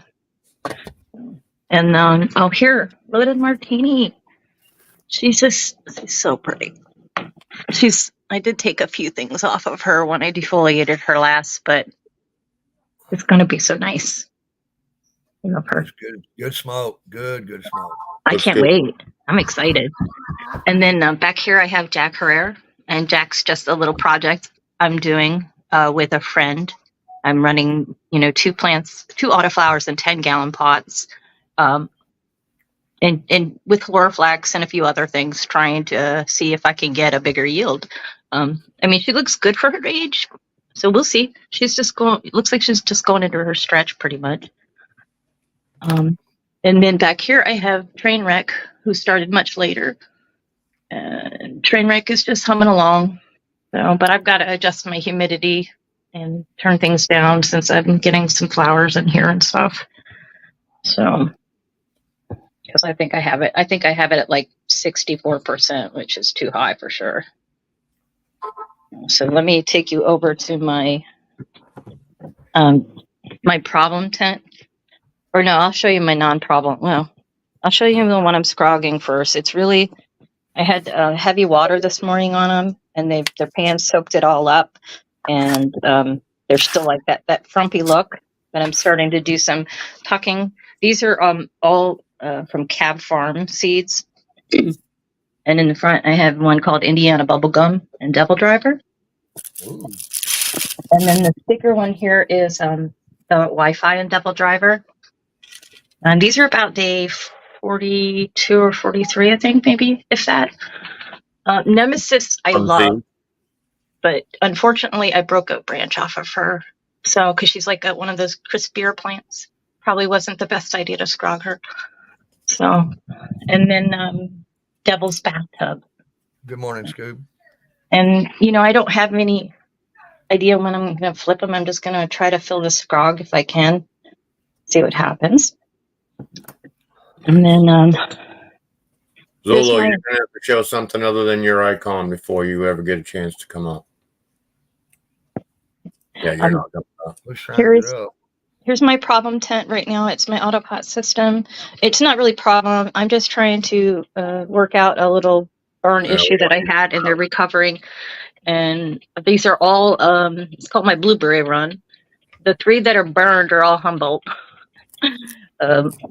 And here, Loaded Martini. She's so pretty. I did take a few things off of her when I defoliated her last, but it's going to be so nice. I love her. Good smoke. Good smoke. I can't wait. I'm excited. And then back here I have Jack Herrera, and Jack's just a little project I'm doing with a friend. I'm running, 2 autoflowers in 10-gallon pots. And with Floraflax and a few other things, trying to see if I can get a bigger yield. She looks good for her age, so we'll see. Looks like she's just going into her stretch pretty much. And then back here I have Trainwreck, who started much later. Trainwreck is just humming along. So, but I've got to adjust my humidity and turn things down since I've been getting some flowers in here and stuff. So, because I think I have it at like 64%, which is too high for sure. So let me take you over to my my problem tent. Or no, I'll show you my non-problem. Well, I'll show you the one I'm scrogging first. I had heavy water this morning on them, and their pans soaked it all up, and they're still like that frumpy look. But I'm starting to do some tucking. These are all from Cab Farm seeds, And in the front, I have one called Indiana Bubblegum and Devil Driver. Ooh. And then the sticker one here is the Wi-Fi and Devil Driver. And these are about day 42 or 43, I think, maybe, if that. Nemesis, I love, but unfortunately, I broke a branch off of her. So, because she's like one of those crispier plants, probably wasn't the best idea to scrog her. So, and then Devil's Bathtub. Good morning, Scoob. And, you know, I don't have any idea when I'm going to flip them. I'm just going to try to fill the scrog if I can, see what happens. And then, Zolo, you're going to have to show something other than your icon before you ever get a chance to come up. Yeah, you're not going to. Here's my problem tent right now. It's my autopot system. It's not really problem. I'm just trying to work out a little burn issue that I had, and they're recovering. And these are all, it's called my blueberry run. The 3 that are burned are all Humboldt.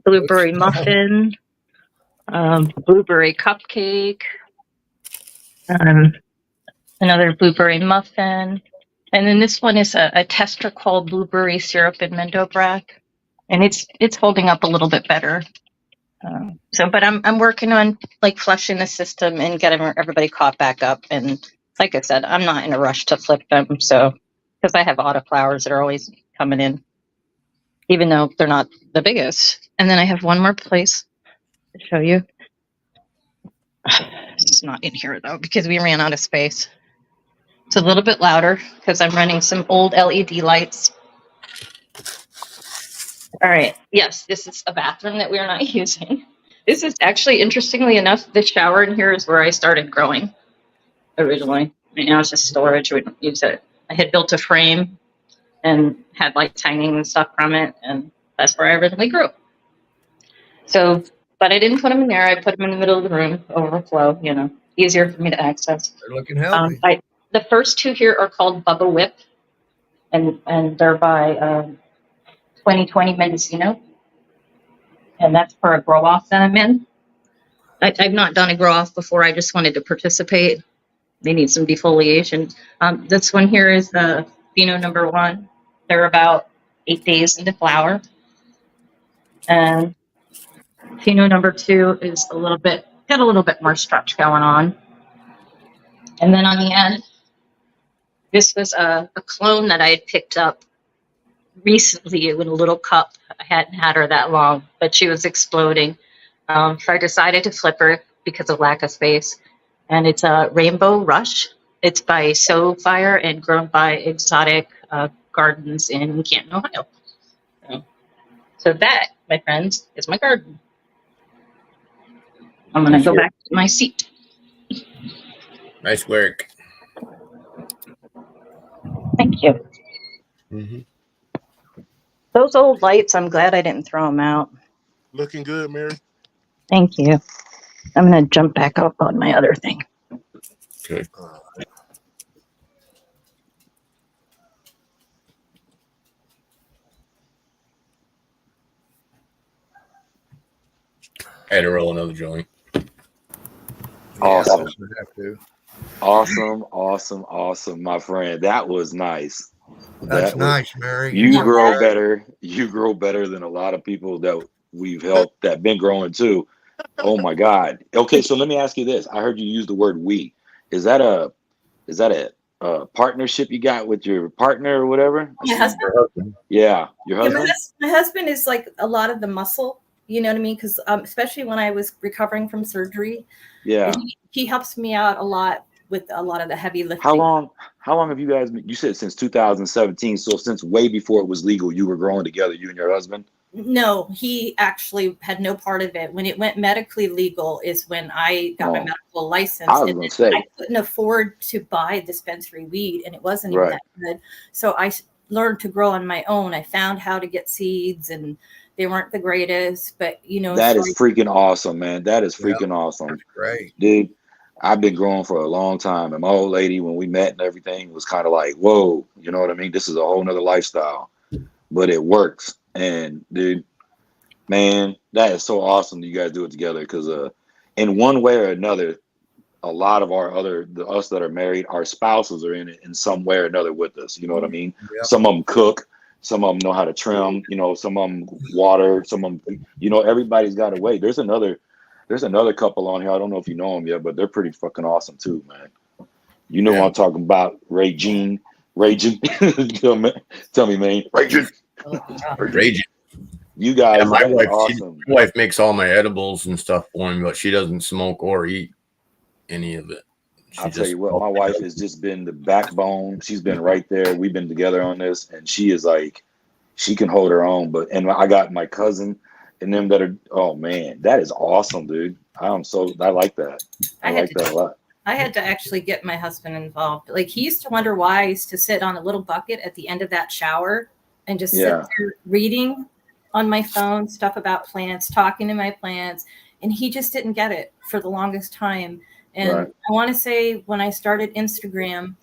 Blueberry muffin, blueberry cupcake, another blueberry muffin. And then this one is a tester called blueberry syrup and Mendobrac, and it's holding up a little bit better. But I'm working on like flushing the system and getting everybody caught back up. And like I said, I'm not in a rush to flip them, so because I have autoflowers that are always coming in, even though they're not the biggest. And then I have one more place to show you. It's not in here though because we ran out of space. It's a little bit louder because I'm running some old LED lights. All right. Yes, this is a bathroom that we are not using. This is actually, interestingly enough, the shower in here is where I started growing originally. Right now it's just storage. We don't use it. I had built a frame and had lights hanging and stuff from it, and that's where I originally grew. So, but I didn't put them in there. I put them in the middle of the room, overflow, you know, easier for me to access. They're looking healthy. The first 2 here are called Bubba Whip, and they're by 2020 Mendocino, and that's for a grow off that I'm in. I've not done a grow off before. I just wanted to participate. They need some defoliation. This one here is the Pheno number 1. They're about 8 days into flower, and Pheno number 2 is got a little bit more stretch going on. And then on the end, this was a clone that I had picked up recently with a little cup. I hadn't had her that long, but she was exploding. So I decided to flip her because of lack of space. And it's a Rainbow Rush. It's by Sow Fire and grown by Exotic Gardens in Canton, Ohio. So that, my friends, is my garden. I'm going to go back to my seat. Nice work. Thank you. Mm-hmm. Those old lights, I'm glad I didn't throw them out. Looking good, Mary. Thank you. I'm going to jump back up on my other thing. Okay. I had to roll another joint. Awesome. Yeah, Awesome, my friend. That was nice. that's nice, Mary. You grow better. You grow better than a lot of people that we've helped that been growing too. Oh my God. Okay, so let me ask you this. I heard you use the word we. Is that a partnership you got with your partner or whatever? My husband. Yeah, your Yeah, husband. my husband is like a lot of the muscle. You know what I mean? Because especially when I was recovering from surgery, Yeah. he helps me out a lot with a lot of the heavy lifting. How long have you guys been? You said since 2017. So since way before it was legal, you were growing together, you and your husband? No, he actually had no part of it. When it went medically legal is when I got my medical license. I was going to say. I couldn't afford to buy dispensary weed, and it wasn't even that good. So I learned to grow on my own. I found how to get seeds, and they weren't the greatest, but you know. That is freaking awesome, man. That is freaking awesome. That's great. Dude, I've been growing for a long time. And my old lady, when we met and everything, was kind of like, whoa, you know what I mean? This is a whole nother lifestyle. But it works. And dude, man, that is so awesome that you guys do it together. Because in one way or another, a lot of us that are married, our spouses are in it in some way or another with us. You know what I mean? Yep. Some of them cook, some of them know how to trim, you know, some of them water, some of them, you know, everybody's got a way. There's another couple on here. I don't know if you know them yet, but they're pretty fucking awesome too, man. You know Yeah. what I'm talking about? Raging. Tell me, man. Raging. Raging. You guys Yeah, my are wife, awesome. my wife makes all my edibles and stuff for me, but she doesn't smoke or eat any of it. She I'll tell just you what, my wife has just been the backbone. She's been right there. We've been together on this, and she is like, she can hold her own. And I got my cousin and them that are, oh man, that is awesome, dude. I like that. I like that a lot. I had to actually get my husband involved. Like, he used to wonder why I used to sit on a little bucket at the end of that shower and just sit there reading on my phone stuff about plants, talking to my plants. And he just didn't get it for the longest time. And Right. I want to say when I started Instagram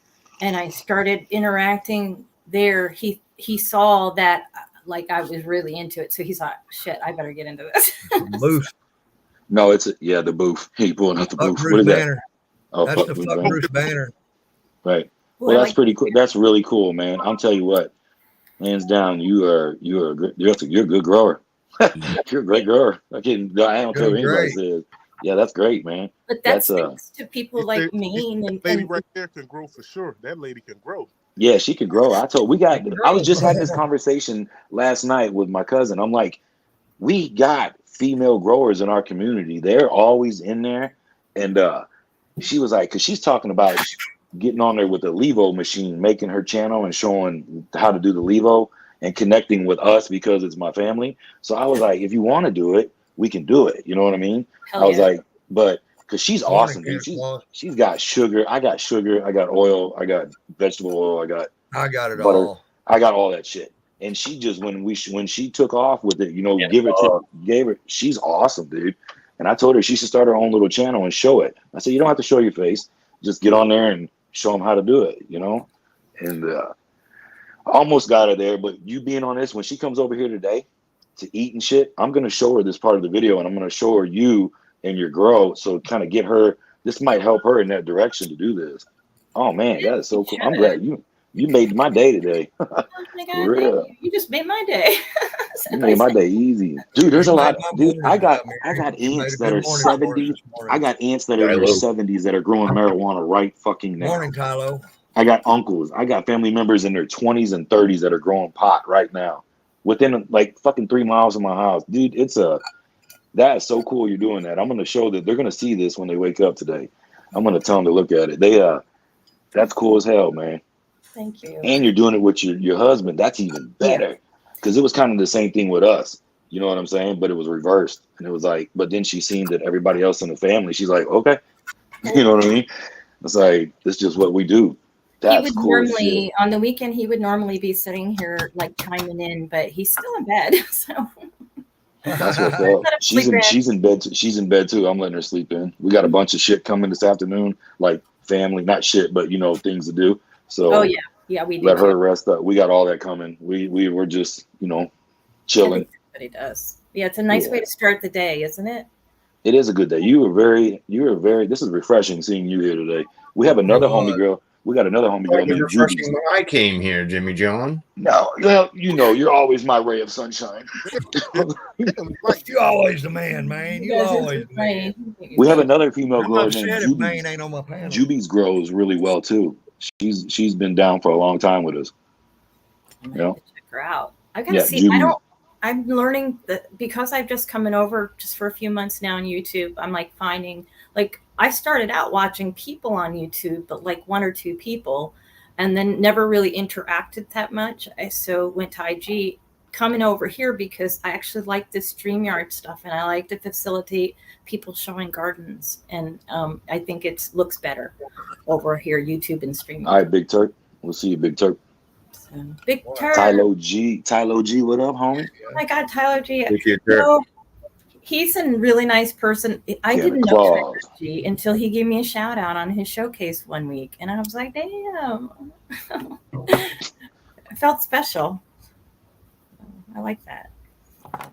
and I started interacting there, he saw that like I was really into it. So he's like, shit, I better get into this. Booth. No, it's the booth. He pulling out the Fuck booth. What Bruce is that? Banner. Oh, That's fuck the Bruce fuck Banner. Bruce Banner. Right. Ooh, Well, I that's like pretty cool. That's really cool, man. I'll tell you what, hands down, you're a good grower. You're a great grower. I don't care what Doing anybody great. says. Yeah, that's great, man. But that's That's thanks to people He like said- me and Lady right there can grow for sure. That lady can grow. Yeah, she can grow. I was just having this conversation last night with my cousin. I'm like, we got female growers in our community. They're always in there. And she was like, because she's talking about getting on there with the Levo machine, making her channel and showing how to do the Levo and connecting with us because it's my family. So I was like, if you want to do it, we can do it. You know what I mean? Hell I was yeah. like, but because she's awesome, Morning, dude. Candace. She's got sugar. I got sugar. I got oil. I got vegetable oil. I got I got it butter. all. I got all that shit. And she just when she took off with it, you know, she's awesome, dude. And I told her she should start her own little channel and show it. I said, you don't have to show your face. Just get on there and show them how to do it, you know? And I almost got her there, but you being on this, when she comes over here today to eat and shit, I'm going to show her this part of the video and I'm going to show her you and your girl. So kind of get her, this might help her in that direction to do this. Oh man, that is so cool. I'm glad you made my day today. Oh my God, For real. thank you. You just made my day. You made my day easy. Dude, there's a You lot. made my Dude, morning, I got Mary. You made aunts a that good are morning for us 70. this morning. I got aunts that are in their 70s that are growing marijuana right fucking now. Morning, Tylo. I got uncles. I got family members in their 20s and 30s that are growing pot right now within like fucking 3 miles of my house. Dude, that is so cool you're doing that. I'm going to show that they're going to see this when they wake up today. I'm going to tell them to look at it. That's cool as hell, man. Thank you. And you're doing it with your husband. That's even better because it was kind of the same thing with us. You know what I'm saying? But it was reversed. And it was like, but then she seen that everybody else in the family, she's like, okay. You know what I mean? It's like, it's just what we do. He That's would cool as normally shit. on the weekend he would normally be sitting here like chiming in, but he's still in bed. So That's what's up. Let him sleep in. She's in bed. She's in bed too. I'm letting her sleep in. We got a bunch of shit coming this afternoon, like family, not shit, but you know, things to do. So oh yeah, we do. let her too. rest up. We got all that coming. We were just, you know, I chilling. think everybody does. Yeah, it's a nice way to start the day, isn't it? It is a good day. You were very. This is refreshing seeing you here today. We have another homie girl. We got another homie girl It was named refreshing Judy. when I came here, Jimmy John. No, well, you know, you're always my ray of sunshine. You always the man, man. You guys are always the man. We have another female I'm grower upset named if Juby. Maine ain't on my panel. Juby's grows really well too. She's been down for a long time with us. I'm Yeah. gonna have to check her out. I gotta Yeah, see. Judy. I'm learning that because I've just coming over just for a few months now on YouTube. I'm like finding like I started out watching people on YouTube, but like 1 or 2 people, and then never really interacted that much. I so went to IG, coming over here because I actually like this StreamYard stuff and I like to facilitate people showing gardens, and I think it looks better over here, YouTube and StreamYard. All right, Big Turk. We'll see you, Big Turk. So, Big Turk. Tylo G. What up, homie? Oh my God, Tyler G. If you You know, he's a really nice person. I Yeah, didn't the know claws. Tyler G until he gave me a shout out on his showcase one week. And I was like, damn. I felt special. I like that.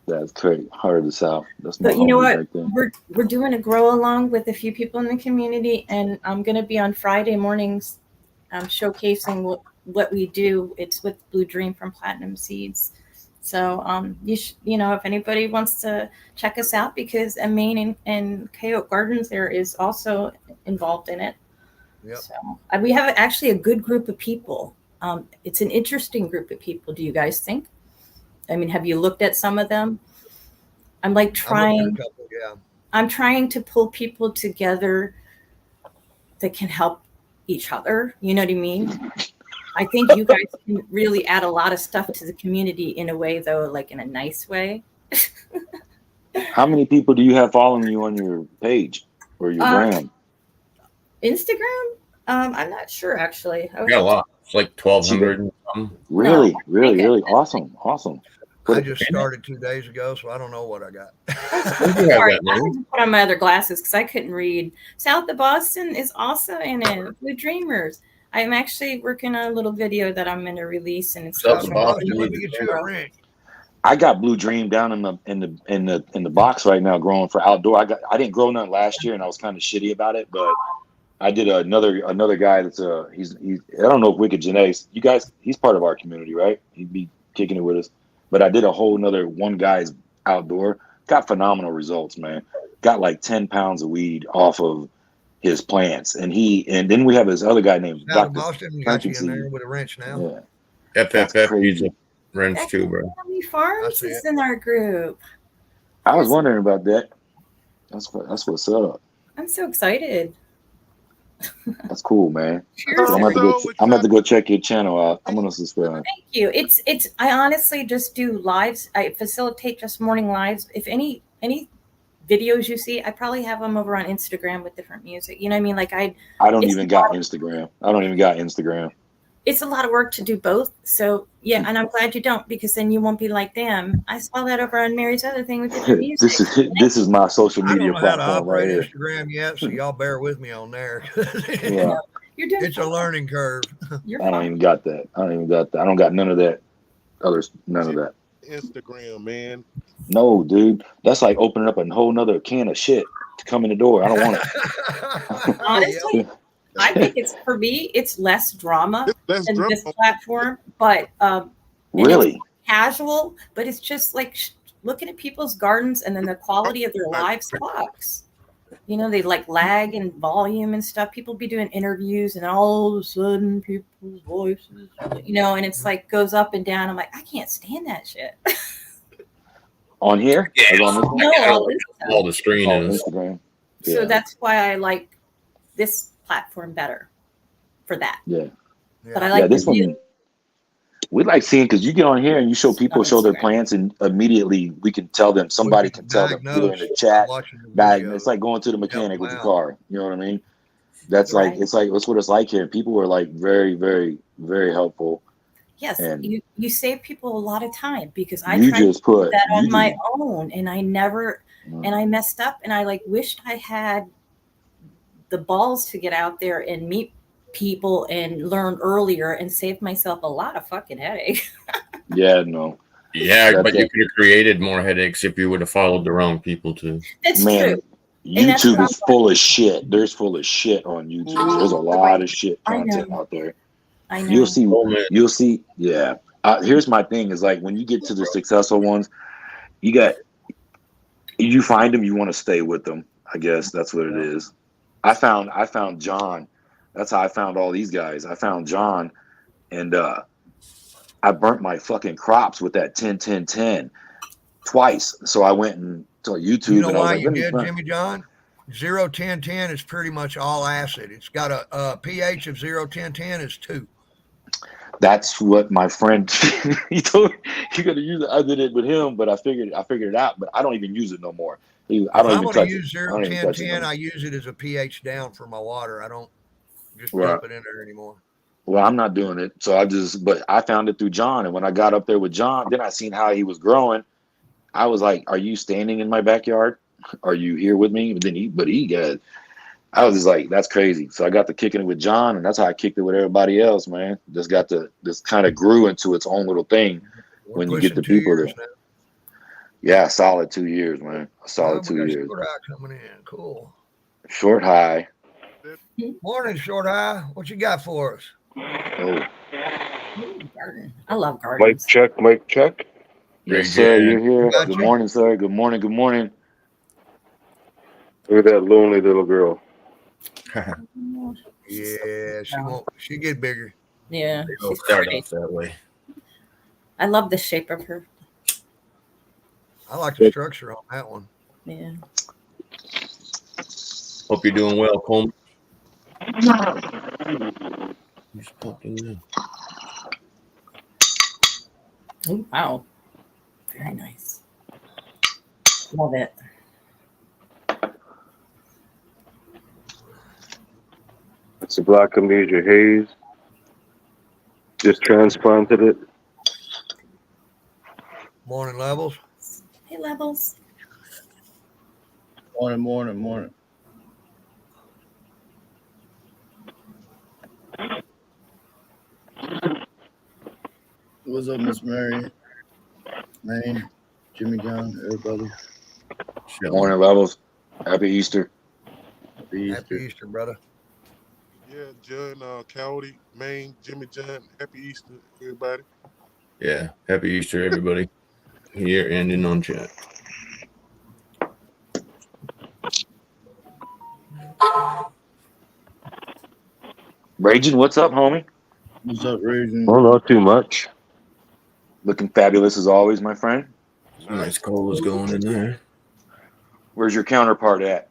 That's crazy. Heart of the South. That's my But you know homie what? right there. We're doing a grow along with a few people in the community, and I'm going to be on Friday mornings showcasing what we do. It's with Blue Dream from Platinum Seeds. So you know, if anybody wants to check us out, because Maine and Coyote Gardens there is also involved in it. Yep. So we have actually a good group of people. It's an interesting group of people. Do you guys think? I mean, have you looked at some of them? I'm like trying. I'm trying to pull people together that can help each other. You know what I mean? I think you guys can really add a lot of stuff to the community in a way, though, like in a nice way. How many people do you have following you on your page or your brand? Instagram? I'm not sure, actually. Yeah, a lot. It's like 1,200. Really, No, really awesome. I just started 2 days ago, so I don't know what I got. Sorry, I had to put on my other glasses because I couldn't read. South of Boston is also in it. Blue Dreamers. I'm actually working on a little video that I'm going to release, and it's South of Boston. Let me get you a ring. I got Blue Dream down in the box right now, growing for outdoor. I didn't grow none last year, and I was kind of shitty about it, but I did another guy that's he's I don't know if Wicked Genetics. You guys, he's part of our community, right? He'd be kicking it with us. But I did a whole nother one guy's outdoor. Got phenomenal results, man. Got like 10 pounds of weed off of his plants, and then we have this other guy named Out of Dr. Boston, got you in there with a wrench now. Yeah. FFF needs a wrench too, bro. Family Farms is in our group. I was wondering about that. That's what's up. I'm so excited. That's cool, man. Cheers. I'm gonna have to go check your channel out. I'm gonna subscribe. Thank you. It's I honestly just do lives. I facilitate just morning lives. If any videos you see, I probably have them over on Instagram with different music. You know what I mean? Like I don't even got Instagram. It's a lot of work to do both. So yeah, and I'm glad you don't, because then you won't be like, damn, I saw that over on Mary's other thing with different music. This is my social media I don't know how to platform right operate here. Instagram yet, so y'all bear with me on there. Yeah. You're doing It's a learning curve. You're I don't even got that. I don't got none of that. None of that. Instagram, man. No, dude. That's like opening up a whole nother can of shit to come in the door. I don't want it. honestly, I think it's, for me, it's less drama Less than drama. this platform, but Really? it's casual, but it's just like looking at people's gardens, and then the quality of their lives sucks. You know, they like lag in volume and stuff. People be doing interviews, and all of a sudden people's voices, you know, and it's like goes up and down. I'm like, I can't stand that shit. On here? Yeah. Or on this one? No, All the screen Oh, is. Instagram. so Yeah. that's why I like this platform better for that. Yeah. But I like this the one. We like seeing, because you get on here and you show people show their plants, and immediately we can tell them. Somebody can tell them either in the chat. It's like going to the mechanic with the car. You know what I mean? That's like that's what it's like here. People are like very, very, very helpful. Yes, And you save people a lot of time, because I you tried to just do put that on you my just- own, and I never, and I messed up, and I like wished I had the balls to get out there and meet people and learn earlier and save myself a lot of fucking headache. Yeah, no. Yeah, but you could have created more headaches if you would have followed the wrong people too. That's Man, true. And that's YouTube what is full of shit. There's full of shit on YouTube. There's a lot of shit I content know. out there. I know. You'll see. Yeah. Here's my thing: is like when you get to the successful ones, you find them, you want to stay with them. I guess that's what it is. I found John. That's how I found all these guys. I found John, and I burnt my fucking crops with that 10-10-10 twice. So I went and to YouTube. You know and I was why like, you let me did, find- Jimmy John? 0-10-10 is pretty much all acid. It's got a pH of 0-10-10 is 2. That's what my friend he told me you got to use it. I did it with him, but I figured it out. But I don't even use it no more. I don't If I'm even going touch to it. use I don't even touch it no 0-10-10, more. I use it as a pH down for my water. I don't just Right. dump it in there anymore. Well, I'm not doing it. So but I found it through John. And when I got up there with John, then I seen how he was growing. I was like, are you standing in my backyard? Are you here with me? I was just like, that's crazy. So I got to kicking it with John, and that's how I kicked it with everybody else, man. This kind of grew into its own little thing when you get the people there. Yeah, solid 2 years, man. A Oh, solid we 2 got years. Short Eye coming in. Cool. Short high. Morning, Short Eye. What you got for us? Oh, Ooh, garden. I love Mic gardens. check, mic check. yes, Ray sir. J. You're here. Got Good you. morning, sir. Good morning. Good morning. Look at that lonely little girl. Yeah, she won't. She get bigger. Yeah, They'll she's start pretty. off that way. I love the shape of her. I like the structure on that one. Yeah. Hope you're doing well, Coleman. Just popping in. Oh, wow. Very nice. Love it. It's a Black Amnesia Haze. Just transplanted it. Morning levels. Hey, Levels. Morning. What's up, Miss Mary? Maine, Jimmy John, everybody. Chilling. Morning levels. Happy Easter. Happy Happy Easter. Easter, brother. Yeah, John, County, Maine, Jimmy John. Happy Easter, everybody. Yeah. Happy Easter, everybody. Here and in on chat. Raging, what's up, homie? What's up, Raging? Well, not too much. Looking fabulous as always, my friend. Some nice colas going in there. Where's your counterpart at?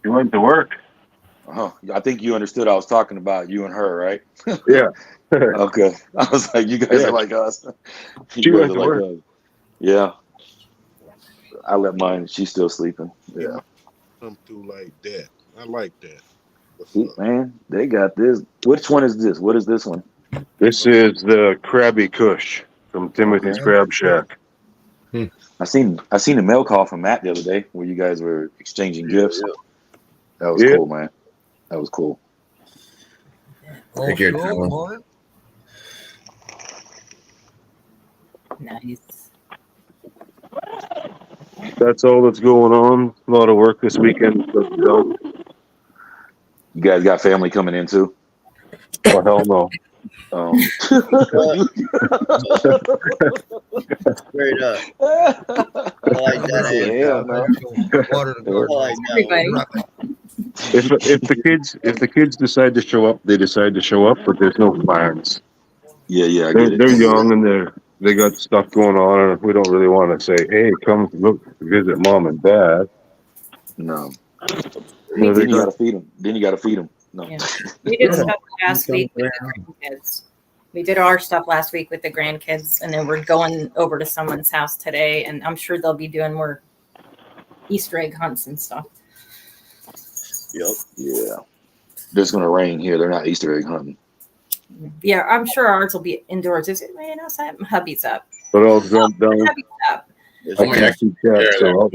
You went to work? Oh, I think you understood I was talking about you and her, right? Yeah. Okay. I was like, you guys Yeah. are like us. She You guys went are to like work. us. Yeah. I let mine. She's still sleeping. Yeah. Come through like that. I like that. What's See, up? man, they got this. Which one is this? What is this one? This is the Krabby Kush from Timothy's Okay. Crab Shack. I seen a mail call from Matt the other day where you guys were exchanging gifts. That was Yeah. cool, man. That was cool. Old Take care, school. Tyler. Good morning. Nice. That's all that's going on. A lot of work this weekend. Let's go. You guys got family coming in too? Oh, hell no. Straight up. I like that Hell answer. no. Water the I garden. like that Everybody. one. If the kids decide to show up, they decide to show up, but there's no plans. Yeah, I get it. They're young and they got stuff going on, and we don't really want to say, "Hey, come look visit mom and dad." No. No, they Then you got, gotta feed them. Then you gotta feed them. No. Yeah. We did stuff last week with the grandkids. We did our stuff last week with the grandkids, and then we're going over to someone's house today, and I'm sure they'll be doing more Easter egg hunts and stuff. Yep. Yeah. It's gonna rain here. They're not Easter egg hunting. Yeah, I'm sure ours will be indoors. Is it raining outside? Hubby's up. but I'll jump down. Hubby's up. It's I Oh, yeah. can't see cat, so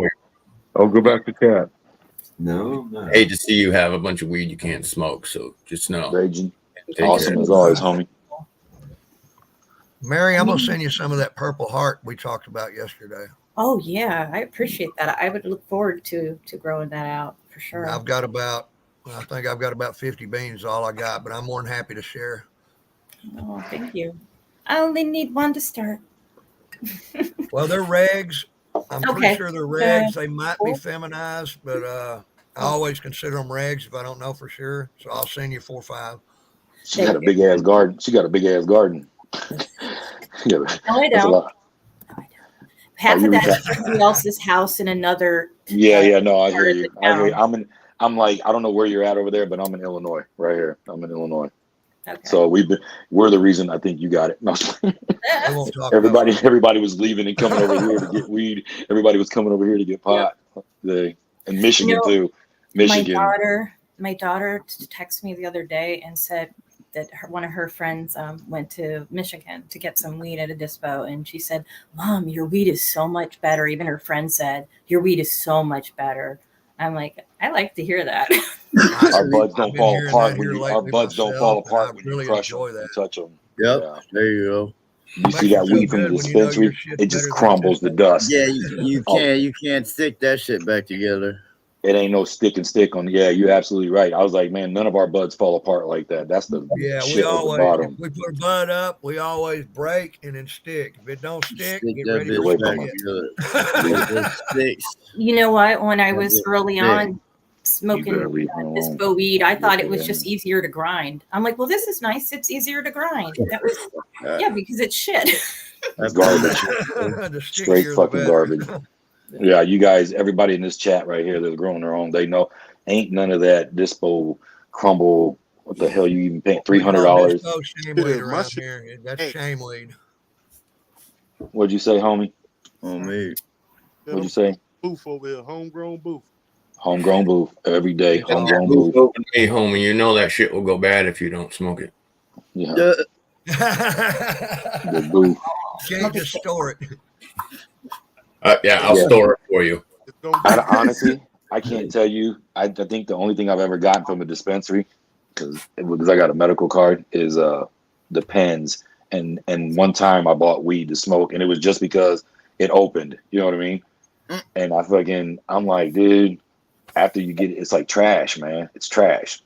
I'll go back to cat. No. Hate to see you have a bunch of weed you can't smoke, so just know. Raging. Take Awesome care. as always, homie. Mary, I'm gonna send you some of that Purple Heart we talked about yesterday. Oh yeah, I appreciate that. I would look forward to growing that out for sure. I think I've got about 50 beans, all I got, but I'm more than happy to share. Oh, thank you. I only need one to start. Well, they're regs. I'm Okay. pretty sure they're regs. They might be feminized, but I always consider them regs if I don't know for sure. So I'll send you 4 or 5. She got a big ass garden. Yeah, No, I that's a don't. lot. Half you of that were is somebody else's house in another. Yeah, no, I part hear of you. the I hear you. town. I'm like, I don't know where you're at over there, but I'm in Illinois, right here. I'm in Illinois. Okay. So we're the reason I think you got it. No, We won't talk everybody was leaving and coming over here to get weed. Everybody was coming over here to get pot. In Michigan You know, too. Michigan. My daughter texted me the other day and said that one of her friends went to Michigan to get some weed at a dispo, and she said, "Mom, your weed is so much better." Even her friend said, "Your weed is so much better." I'm like, I like to hear that. Our buds don't I've been fall hearing apart that when here you. Our lately buds don't myself, fall and apart I when really you crush enjoy them that. and touch them. Yep. Yeah. There you go. You see that weed from the dispensary, it just crumbles to dust. Yeah, you can't stick that shit back together. It ain't no stick on. Yeah, you're absolutely right. I was like, man, none of our buds fall apart like that. That's the shit we at the always, bottom. if we put a bud up, we always break and then stick. If it don't stick, get that ready bitch for back it. You know what? When I was early Yeah. on smoking this faux weed, I thought it was just easier to grind. I'm like, well, this is nice. It's easier to grind. That was because it's shit. It's garbage. Straight fucking garbage. Yeah, you guys, everybody in this chat right here that's growing their own, they know ain't none of that dispo crumble. What the hell you even paying $300? Shame weed around here. That's shame weed. What'd you say, homie? Oh me. What'd you say? Booth over here, homegrown booth. Homegrown booth every day. Homegrown booth. Hey, homie, you know that shit will go bad if you don't smoke it. Yeah. The booth. Can't just store it. Yeah, I'll store it for you. Honestly, I can't tell you. I think the only thing I've ever gotten from a dispensary, because I got a medical card, is the pens. And one time I bought weed to smoke, and it was just because it opened. You know what I mean? And I'm like, dude, after you get it, it's like trash, man. It's trash.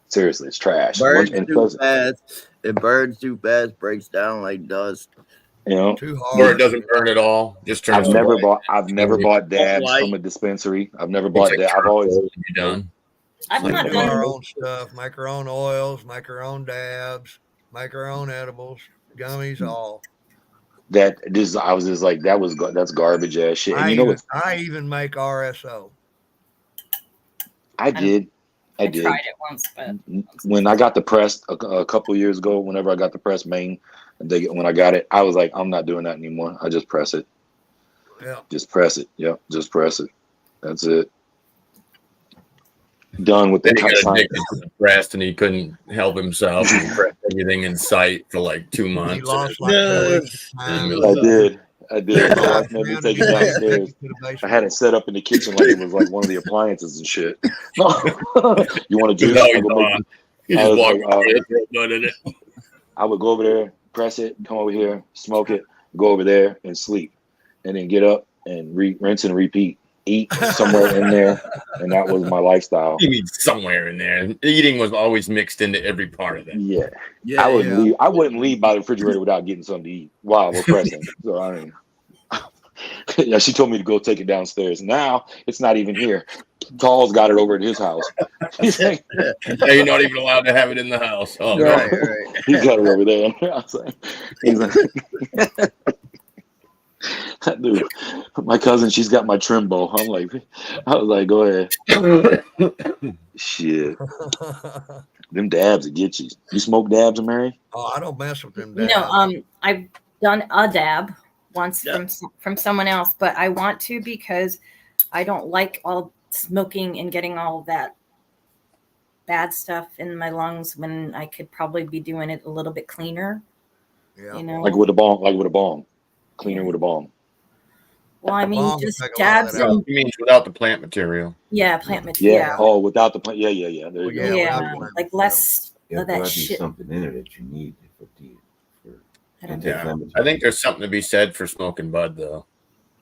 Seriously, it's trash. Burns too fast. It burns too fast, breaks down like dust. You know, or it doesn't burn at all. Just turns. I've never bought dabs from a dispensary. I've never bought dabs. I've always done. I've not done our own stuff. Make our own oils. Make our own dabs. Make our own edibles, gummies, all. I was just like, that's garbage ass shit. And I even make RSO. I did. I tried it once, but when I got the press a couple years ago, whenever I got the press main, when I got it, I was like, I'm not doing that anymore. I just press it. Yeah. Just press it. Yep. Just press it. That's it. Done with the Then he got addicted to the press and he couldn't help himself. He pressed everything in sight for like 2 months. He lost I did. My wife made me take it downstairs. I had it set up in the kitchen like it was like one of the appliances and shit. No. You want to do that? I would go over there, press it, come over here, smoke it, go over there and sleep, and then get up and rinse and repeat. Eat somewhere in there, and that was my lifestyle. You mean somewhere in there? Eating was always mixed into every part of it. Yeah. I wouldn't leave by the refrigerator without getting something to eat while we're pressing. So I mean, yeah, she told me to go take it downstairs. Now it's not even here. Tall's got it over at his house. He's like, you're not even allowed to have it in the house. Oh, right. He's got it over there. He's like, dude, my cousin, she's got my Trimbo. I was like, go ahead. Shit. Them dabs will get you. You smoke dabs, Mary? Oh, I don't mess with them dabs. No, I've done a dab once from someone else, but I want to because I don't like all smoking and getting all that bad stuff in my lungs when I could probably be doing it a little bit cleaner. Yeah. You know? Like with a bong. Cleaner with a bong. Well, I mean, just dabs and... You mean without the plant material? Yeah, plant material. Yeah. Oh, without the plant. Yeah. There you go. Yeah, like less of that shit. Something in it that you need I think there's something to be said for smoking bud, though.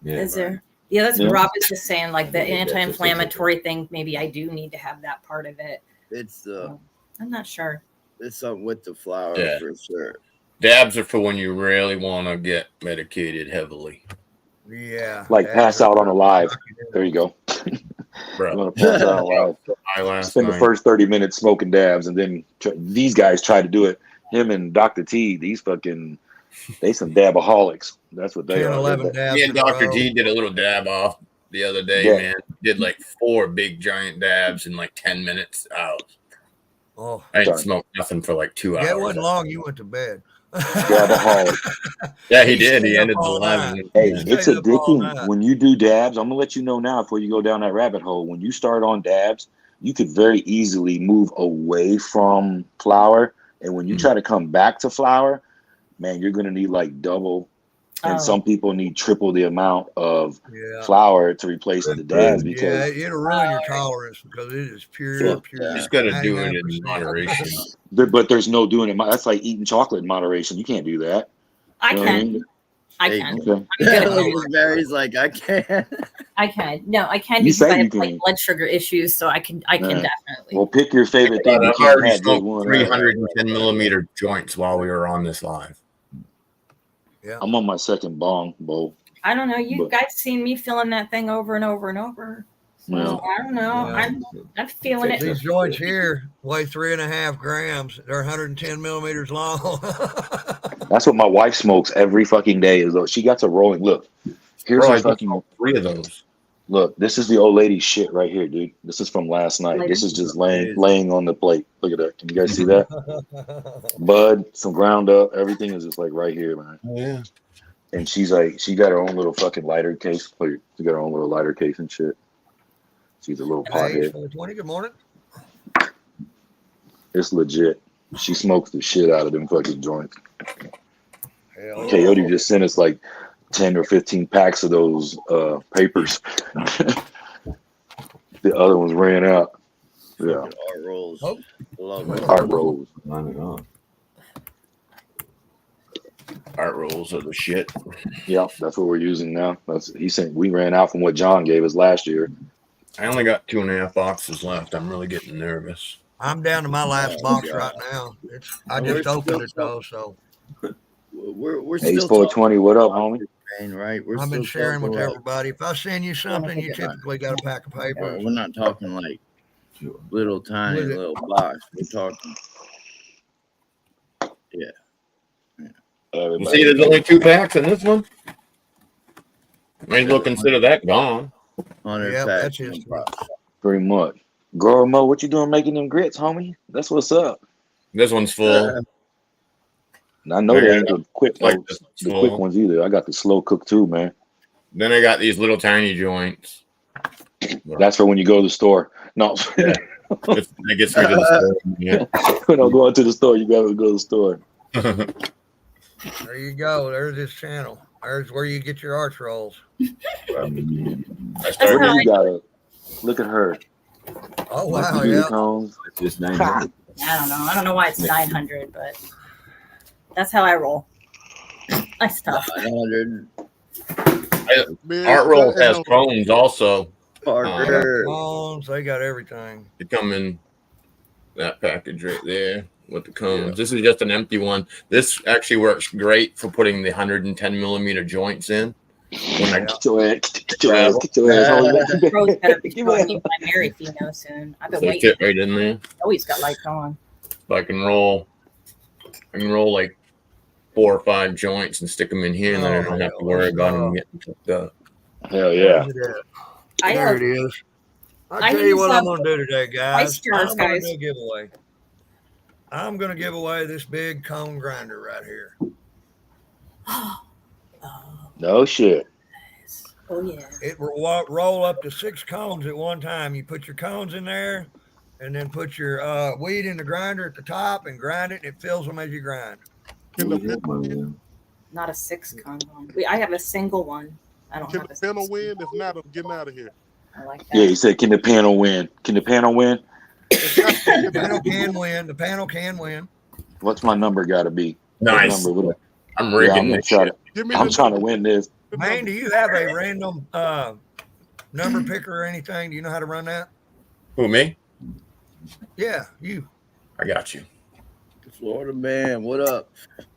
Yeah, Is there? Yeah, that's what Rob is just saying. Like the anti-inflammatory thing. Maybe I do need to have that part of it. It's I'm not sure. It's something with the flower for sure. Dabs are for when you really want to get medicated heavily. Yeah. Like pass out on a live. There you go. Bro. You want to pass out on live. Spend the first 30 minutes smoking dabs, and then these guys try to do it. Him and Dr. T, they some dabaholics. That's what they are. 11 dabs. Me and Dr. T did a little dab off the other day, man. Did like 4 big giant dabs in like 10 minutes out. Oh, I didn't smoke nothing for like 2 hours. Yeah, it wasn't long. You went to bed. Yeah, he did. He ended the live. Hey, it's addicting. When you do dabs, I'm gonna let you know now before you go down that rabbit hole. When you start on dabs, you could very easily move away from flour, and when you try to come back to flour, man, you're gonna need like double, and some people need triple the amount of flour to replace the dabs because it'll ruin your tolerance because it is pure. You just gotta do it in moderation. But there's no doing it. That's like eating chocolate in moderation. You can't do that. I You know what I can. mean? I Hey, can. Okay. I'm good at Look that. at Barry's like, I can't. I can. No, I can You because say I you have like can. blood sugar issues, so I can Right. definitely. Well, pick your favorite thing. But You I've can't already have just smoked one. Right. 310 millimeter joints while we were on this live. Yeah. I'm on my second bong bowl. I don't know. You But- guys seen me filling that thing over and over and over. So Yeah. I don't know. Yeah. I'm feeling it. These joints here weigh 3.5 grams. They're 110 millimeters long. That's what my wife smokes every fucking day. Is though she got to rolling. Look, here's Bro, I a just fucking smoked 3 of those. look. This is the old lady shit right here, dude. This is from last night. This is just laying on the plate. Look at that. Can you guys see that? Bud, some ground up. Everything is just like right here, man. Oh, yeah. And she's like, she got her own little fucking lighter case. Like, she got her own little lighter case and shit. She's a little Hey, pothead. 420, good morning. It's legit. She smokes the shit out of them fucking joints. Hell Coyote yeah. just sent us like 10 or 15 packs of those papers. The other ones ran out. Yeah. Art rolls. Oh. Love it. Art rolls. Art rolls are the shit. Yeah, that's what we're using now. He said we ran out from what John gave us last year. I only got 2.5 boxes left. I'm really getting nervous. I'm down to my last box right now. I We're just opened still it though, so We're Ace still 420, what up, homie? talking, right? We're I've been still sharing with talking like, everybody. If I send you something, you typically got a pack of papers. we're not talking like little tiny With it. little box. We're talking. Yeah. You see, there's only 2 packs in this one. Might as well consider that gone. 100 Yeah, packs. that's his. Pretty much. Girl Mo, what you doing making them grits, homie? That's what's up. This one's full. And I know Yeah, they ain't the quick like ones, this the full. quick ones either. I got the slow cook too, man. Then I got these little tiny joints. That's for when you go to the store. No, It gets rid of the store. Yeah. when I'm going to the store, you gotta go to the store. There you go. There's his channel. There's where you get your arch rolls. I Look started at you got it. Look at her. Oh wow, Beauty yeah. cones. Just 900. I don't know. I don't know why it's 900, but that's how I roll. Nice stuff. 900. Man, Art Rolls that has ain't cones also. Parker. Phones, they got everything. They come in that package right there with the cones. This is just an empty one. This actually works great for putting the 110 millimeter joints in. When I Get your ass, get your ass, get your ass. homie. Bro's better be Give me joining my Mary Fino soon. I've been they waiting. fit right in there. Oh, he's got lights on. So I can roll like 4 or 5 joints and stick them in here, and then I don't have to worry about them getting cooked up. Hell yeah. I There have it is. I'll I tell you use, what I'm going to do today, guys. ice jars, I'm going guys. to do a giveaway. I'm going to give away this big cone grinder right here. No shit. Oh yeah. It will roll up to 6 cones at one time. You put your cones in there and then put your weed in the grinder at the top and grind it, and it fills them as you grind. Can the Not a 6 cone one. I have a single one. I don't have a panel 6. win? If not, I'm getting out of here. I like that. Yeah, he said, can the panel win? Can the panel win? The panel can win. The panel can win. What's my number gotta be? Nice. What number? I'm Yeah, rigging I'm this trying shit. Give me I'm the trying to win this. Man, do you have a random number picker or anything? Do you know how to run that? Who, me? Yeah, you. I got you. Florida man, what up?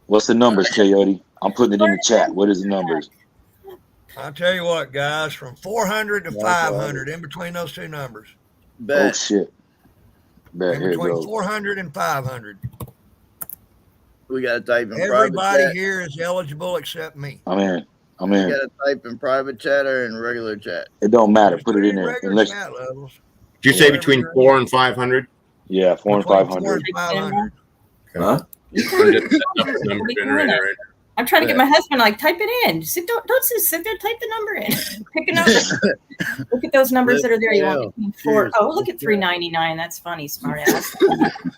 What's the numbers, Coyote? I'm putting it in the chat. What is the numbers? I'll tell you what, guys, from 400 to 500, in between those 2 numbers. Oh Bet. shit. Bet In here it between goes. 400 and 500. We gotta type in Everybody private chat. here is eligible except me. I'm in. I'm We in. gotta type in private chat or in regular chat. It don't matter. Just Put it in there. regular Unless chat levels. Did you say Whatever between you're- 4 and 500? yeah, 4 and Between 500. 4 and 500. Huh? I'm just setting up the numbers in right now. I'm trying to get my husband like type it in. Don't sit there. Type the number in. Pick a number. Look at those numbers that are there. You want between 4. Cheers. Oh, look at 399. That's funny, smart ass.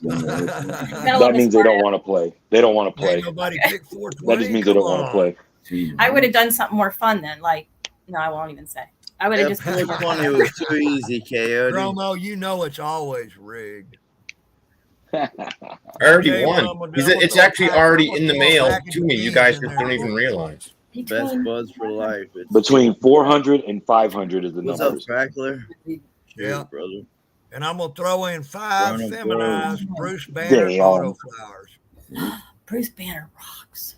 That means they don't want to play. They don't want to Ain't play. nobody pick 420. That just means they don't want to play. I would have done something more fun then. Like, no, I won't even say. I would have just That 20 was too easy, Coyote. Romo, you know it's always rigged. I already Okay, won. well, I'm gonna It's throw a actually pack- already I'm in the gonna throw a mail package to of me. You beans guys in just there don't even for you. realize. Best Between buds for life. It's Between 400 and 500 is the What's up, numbers. Crackler? Yeah. Cheers, brother. And I'm gonna throw in 5 Burn 'em feminized Bruce Banner Damn. autoflowers. Bruce Banner rocks.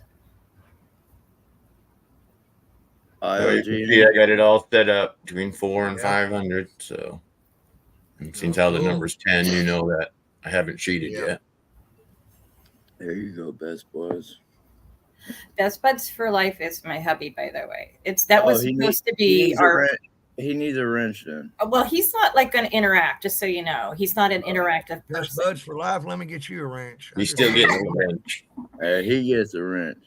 So you can IOG. see I got it all set up between 400 and Yeah. 500. So, and since how the cool. number's 10, you know that I haven't cheated Yeah. yet. There you go, best buds. Best Buds for Life is my hubby, by the way. That was he supposed to he be needs a our. wrench. He needs a wrench then. Well, he's not like going to interact, just so you know. He's not an interactive Best person. buds for life. Let me get you a wrench. He's still getting a wrench. He gets a wrench.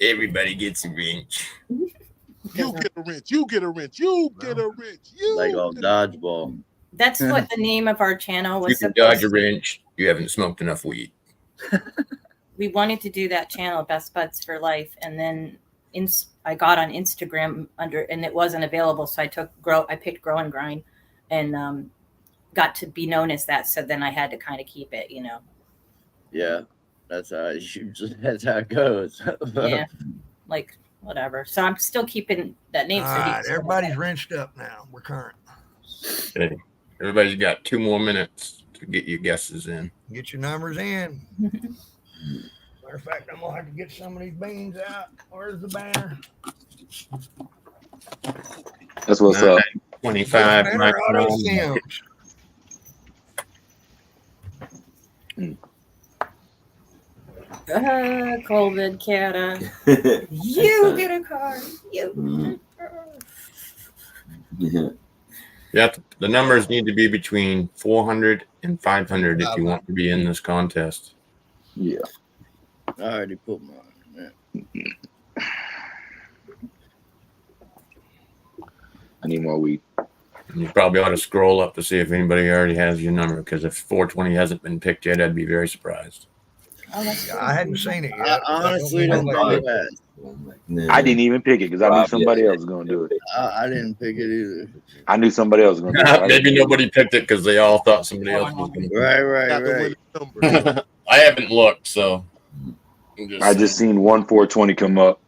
Everybody gets a wrench. You get a wrench. You get a wrench. You get a wrench. You Like on dodgeball. That's what the name of our channel You was can supposed dodge a to. wrench. You haven't smoked enough weed. We wanted to do that channel, Best Buds for Life, and then I got on Instagram and it wasn't available, so I picked Grow and Grind, and got to be known as that. So then I had to kind of keep it, you know. Yeah, that's how it goes. Yeah, like whatever. So I'm still keeping that name. All so right, everybody's wrenched up now. We're current. Okay. Everybody's got 2 more minutes to get your guesses in. Get your numbers in. Matter of fact, I'm gonna have to get some of these beans out. Where's the banner? That's what's up. 25. Banner auto Sims. COVID Cata. You get a car. You. Yeah, the numbers need to be between 400 and 500 if you want to be in this contest. Yeah. I already put mine. Yeah. I need more weed. And you probably ought to scroll up to see if anybody already has your number, because if 420 hasn't been picked yet, I'd be very surprised. Oh, that's I hadn't seen it yet. I honestly don't think it has. I didn't even pick it because I knew somebody else was going to do it. I didn't pick it either. I knew somebody else was going to do it. Maybe nobody picked it because they all thought somebody else was going to. Right. I haven't looked, so. I just seen 420 come up.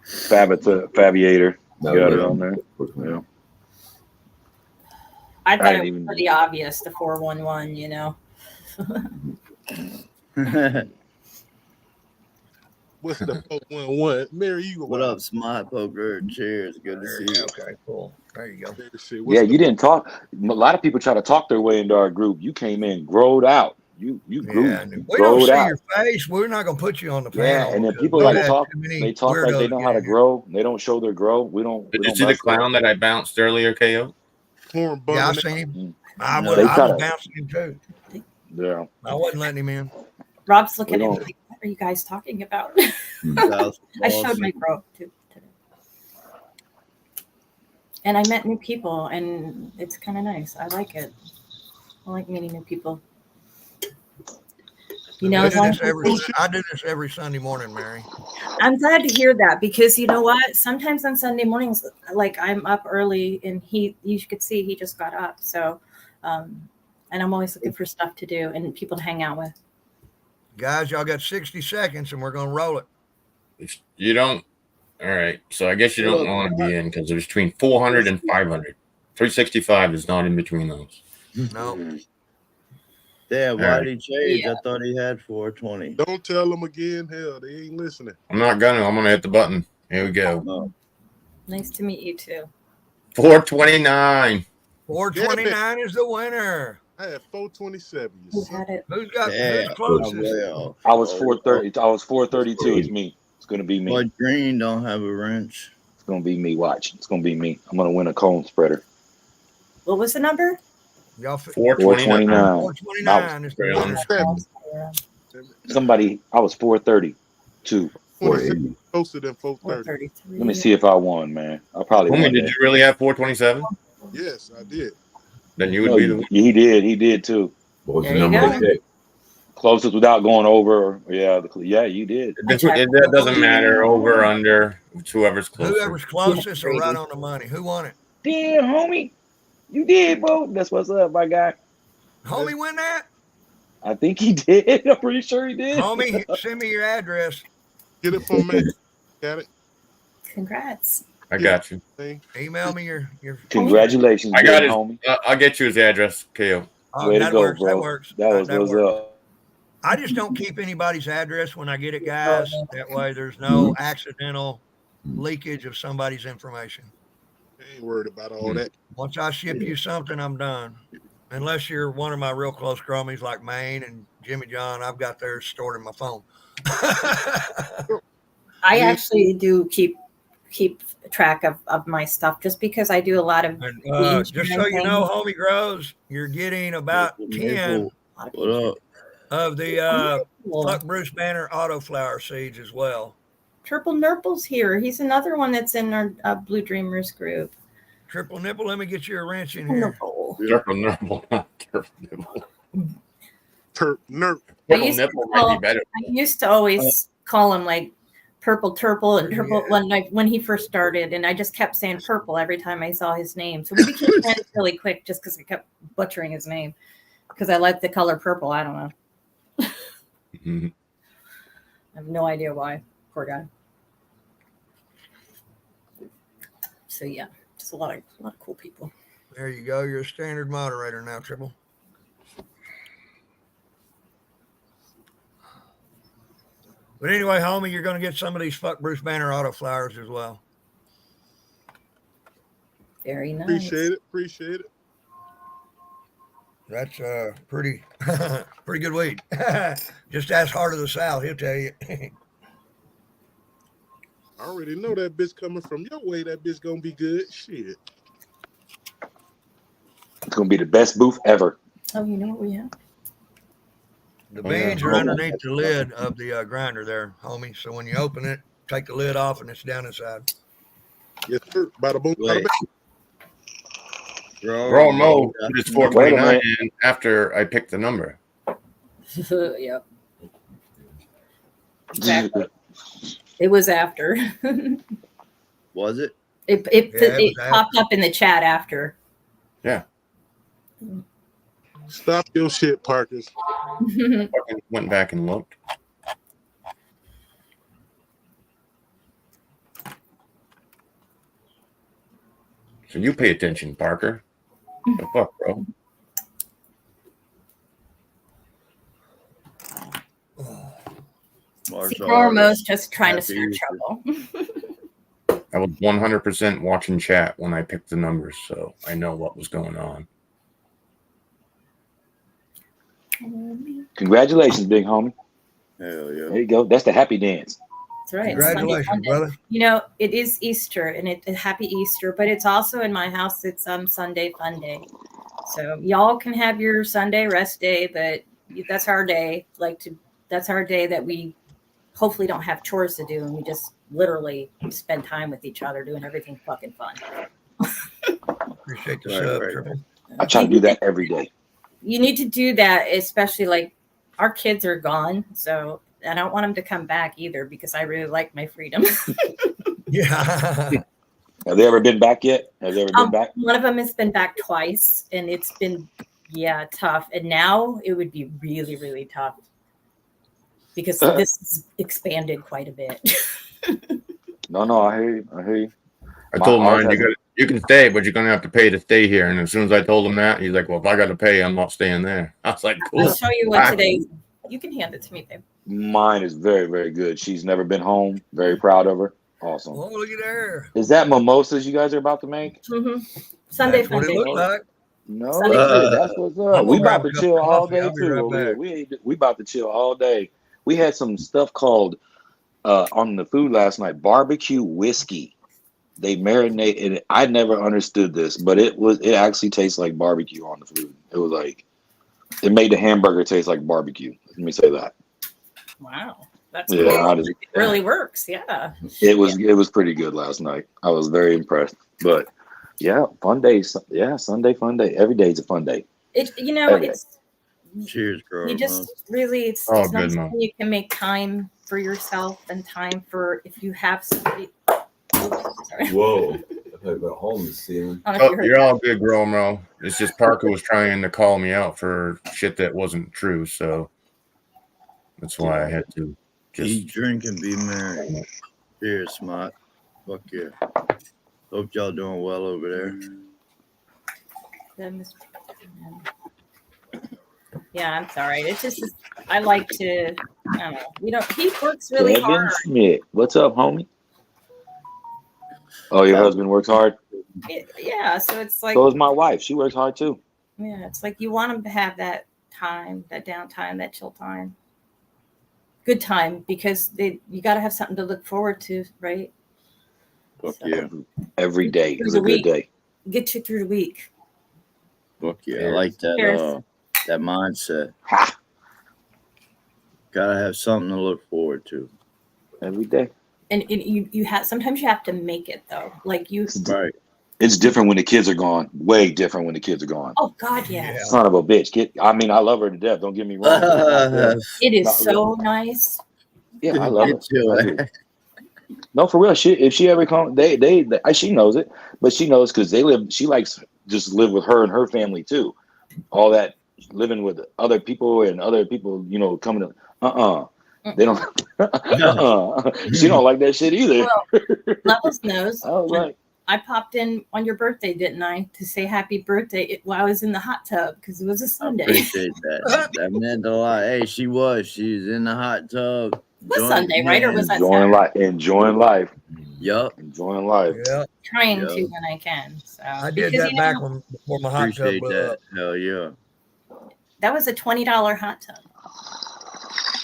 Fabiator. Got it on there. Yeah. I thought it was even- pretty obvious, the 411, you know. What's the 411? Mary, you What up, Smart Poker? Cheers. Good to see you. Okay, cool. There you go. Yeah, you didn't talk. A lot of people try to talk their way into our group. You came in, growed out. You grew, Yeah, we don't growed see out. your face. We're not gonna put you on the Yeah, panel. and then because people we've like had talk. too many They talk like they weirdos know get how to in here. grow. They don't show their grow. We don't. Did we you don't see the mess with clown that I bounced earlier, KO? Corn Yeah, I bumming seen it. him. I No, was they I was gotta- bouncing him too. Yeah. I wasn't letting him in. Rob's looking We at me don't- like, what are you guys talking about? South I showed Boston. my bro too today. And I met new people, and it's kind of nice. I like it. I like meeting new people. You know, I as do long this as every, I do this every Sunday morning, Mary. I'm glad to hear that, because you know what? Sometimes on Sunday mornings, like I'm up early, and you could see he just got up. So, and I'm always looking for stuff to do and people to hang out with. Guys, y'all got 60 seconds and we're gonna roll it. You don't. All right. So I guess you don't want to be in because there's between 400 and 500. 365 is not in between those. No. Yeah, All why right. did he change? I thought he had 420. Don't tell them again. Hell, they ain't listening. I'm not gonna. I'm gonna hit the button. Here we go. Oh. Nice to meet you too. 429. 429 is the winner. I had 427. Who had it? Who's got Damn, who's closest? well. I was 430. I was 432. It's me. It's gonna be me. But Green don't have a wrench. It's gonna be me. Watch. It's gonna be me. I'm gonna win a cone spreader. What was the number? Y'all 429. 429 is the winner. Somebody. I was 432. 480. Closer than 430. 433. Let me see if I won, man. I probably Homie, won. did that. you really have 427? Yes, I did. Then you would No, be the he did. He did too. What was There the you number go. of the cake? Closest without going over. Yeah. Yeah, you did. That doesn't matter. Over, under, it's whoever's closer. Whoever's closest or right on the money. Who won it? Damn, homie. You did, bro. That's what's up, my guy. Homie win that? I think he did. I'm pretty sure he did. Homie, send me your address. Get it from me. Got it. Congrats. I got you. Email me your. Congratulations, I got big his. homie. I'll get you his address, KO. Oh, Way to that go, works. bro. That works. That was that what's works. up. I just don't keep anybody's address when I get it, guys. That way, there's no accidental leakage of somebody's information. I ain't worried about all that. Once I ship you something, I'm done. Unless you're one of my real close chromies like Maine and Jimmy John, I've got theirs stored in my phone. I actually do keep track of my stuff just because I do a lot of And, just so you know, homie Grows, you're getting about 10 What up? of the Fuck Bruce Banner autoflower seeds as well. Triple Nurple's here. He's another one that's in our Blue Dreamers group. Triple Nipple, let me get you a wrench in here. Triple nipple. Triple nipple. Nerp. I used to always call him like Purple Turple and Purple when he first started, and I just kept saying Purple every time I saw his name. So we became friends really quick just because I kept butchering his name because I like the color purple. I don't know. I have no idea why. Poor guy. So yeah, just a lot of cool people. There you go. You're a standard moderator now, Triple. But anyway, homie, you're going to get some of these Fuck Bruce Banner autoflowers as well. Very nice. Appreciate it. That's pretty good weed. Just ask Heart of the South, he'll tell you. I already know that bitch coming from your way. That bitch gonna be good. Shit. It's gonna be the best booth ever. Oh, you know what we have? The beans are underneath the lid of the grinder there, homie. So when you open it, take the lid off and it's down inside. Yes, sir. Bada boom, bada bing. Roll mode. It's 429 after I picked the number. Yep. Exactly. It was after. Was it? It popped up in the chat after. Yeah. Stop your shit, Parkers. Went back and looked. So you pay attention, Parker. The fuck, bro? Foremost, just trying to start trouble. I was 100% watching chat when I picked the numbers, so I know what was going on. Congratulations, big homie. Hell yeah. There you go. That's the happy dance. That's right. Congratulations, Sunday. brother. You know, it is Easter, and happy Easter, but it's also in my house. It's Sunday fun day, so y'all can have your Sunday rest day, but that's our day. That's our day that we hopefully don't have chores to do, and we just literally spend time with each other doing everything fucking fun. Appreciate the sub, Triple. I try to do that every day. You need to do that, especially like our kids are gone, so I don't want them to come back either because I really like my freedom. Yeah. Have they ever been back yet? Have they ever been back? One of them has been back twice, and it's been tough. And now it would be really, really tough because this has expanded quite a bit. No, I hear you. I told mine, you can stay, but you're gonna have to pay to stay here. And as soon as I told him that, he's like, "Well, if I got to pay, I'm not staying there." I was like, "Cool." I'll show you what today. You can hand it to me, babe. Mine is very, very good. She's never been home. Very proud of her. Awesome. Oh, look at there. Is that mimosas you guys are about to make? Mm-hmm. Sunday That's what fun it day. looks like. No, Sunday that's what's up. We about to chill all day I'll be too. right over here. back. We about to chill all day. We had some stuff called on the food last night, barbecue whiskey. They marinate and I never understood this, but it actually tastes like barbecue on the food. It was like it made the hamburger taste like barbecue. Let me say that. Wow, that's Yeah, cool. It really works. Yeah, it was pretty good last night. I was very impressed. But yeah, fun day. Yeah, Sunday fun day. Every day is a fun day. Cheers, girl. You just really it's good, nice Mom. when you can make time for yourself and time for if you have somebody. Oops, sorry. Whoa, heard about homeless ceiling. I don't know if Oh, you heard you're that. all good, Gromro. It's just Parker was trying to call me out for shit that wasn't true, so that's why I had to Eat, just. drink, and be merry. Cheers, Smart. Fuck yeah. Hope y'all doing well over there. Yeah, I'm sorry. It's just I like to. I don't know. He works really Kevin hard. Schmidt. What's up, homie? Oh, your husband works hard? Yeah, so it's like. So is my wife. She works hard too. Yeah, it's like you want them to have that time, that downtime, that chill time, good time, because you got to have something to look forward to, right? Fuck yeah. Every day Through is the a good week. day. Get you through the week. Fuck yeah. I like that Cheers. that mindset. Gotta have something to look forward to. Every day. And you have sometimes you have to make it though. Like you. Right. It's different when the kids are gone. Way different when the kids are gone. Oh God, yes. Son of a bitch. I mean, I love her to death. Don't get me wrong. It is Not so really. nice. Yeah, I love Get it. to I it. do. No, for real. If she ever comes, she knows it, but she knows because they live. She likes just live with her and her family too. All that living with other people and other people, coming to. They don't. She don't like that shit either. Well, Levels knows. I was like, I popped in on your birthday, didn't I, to say happy birthday while I was in the hot tub because it was a Sunday. Appreciate that. That meant a lot. Hey, she was in the hot tub. It was Sunday, right? Or was that enjoying life. Enjoying life. Yup. Enjoying life. Yeah, trying to when I can. So I did because, that back before my hot tub Appreciate blew that. up. Hell yeah. that was a $20 hot tub.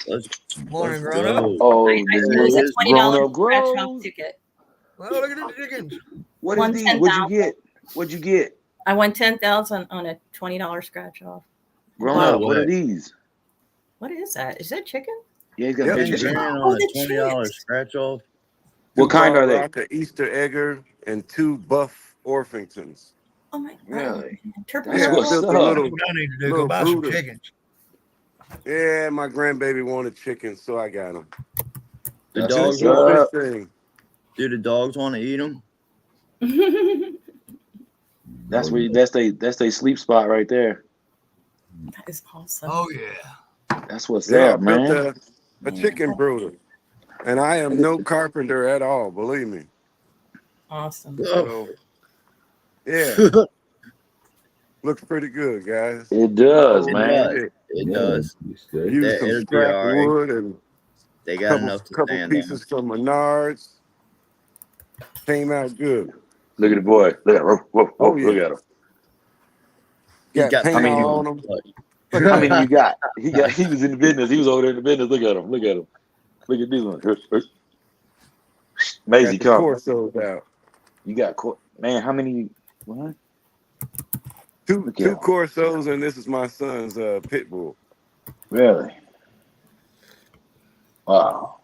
Let's Morning, go. grown up. Oh, It was a this $20 grown up scratch off grows. ticket. Oh, look at the chickens. What Won is these? What'd you 10,000. get? What'd you get? I won 10,000 on a $20 scratch off. Grown No up. What way. are these? What is that? Is that chicken? Yeah, he's got Yep. a 10 chicken. grand Oh, on the a $20 chicks. scratch off. What kind are they? Rock, an Easter egger, and 2 buff Orpingtons. Oh my God. Really? Turbo That's Yeah, I what's built a up. little, What I need to do, little go buy some brooder. chickens. Yeah, my grandbaby wanted chicken, so I got them. The That's dogs what's want up. This thing. Do the dogs want to eat them? That's where that's they sleep spot right there. That is awesome. Oh yeah. That's what's Yeah, I up, built man. a chicken brooder. And I am no carpenter at all, believe me. Awesome. So, yeah. Looks pretty good, guys. It does, It man. does. It does. Looks good. Use some It'll be scrap all right. wood and They got enough to couple stand on. pieces from Menards. Came out good. Look at the boy. Look at him. Oh, yeah. Look at him. He's got paint I mean, all on him. How many you got? He was in the business. He was over there in the business. Look at him. Look at him. Look at this one. Maisie, Got the come. Corsos out. You got man. How many? What? Two Look at him. Corsos, and this is my son's pit bull. Really? Wow.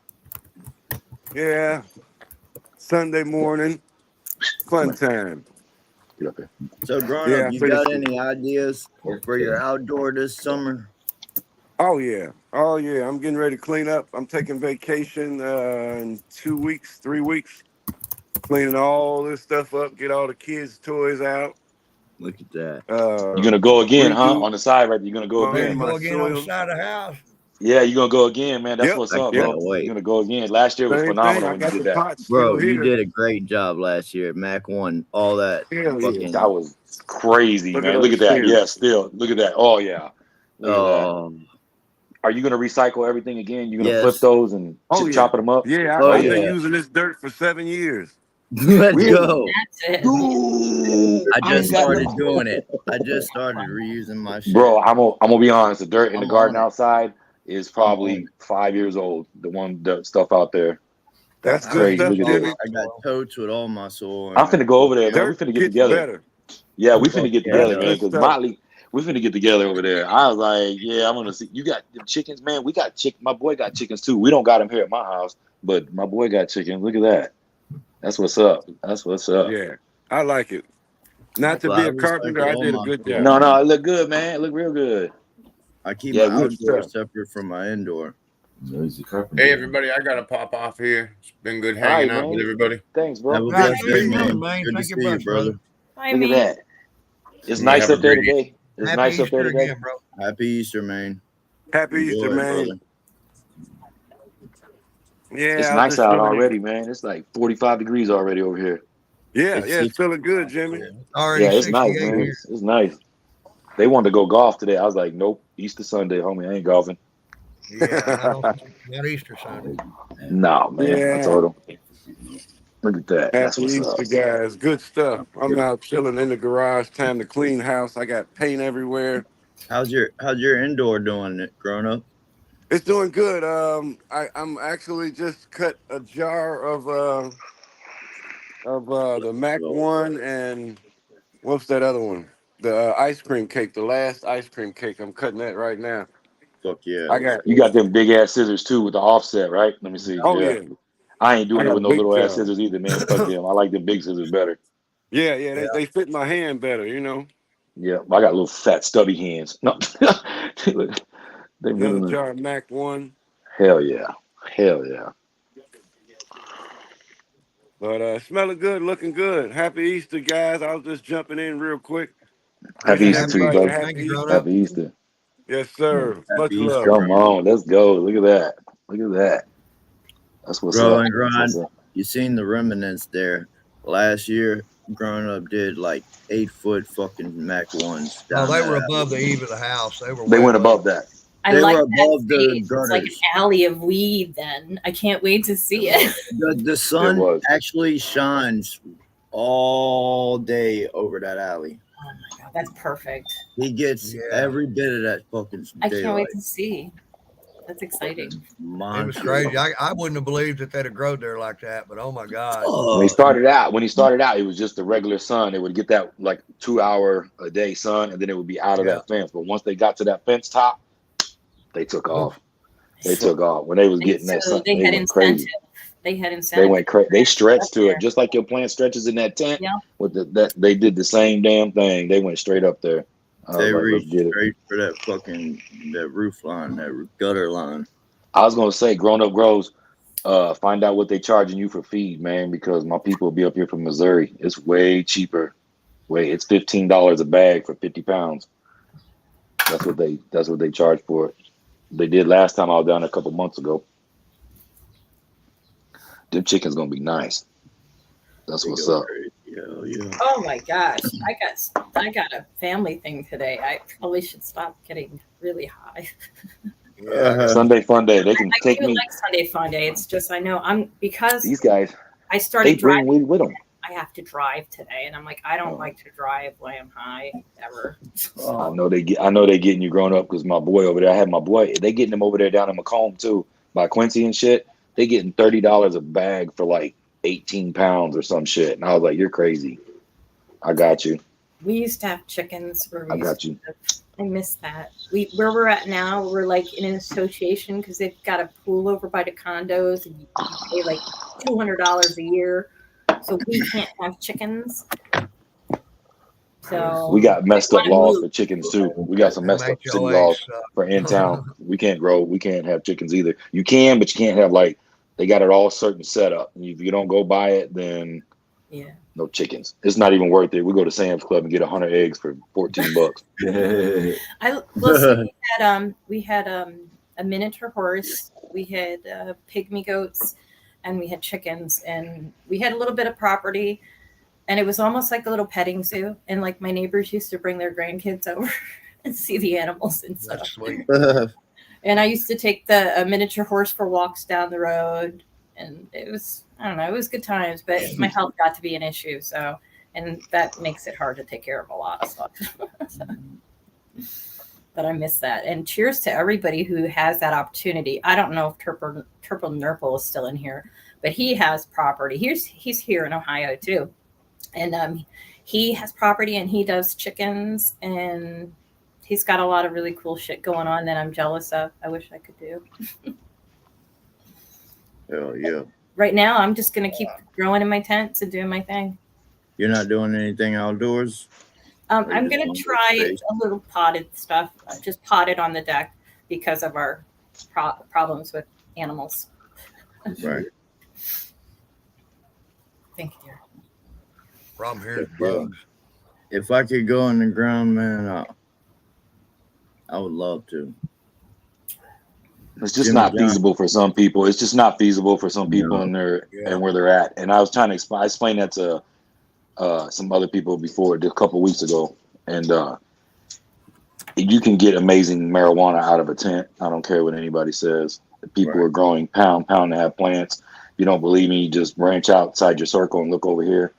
Yeah. Sunday morning, fun time. Get up there. So, growing Yeah, up, you pretty got cool. any ideas for your outdoor this summer? Oh yeah. I'm getting ready to clean up. I'm taking vacation in 2 weeks, 3 weeks. Cleaning all this stuff up, get all the kids' toys out. Look at that. You're gonna go again, huh? redo- On the side, right? You're gonna go Well, again. my Go again on the soil. side of the house. Yeah, you're gonna go again, man. That's Yep. what's I up, can't bro. wait. You're gonna go again. Last year was Same thing. phenomenal I when you got did the that. pot Bro, still you here. did a great job last year. Mac won all that. Hell fucking- yeah. That was crazy, Look man. at Look at those that. steers. Yeah, still. Look at that. Oh yeah. Look at that. Oh, Are you gonna recycle everything again? You're gonna Yes. flip those and Oh, yeah. chop them up? Yeah, Oh, I've yeah. been using this dirt for 7 years. let's Really? go. That's it. Ooh, I ain't just got started no- doing it. I just started reusing my shit. Bro, I'm gonna be honest. The dirt in the I'm garden on it. outside is probably 5 years old. The stuff out there. That's That's good crazy. stuff, Look at Jimmy. this. I got totes with all my soil. I'm finna go over there, man. We Dirt finna get gets together. better. Yeah, we finna get Yeah, together, that's man. good Because stuff. Motley, we finna get together over there. I was like, yeah, I'm gonna see. You got the chickens, man. We got chicken. My boy got chickens too. We don't got them here at my house, but my boy got chickens. Look at that. That's what's up. That's what's up. Yeah, I like it. Not to Well, be I a carpenter, I recycle did a all good my job. No, it look good, man. It look real good. I keep Yeah, my we- good outdoor stuff. separate from my indoor. Noisy carpenter. Hey, everybody, I got to pop off here. It's been good All right, hanging out with man. everybody. Thanks, Have bro. a Right, blessed good day, to see you, man. man. Good to Thank see you you, much, brother. Bye, Look at me. that. It's You nice have a up there great today. It's Happy nice up there Easter today. again, bro. Happy Easter, man. Happy Easter, Enjoy it, man. brother. Yeah, It's I was nice just out feeling it. already, man. It's like 45 degrees already over here. Yeah, It's it's feeling good, Jimmy. Already Yeah, it's nice, 68 man. here. It's nice. They wanted to go golf today. I was like, nope. Easter Sunday, homie. I ain't golfing. Yeah, not Easter Sunday. No, man. I Yeah. told him. Look at that. That's Happy what's Easter, up. guys. Good stuff. I'm out chilling in the garage. Time to clean house. I got paint everywhere. How's your indoor doing, grown up? It's doing good. I'm actually just cut a jar of the Mac one and what's that other one? The ice cream cake. The last ice cream cake. I'm cutting that right now. Fuck yeah. I got. You got them big ass scissors too with the offset, right? Let me see. Oh Yeah. yeah. I ain't I doing it got a with no big little ass jar. scissors either, man. Fuck them. I like the big scissors better. Yeah. They fit my hand better. You know. Yeah. I got little fat stubby hands. No. they Another really jar of Mac one. hell yeah. Hell yeah. But smelling good, looking good. Happy Easter, guys. I was just jumping in real quick. Happy Wishing Easter to you, everybody a brother. Thank happy you, grown Easter. up. Happy Easter. Yes, sir. Much Happy love. Easter, Come on, let's go. Look at that. Look at that. That's what's Bro up. and That's what's Grind. up. You seen the remnants there. Last year, Growing Up did like 8-foot fucking Mac ones. Oh, Down they that were alley. above the eve of the house. They were They way went above. above that. I They like were that above the space. It's like an gutters. alley of weed then. I can't wait to see it. The sun was. actually shines all day over that alley. Oh my god, that's perfect. He gets Yeah. every bit of that fucking I can't daylight. wait to see. That's exciting. It was Monster. crazy. I wouldn't have believed that they'd have grown there like that, but oh my God. When he started out, it was just the regular sun. They would get that like 2 hour a day sun, and then it would be out of Yeah. that fence. But once they got to that fence top, they took off. They So- took off. When they was And getting that so sun, they they had went incentive. crazy. They had They incentive. went crazy. They stretched Up to there. it, just like your plant stretches in that tent. Yeah. With that, they did the same damn thing. They went straight up there. I was They like, let's reached get it. straight for that roof line, that gutter line. I was gonna say, Grown Up Grows. Find out what they charging you for feed, man, because my people will be up here from Missouri. It's way cheaper. It's $15 a bag for 50 pounds. That's what they charge for it. They did last time I was down a couple months ago. Them chickens gonna be nice. That's what's up. Yeah. Oh my gosh, I got a family thing today. I probably should stop getting really high. Yeah. Sunday fun day. They can I take do me. like Sunday fun day. It's just I know because These guys, I they started bring driving. weed with them. I have to drive today, and I'm like, I don't Oh. like to drive when I'm high ever. I know they getting you grown up because my boy over there. I had my boy. They getting him over there down in Macomb too, by Quincy and shit. They getting $30 a bag for like 18 pounds or some shit. And I was like, you're crazy. I got you. We used to have chickens. Where we I used got to you. I miss that. Where we're at now, we're like in an association because they've got a pool over by the condos, and you pay like $200 a year, so we can't have chickens. So We got messed up wanna laws move. for chickens too. We got some messed up city laws for in town. We can't have chickens either. You can, but you can't have they got it all certain setup. If you don't go buy it, then Yeah. no chickens. It's not even worth it. We go to Sam's Club and get 100 eggs for $14. We had a miniature horse, we had pygmy goats, and we had chickens, and we had a little bit of property, and it was almost like a little petting zoo. And like my neighbors used to bring their grandkids over and see the animals and stuff. That's sweet. And I used to take the miniature horse for walks down the road, and it was, I don't know, it was good times, but my health got to be an issue. So, and that makes it hard to take care of a lot of stuff. But I miss that. And cheers to everybody who has that opportunity. I don't know if Turple Nurple is still in here, but he has property. He's here in Ohio too. And he has property and he does chickens, and he's got a lot of really cool shit going on that I'm jealous of. I wish I could do. Hell yeah. Right now, I'm just going to keep growing in my tents and doing my thing. You're not doing anything outdoors? I'm just going want to to try space? a little potted stuff, just potted on the deck because of our problems with animals. Right. Thank you, dear. Problem here is Yeah. bugs. If I could go in the ground, man, I would love to. It's just Jimmy not John. feasible for some people. It's just not feasible for some people No. and their Yeah. and where they're at. And I was trying to explain that to some other people before a couple weeks ago. And you can get amazing marijuana out of a tent. I don't care what anybody says. People Right. are growing pound to have plants. If you don't believe me, just branch outside your circle and look over here.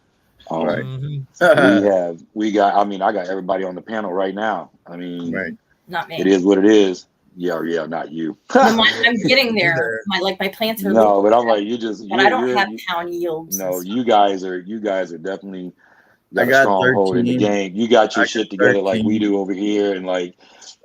Right. Mhm. We got. I mean, I got everybody on the panel right now. I mean, Right. Not me. it is what it is. Yeah, not you. No, I'm getting You're there. My plants are No, little, but I'm like, you just, but I don't you're have pound yields. and no, stuff. you guys are definitely I got a got stronghold in the 13. game. You got your I got shit together like we 13. do over here, and like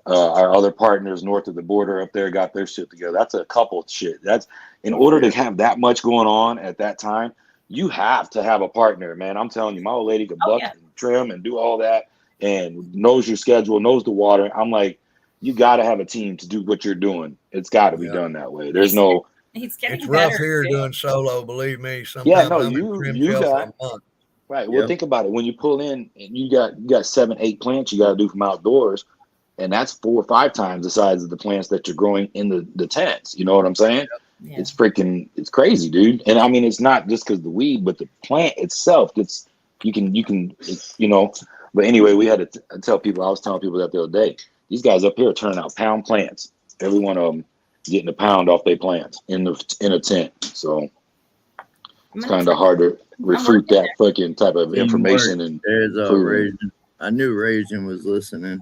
our other partners north of the border up there got their shit together. That's a couple shit. That's in order to have that much going on at that time, you have to have a partner, man. I'm telling you, my old lady could Oh, buck yeah. and trim and do all that, and knows your schedule, knows the water. I'm like, you got to have a team to do what you're doing. It's got to be Yeah. done that way. There's no. He's getting It's rough better. here too. doing solo, believe me. Yeah, Sometimes no, I'm in trim you shell for got. a month. Right. Well, Yep. think about it. When you pull in, and you got 7, 8 plants you got to do from outdoors, and that's 4 or 5 times the size of the plants that you're growing in the tents. You know what I'm saying? Yeah. It's crazy, dude. And I mean, it's not just because the weed, but the plant itself gets you can you know. But anyway, we had to tell people. I was telling people that the other day. These guys up here are turning out pound plants. Every one of them getting a pound off their plants in a tent. So it's kind of hard to refute that fucking type of information and There's prove it. Raisin. I knew Raisin was listening.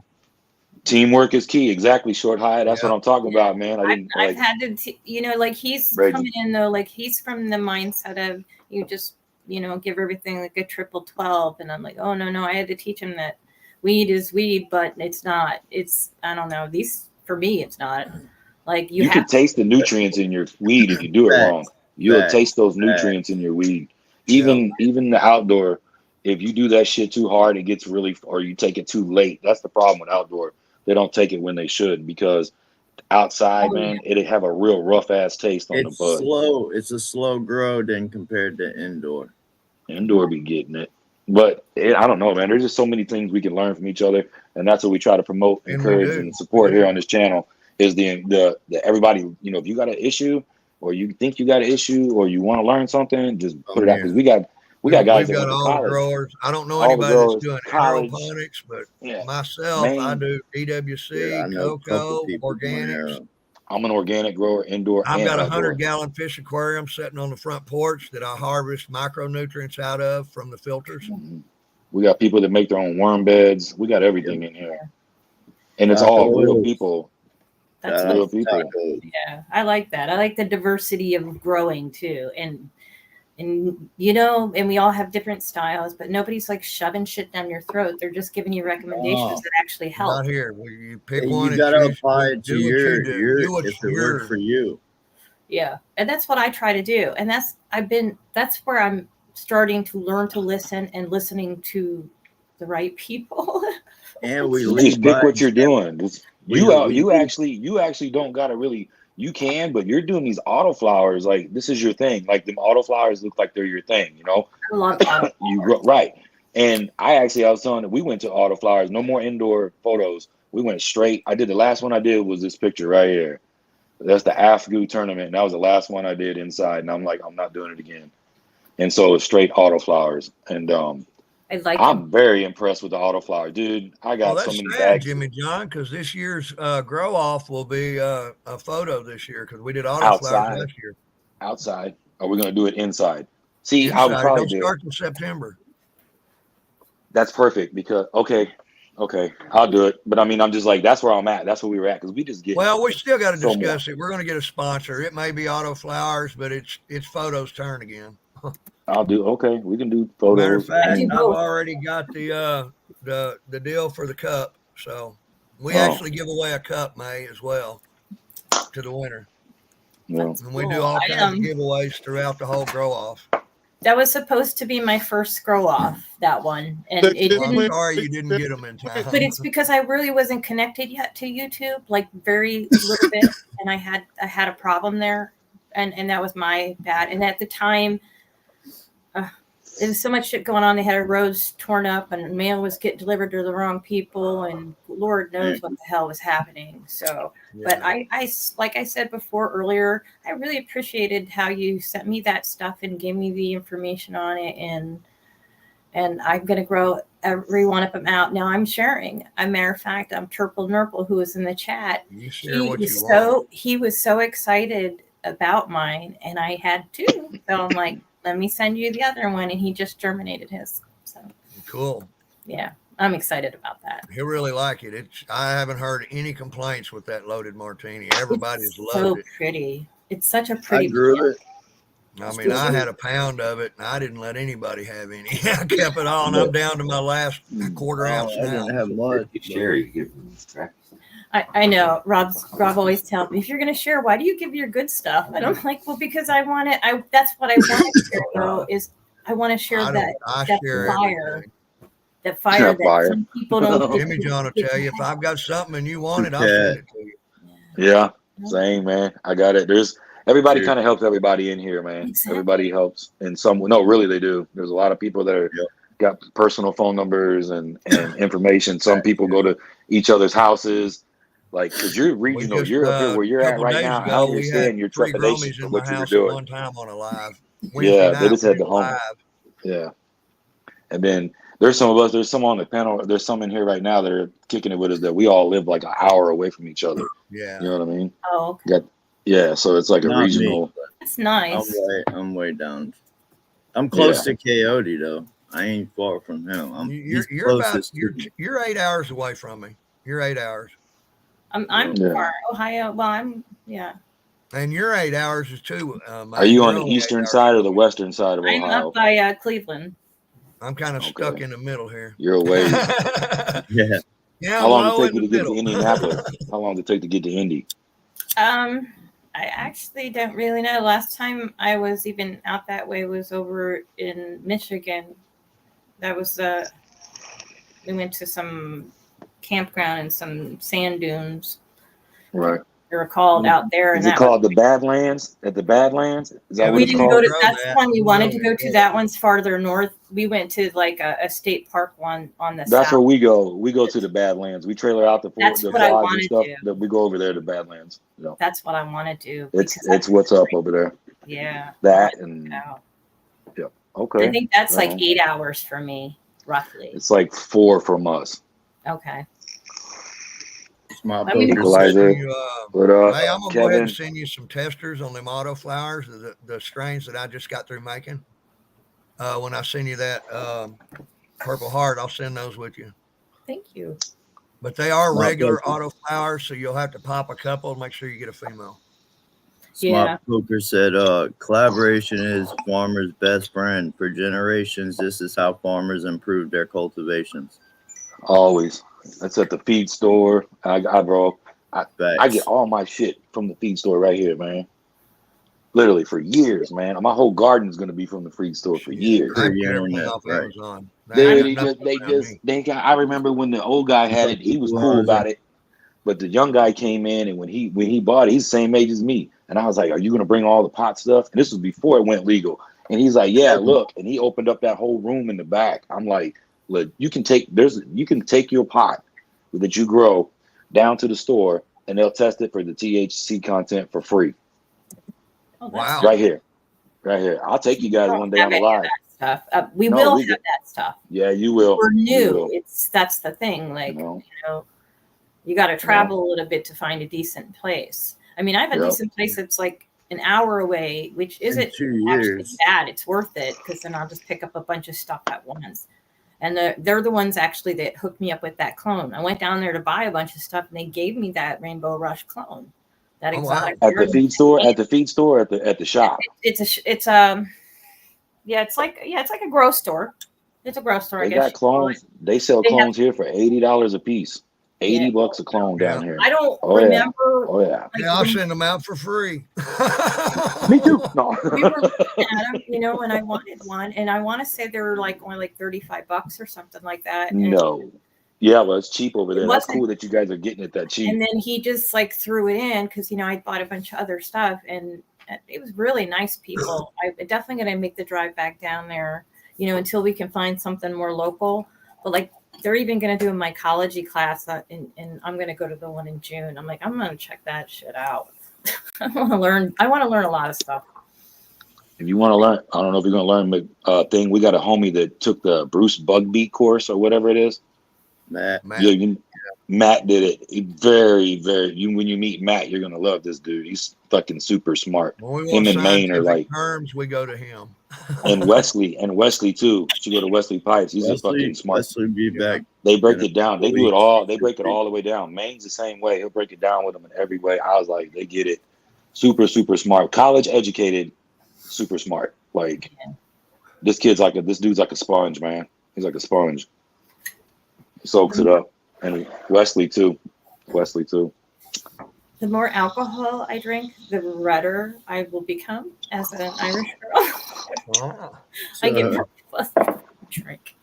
Teamwork is key. Exactly, Short High. That's Yeah. what I'm talking about, man. I didn't I've like. had to, like he's Right. coming in though, like he's from the mindset of you just, give everything like a triple 12. And I'm like, oh, no, I had to teach him that weed is weed, but it's not. It's, I don't know. For me, it's not. Like You have can taste the nutrients in your weed if you do it wrong. You'll Facts. taste those nutrients in your weed. Even the outdoor, if you do that shit too hard, it gets really, or you take it too late. That's the problem with outdoor. They don't take it when they should, because outside, man, it'd have a real rough ass taste on It's the bud. slow. It's a slow grow then compared to indoor. Indoor be getting it. But I don't know, man. There's just so many things we can learn from each other, and that's what we try to promote, And we encourage, do. and support here on this channel. Is the everybody, if you got an issue, or you think you got an issue, or you want to learn something, just put it out, because we got guys We've that got went to all the college. growers. I don't know All the anybody that's growers, doing college. aeroponics, but Yeah. myself, I Maine. do Yeah, I DWC, know a couple cocoa, people doing organics. that. I'm an organic grower, indoor I've and got a outdoor. 100-gallon fish aquarium sitting on the front porch that I harvest micronutrients out of from the filters. Mhm. We got people that make their own worm beds. We got everything in here, and it's all real people. That's Real people. Yeah, I like that. I like the diversity of growing too. And and we all have different styles, but nobody's like shoving shit down your throat. They're just giving you recommendations that actually help. Not here. You pick Hey, one you and gotta choose. apply it Do to what your you do. Do what's if it works for you. Yeah. And that's what I try to do. And that's where I'm starting to learn to listen and listening to the right people. And we You lead just pick by what you're doing. Just- We you lead- actually don't gotta really. You can, but you're doing these autoflowers like this is your thing. Like them autoflowers look like they're your thing. I love Right. And I was telling that we went to autoflowers. No more indoor photos. We went straight. The last one I did was this picture right here. That's the AFGU tournament. And that was the last one I did inside. And I'm like, I'm not doing it again. And so it's straight autoflowers. And I like I'm very impressed with the autoflower, dude. I got Well, so that's many sad, bags Jimmy John, because this year's grow off will be a photo this year because we did autoflowers outside. last year. Outside. Are we going to do it inside? See, I would Inside, probably don't do it. start in September. That's perfect because okay, I'll do it. But I mean, I'm just like that's where I'm at. That's where we were at because we just get. Well, we still got to so discuss it. We're going to get a sponsor. It may be autoflowers, but it's photos turn again. I'll do okay. We can do photos. Matter of fact, and- I've already got the deal for the cup. So we Oh. actually give away a cup, May, as well to the winner. Yeah. And we do all kinds of giveaways throughout the whole grow off. That was supposed to be my first scroll off, that one. And it Well, I'm didn't, sorry you didn't get them in time. but it's because I really wasn't connected yet to YouTube, like very little bit. And I had a problem there. And that was my bad. And at the time, there was so much shit going on. They had our roads torn up and mail was getting delivered to the wrong people. And Lord knows what the hell was happening. So, but I, like I said before earlier, I really appreciated how you sent me that stuff and gave me the information on it. And I'm going to grow every one of them out. Now I'm sharing. As a matter of fact, Turple Nurple, who was in the chat. You share what you want. He was so excited about mine, and I had two. So I'm like, let me send you the other one, and he just germinated his. So Cool. yeah, I'm excited about that. He'll really like it. I haven't heard any complaints with that loaded martini. Everybody's It's loved so it. pretty. It's such a I pretty. grew it. I mean, I had a pound of it, and I didn't let anybody have any. I kept it all, and I'm down to my last quarter ounce I didn't now. have much. Share, you give them practice. I know Rob always tells me, if you're going to share, why do you give your good stuff? And I'm like, well, because I want it. That's what I want to share, though, is I want to share I that share fire. everything. That fire That fire. some people don't. Jimmy John will tell you, if I've got something and you want it, I'll send it to you. Yeah, same, man. I got it. There's everybody Dude. kind of helps everybody in here, man. Exactly. Everybody helps in some. No, really, they do. There's a lot of people that are got personal phone numbers and information. Some people go to each other's houses. Like, because you're regional, just, you're up here where you're at couple right days now. I ago, we understand had your 3 trepidation Grummies for in what my you were house at doing. one time on a live. Yeah, they night, just had we the were home. live. Yeah. And then there's some of us, there's some on the panel, there's some in here right now that are kicking it with us that we all live like an hour away from each other. Yeah. You know what I mean? Oh, okay. Yeah, so it's like a Not me. regional. That's nice. I'm way down. I'm close to Coyote though. I ain't far from him. You're 8 hours away from me. You're 8 hours. I'm far Ohio. Well, And your 8 hours is too. Are you on the eastern side or the western side of I'm Ohio? up by Cleveland. I'm kind of stuck in the middle here. You're away. Yeah. Yeah. How long low did it take in you to the get to middle. Indianapolis? How long did it take to get to Indy? I actually don't really know. Last time I was even out that way was over in Michigan. That was we went to some campground and some sand dunes. Right. They were called out there. Is it called the Badlands? At the Badlands? Is that what We it's didn't called? go to that's the one we wanted to go to. That one's farther north. We went to like a state park one on the That's south. where we go. We go to the Badlands. We trailer out the That's the what I quads wanna and stuff. do. That we go over there to Badlands. You know, That's what I want to do. it's what's up over there. Yeah. That and Out. yeah. Okay. I think that's like Well, 8 hours for me, roughly. it's like 4 from us. Okay. My I mean, Equalizer. What up, Hey, I'm gonna go ahead Kevin? and send you some testers on them auto flowers, the strains that I just got through making. When I send you that Purple Heart, I'll send those with you. Thank you. But they are My regular pleasure. auto flowers, so you'll have to pop a couple and make sure you get a female. Yeah. Smart Poker said, collaboration is farmers' best friend. For generations, this is how farmers improve their cultivations. Always. That's at the feed store. I Facts. get all my shit from the feed store right here, man. Literally for years, man. My whole garden's gonna be from the feed store for years. I Free get everything internet, off right. Amazon. Dude, they got. I remember when the old guy had it, he was cool about it, but the young guy came in, and when he bought it, he's the same age as me, and I was like, "Are you gonna bring all the pot stuff?" And this was before it went legal, and he's like, "Yeah, look," and he opened up that whole room in the back. I'm like, "Look, you can take your pot that you grow down to the store, and they'll test it for the THC content for free." Oh, Wow. Right here. I'll take you guys one day on the live. Stuff. We No, will we have get- that stuff. Yeah, you will. We're You new. will. That's the thing. Like, know. you got to travel a little bit to find a decent place. I mean, I have a Yep. decent place that's like an hour away, which isn't 2 actually years. bad. It's worth it because then I'll just pick up a bunch of stuff at once. And they're the ones actually that hooked me up with that clone. I went down there to buy a bunch of stuff, and they gave me that Rainbow Rush clone. That Oh, wow. exotic. At the feed store, at the shop. It's like a grow store. It's a grow store. I They guess. got clones. They sell They have- clones here for $80 a piece. $80 a clone down here. I don't Oh yeah. remember. Oh yeah. Like, Yeah, I'll when send them out for free. Me too. No. we were looking at them, you know, and I wanted one, and I want to say they were like only like $35 or something like that. And No. Yeah, well, it's cheap over it there. That's wasn't. cool that you guys are getting it that cheap. And then he just like threw it in because, you know, I bought a bunch of other stuff, and it was really nice people. I'm definitely going to make the drive back down there, you know, until we can find something more local. But like, they're even going to do a mycology class, and I'm going to go to the one in June. I'm like, I'm going to check that shit out. I want to learn a lot of stuff. If you want to learn, I don't know if you're going to learn thing. We got a homie that took the Bruce Bugbeat course or whatever it is. Matt. Yeah, Matt did it. He very, very. When you meet Matt, you're gonna love this dude. He's fucking super smart. When we Him want and Maine are scientific like, terms, we go to him. and Wesley too. You go to Wesley Pipes. He's a fucking smart. Wesley be back. They break it down. They do it all. They break it all the way down. Maine's the same way. He'll break it down with them in every way. I was like, they get it. Super, super smart. College educated. Super smart. Like this dude's like a sponge, man. He's like a sponge. He soaks it up. And Wesley too. The more alcohol I drink, the redder I will become as an Irish girl. Wow. I get more plus drink.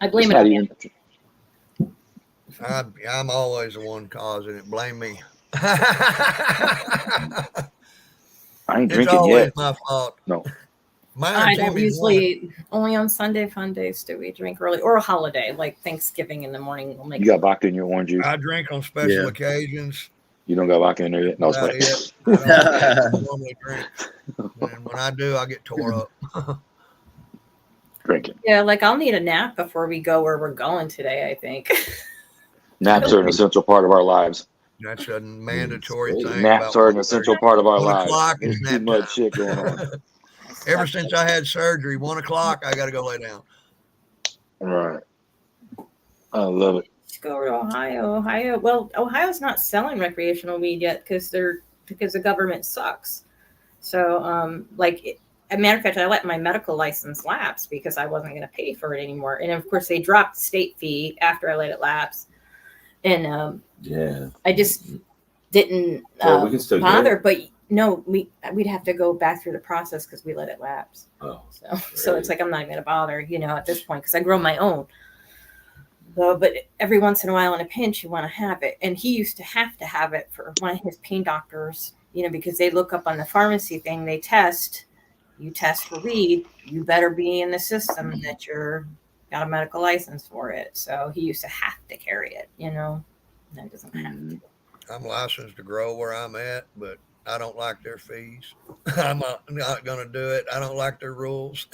I blame it on you. I'm always the one causing it. Blame me. I ain't It's drinking always yet. my fault. No. Mine I and don't Timmy's usually, only on Sunday fun days do we drink early, or a holiday like Thanksgiving in the morning. We'll make You got vodka in your orange juice? I drink on special Yeah. occasions. You don't got vodka in there yet? No, it's About right. it. I don't normally drink. And when I do, I get tore up. Drinking. Yeah, like I'll need a nap before we go where we're going today, I think. Naps are an essential part of our lives. That's a mandatory thing. Naps are an essential part of our 1 lives. o'clock There's is too nap much time. shit going on. Ever since I had surgery, 1 o'clock, I got to go lay down. All right. I love it. Let's go to Ohio. Well, Ohio's not selling recreational weed yet because the government sucks. So, as a matter of fact, I let my medical license lapse because I wasn't going to pay for it anymore. And of course, they dropped the state fee after I let it lapse. And Yeah. I just didn't Well, we can still get bother. it. But no, we'd have to go back through the process because we let it lapse. Oh. So it's like I'm not going to bother, at this point because I grow my own. But every once in a while, in a pinch, you want to have it. And he used to have it for one of his pain doctors, because they look up on the pharmacy thing. They test. You test for weed. You better be in the system that you're got a medical license for it. So he used to have to carry it. That doesn't have to. I'm licensed to grow where I'm at, but I don't like their fees. I'm not going to do it. I don't like their rules.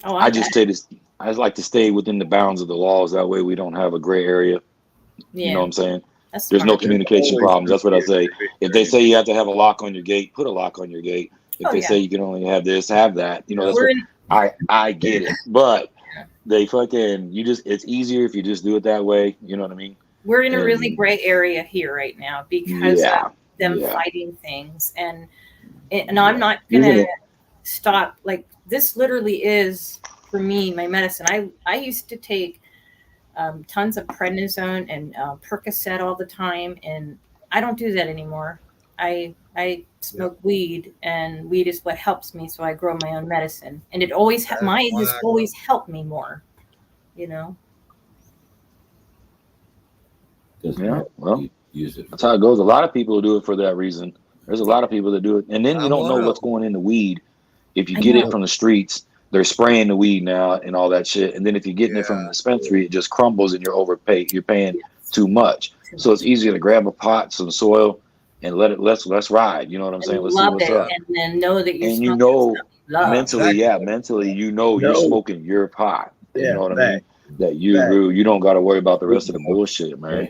Oh, I like to stay within the bounds of the laws. That way we don't have a gray area. Yeah. You know what I'm saying? That's There's no smart. communication problems. That's what I say. If they say you have to have a lock on your gate, put a lock on your gate. If Oh, they yeah. say you can only have this, have that. That's We're what I get it. But they fucking it's easier if you just do it that way. You know what I mean? We're in a really And- gray area here right now because Yeah. of them Yeah. fighting things. And I'm not You're going to gonna- stop. Like, this literally is, for me, my medicine. I used to take tons of prednisone and Percocet all the time, and I don't do that anymore. I smoke weed, and weed is what helps me, so I grow my own medicine. And it always mine has always helped me more, Yeah, well, use it. that's how it goes. A lot of people do it for that reason. There's a lot of people that do it, and then you I'm don't one know of what's them. going in the weed. If you I get know. it from the streets, they're spraying the weed now and all that shit. And then if you're getting it from the dispensary, it just crumbles and you're overpaid. You're paying too much. So it's easier to grab a pot, some soil, and let's ride. You know what I'm saying? And Let's see love what's it, up. and then know that you're And you smoking know, stuff you love. mentally, you're No. smoking your pot. You Yeah, know what I fact. mean? That you Fact. grew. You don't got to worry about the rest of the bullshit, man.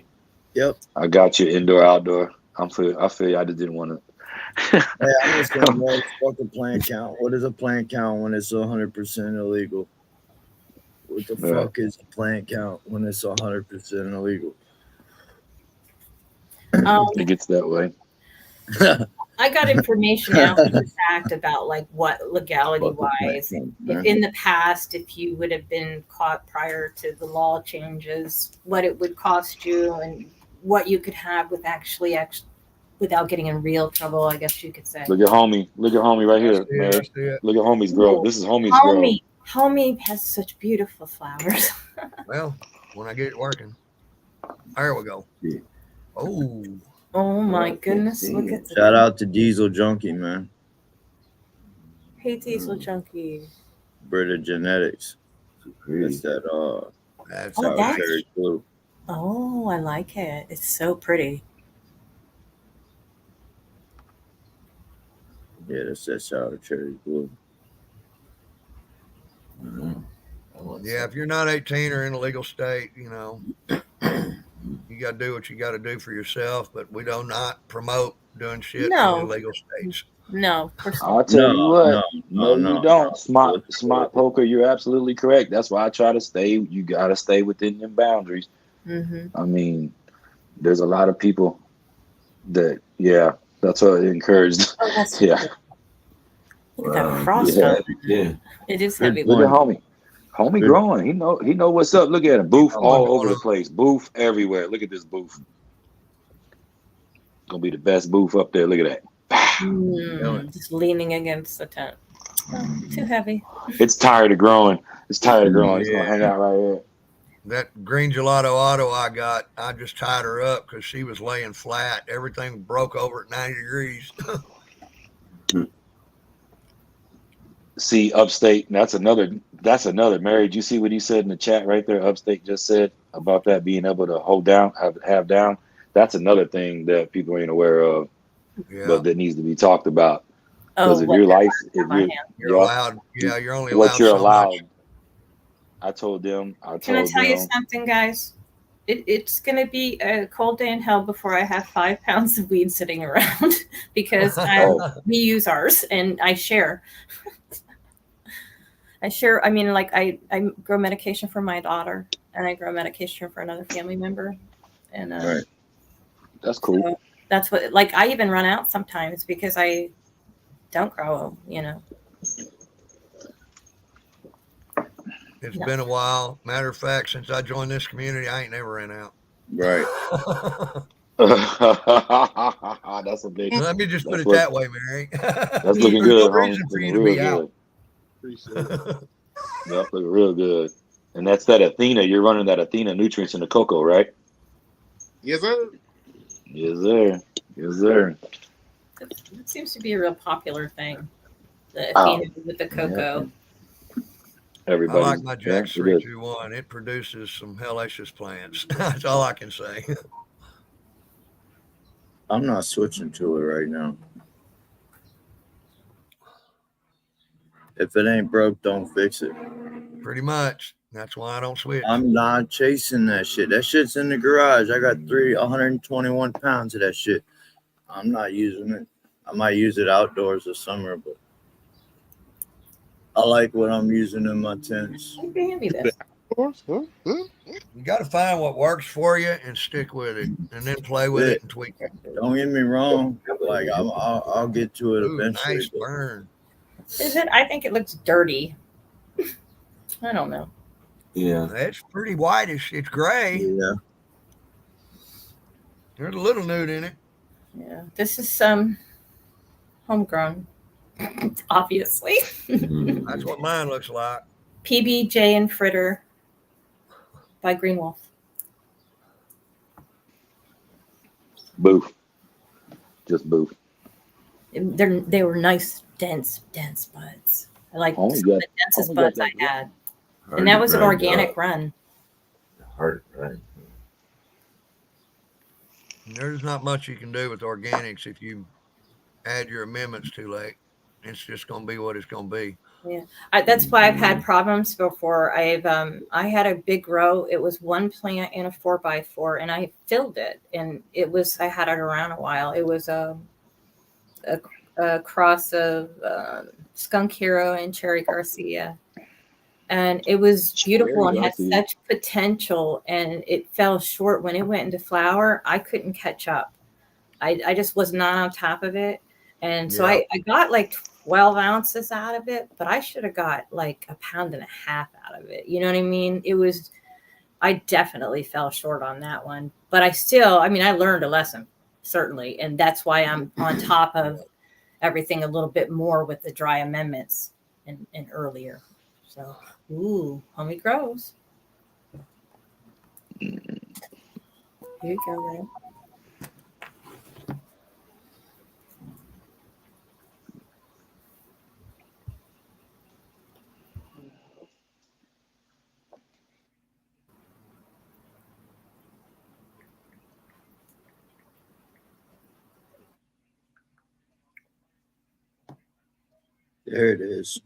Yep. I got you indoor, outdoor. I feel you. I just didn't want to. Hey, I'm just gonna know fuck a plant count. What is a plant count when it's 100% illegal? What the Yeah. fuck is a plant count when it's 100% illegal? It gets that way. I got information after the fact about like what legality wise, if in the past, if you would have been caught prior to the law changes, what it would cost you and what you could have with actually without getting in real trouble, I guess you could say. Look at homie right here, That's it, man. that's it. Look at homie's grow. This is homie's grow. Homie has such beautiful flowers. Well, when I get it working. There we go. Oh my goodness. Look at Shout out to Diesel Junkie, man. Hey Diesel Junkie. Brita Genetics. It's that That's Oh, sour cherry blue. Oh, I like it. It's so pretty. Yeah, that's that sour cherry blue. yeah, if you're not 18 or in a legal state, you know, you got to do what you got to do for yourself. But we do not promote doing shit No. in illegal states. No, of course I'll not. tell you what. no, You don't. Smart poker. You're absolutely correct. That's why I try to stay. You got to stay within them boundaries. Mm-hmm. I mean, there's a lot of people that, yeah, that's what I encouraged. Oh, that's Yeah. Look at that frost Yeah. on it. It is heavy. Look at homie. Homie growing. He know what's up. Look at him. Booth all over the place. Booth everywhere. Look at this booth. Gonna be the best booth up there. Look at that. Just leaning against the tent. Oh, too heavy. It's tired of growing. It's tired of growing. It's Yeah. gonna hang out right here. That green gelato auto I got, I just tied her up because she was laying flat. Everything broke over at 90 degrees. See, Upstate, that's another. Mary, did you see what he said in the chat right there? Upstate just said about that being able to hold down, have down. That's another thing that people ain't aware of, Yeah. but that needs to be talked about. Oh, Because if what your life, happened? You're allowed. Yeah, you're only allowed. what you're so allowed. much. I told them. Can I tell you something, guys? It's going to be a cold day in hell before I have 5 pounds of weed sitting around because we use ours and I share. I mean, like I grow medication for my daughter and I grow medication for another family member. And Right. That's cool. so that's what, like, I even run out sometimes because I don't grow, you know. It's been a while. Matter of fact, since I joined this community, I ain't never ran out. Right. That's a big. Let me just put it what- that way, Mary. That's looking There's good, no homie. reason for you Looking to real be out. good. Yep, looking real good. And that's that Athena. You're running that Athena nutrients in the cocoa, right? Yes, sir. Yes, sir. Yes, sir. It seems to be a real popular thing. The Oh. Athena with the cocoa. Everybody. I like my Jack's yeah, it is. 321. It produces some hellacious plants. That's all I can say. I'm not switching to it right now. If it ain't broke, don't fix it. Pretty much. That's why I don't switch. I'm not chasing that shit. That shit's in the garage. I got 121 pounds of that shit. I'm not using it. I might use it outdoors this summer, but I like what I'm using in my tents. You can hand me this. You got to find what works for you and stick with it, and then play with it and tweak it. Don't get me wrong. Like I'll get to it Ooh, eventually. nice burn. Is it? I think it looks dirty. I don't know. Yeah. It's pretty whitish. It's gray. Yeah. There's a little nude in it. Yeah. This is some homegrown, obviously. That's what mine looks like. PB, and Fritter by Green Wolf. Boof. Just boof. They were nice, dense buds. I like Oh, some yeah. of the densest Oh, yeah, buds I had. And that was an organic run. Hard, right? There's not much you can do with organics if you add your amendments too late. It's just going to be what it's going to be. Yeah, that's why I've had problems before. I had a big grow. It was one plant in a 4x4, and I filled it, and I had it around a while. It was a cross of Skunk Hero and Cherry Garcia, and it was beautiful and had such potential, and it fell short when it went into flower. I couldn't catch up. I just was not on top of it. And so Yeah. I got like 12 ounces out of it, but I should have got like 1.5 pounds out of it. You know what I mean? I definitely fell short on that one, but I learned a lesson, certainly. And that's why I'm on top of everything a little bit more with the dry amendments and earlier. So, ooh, homie grows. Here you go, Red. There it is.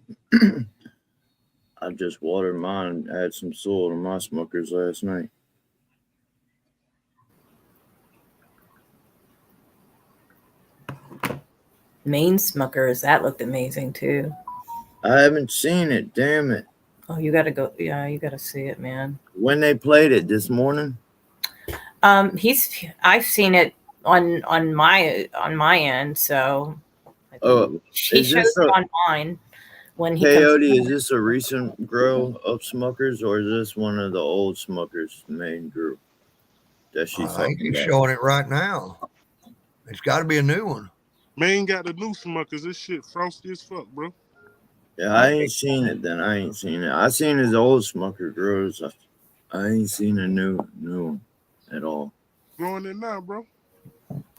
I just watered mine, add some soil to my smokers last night. Maine Smuckers, that looked amazing too. I haven't seen it, damn it. Oh, you gotta go. Yeah, you gotta see it, man. When they played it this morning? I've seen it on my end, so Oh, he is shows this it a on mine when he Coyote? comes. Is this a recent grow of Smuckers, or is this one of the old Smuckers main group that she's I think talking he's about? showing it right now. It's got to be a new one. Man got the new Smuckers. This shit frosty as fuck, bro. Yeah, I ain't seen it then. I ain't seen it. I seen his old Smucker grows. I ain't seen a new one at all. Growing it now, bro.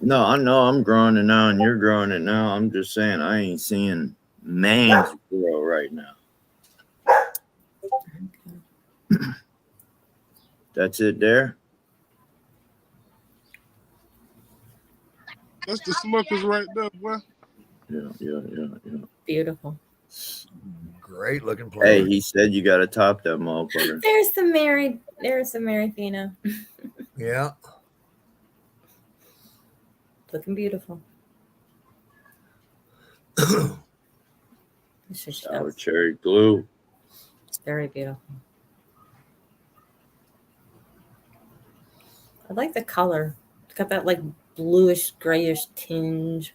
No, I know I'm growing it now and you're growing it now. I'm just saying I ain't seeing Maine's grow right now. That's it there? That's the Smuckers right there, boy. Yeah. Beautiful. Great looking Hey, play. he said you gotta top that motherfucker. There's the Mary Fina. Yeah. Looking beautiful. Sour cherry glue. It's very beautiful. I like the color. It's got that like bluish, grayish tinge.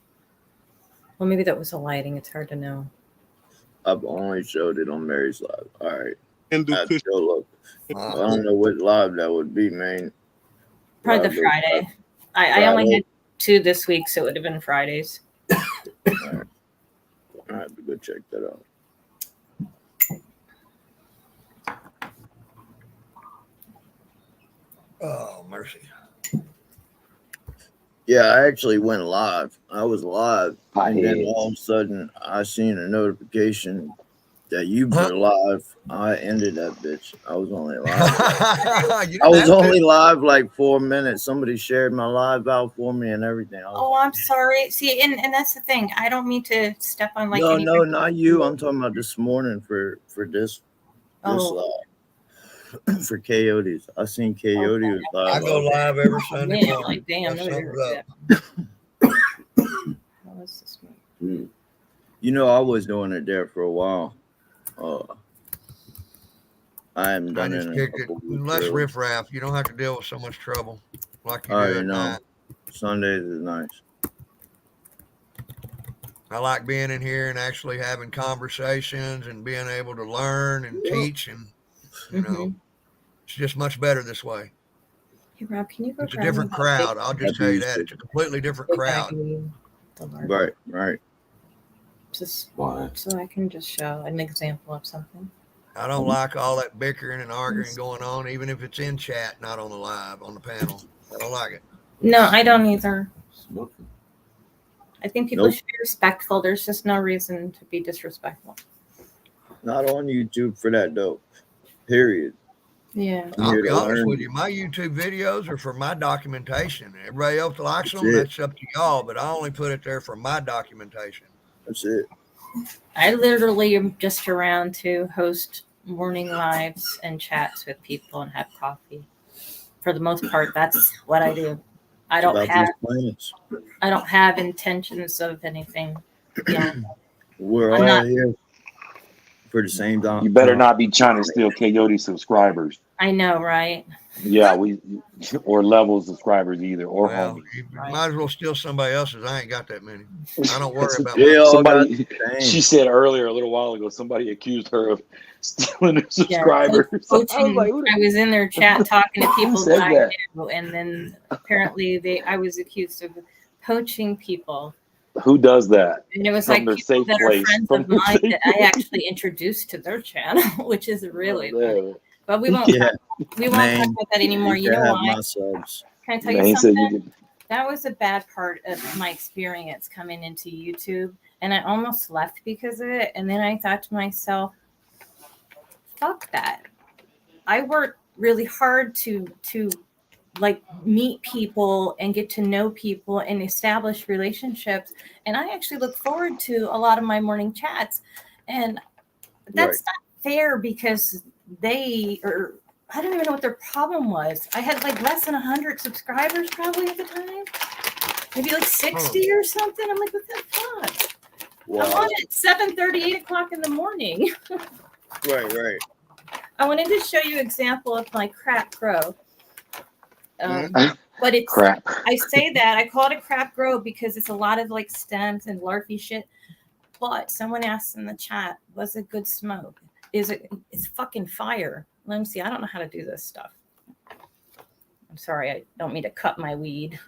Well, maybe that was the lighting. It's hard to know. I've only showed it on Mary's live. All right. And do I have to go look. I don't know what live that would be, man. Probably Live the look. Friday. I only had 2 this week, so it would have been Fridays. All right. I have to go check that out. Oh, mercy. Yeah, I actually went live. I was live, and then Potheads. all of a sudden, I seen a notification that you were live. I ended that bitch. I was only live. I was only live like 4 minutes. Somebody shared my live out for me and everything. I was Oh, I'm sorry. See, and that's the thing. I don't mean to step on like no, any. no, not you. I'm talking about this morning for this Oh. live for Coyotes. I seen Coyote was live. I go live every Sunday Man, morning. like, damn, That's nobody something heard up. How is this one? You know, I was doing it there for a while. I haven't I done just it in a kicked it. couple weeks. Less really. riffraff. You don't have to deal with so much trouble like you I do already at know. night. Sundays is nice. I like being in here and actually having conversations and being able to learn and teach, and you know, it's just much better this way. Hey, Rob, can you go It's a grab me different that crowd. big- I'll just tell you that. It's a completely different big crowd. bag of the large? Right. Just so I can just show an example of something. I don't like all that bickering and arguing going on, even if it's in chat, not on the live, on the panel. I don't like it. No, I don't either. I think people Nope. should be respectful. There's just no reason to be disrespectful. Not on YouTube for that though. Period. Yeah. I'm I'll here be to honest learn. with you. My YouTube videos are for my documentation. Everybody else likes That's them. it. That's up to y'all, but I only put it there for my documentation. That's it. I literally am just around to host morning lives and chats with people and have coffee. For the most part, that's what I do. I don't About have these plants. I don't have intentions of anything. Yeah. We're I'm all not- here for the same time. You better not be trying to steal Coyote subscribers. I know, right? Yeah, we or level subscribers either or Well, homies. you might as well steal somebody else's. I ain't got that many. I don't worry about They my all got Somebody, the she same. said earlier a little while ago, somebody accused her of stealing her subscribers. I was Coaching. like, who I was in their chat talking to people said that I that? knew, and then apparently I was accused of poaching people. Who does that? And it was From like their people safe that are place. friends From of their mine safe that I place. actually introduced to their channel, which is really Oh, funny. man. But we won't Yeah, talk about man, that anymore. you You can know have why? my subs. Can I tell you Man, he said you something? could. That was a bad part of my experience coming into YouTube, and I almost left because of it. And then I thought to myself, fuck that. I worked really hard to like meet people and get to know people and establish relationships. And I actually look forward to a lot of my morning chats. And that's not fair because they are, I don't even know what their problem was. I had like less than 100 subscribers probably at the time. Maybe like 60 or something. I'm like, what the fuck? I'm on at 7:30, 8 o'clock in the morning. Right. I wanted to show you an example of my crap grow. But it's Crap. I say that I call it a crap grow because it's a lot of like stems and larvae shit. But someone asked in the chat, was it good smoke? It's fucking fire. Let me see. I don't know how to do this stuff. I'm sorry, I don't mean to cut my weed.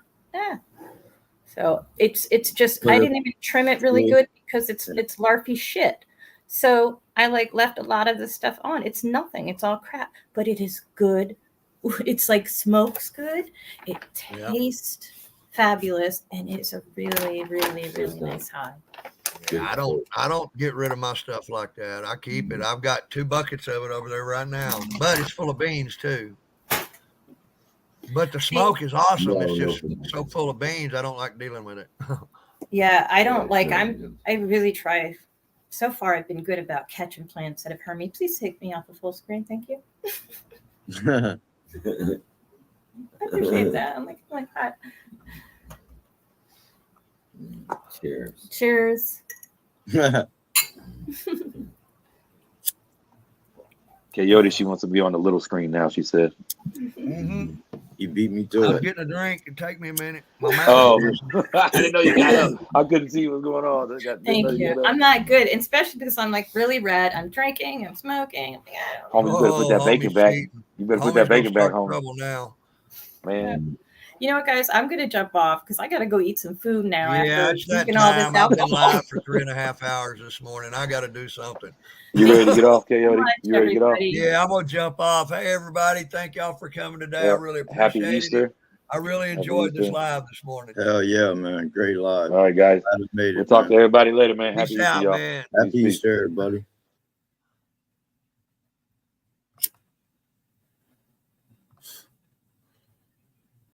So it's just I didn't even trim it really good because it's larvae shit. So I like left a lot of the stuff on. It's nothing. It's all crap, but it is good. It's like smokes good. It tastes fabulous, and it's a really, really, really nice high. Yeah, I don't get rid of my stuff like that. I keep it. I've got 2 buckets of it over there right now, but it's full of beans too. But the smoke is awesome. It's just so full of beans. I don't like dealing with it. Yeah, I don't like. I really try. So far, I've been good about catching plants that have hurt me. Please take me off the full screen, thank you. I appreciate that. I'm like, oh my God. Cheers. Cheers. Coyote, she wants to be on the little screen now, she said. Mm-hmm. You beat me to I'm it. getting a drink. It take me a minute. My mouth Oh, is- I didn't know you got up. I couldn't see what was going on. Thank you. I'm not good, especially because I'm like really red. I'm drinking. I'm smoking. I'm like, I don't know. Homie, you better put that bacon homie's back. cheating. You better put Homie's that gonna bacon back, start homie. trouble now. Man. You know what, guys? I'm gonna jump off because I gotta go eat some food now. Yeah, after it's that drinking all this time. I've been alcohol. live for 3.5 hours this morning. I got to do something. You ready to get off, Thank you Coyote? so much, You ready to get off? everybody. Yeah, I'm gonna jump off. Hey, everybody! Thank y'all for coming today. I Well, really happy appreciate Easter. it. I really Happy enjoyed this Easter. live this morning. Hell yeah, man. Great live. All right, guys. Glad we made We'll it, talk to man. everybody later, man. Happy Peace Easter, out, y'all. man. Happy Easter, everybody.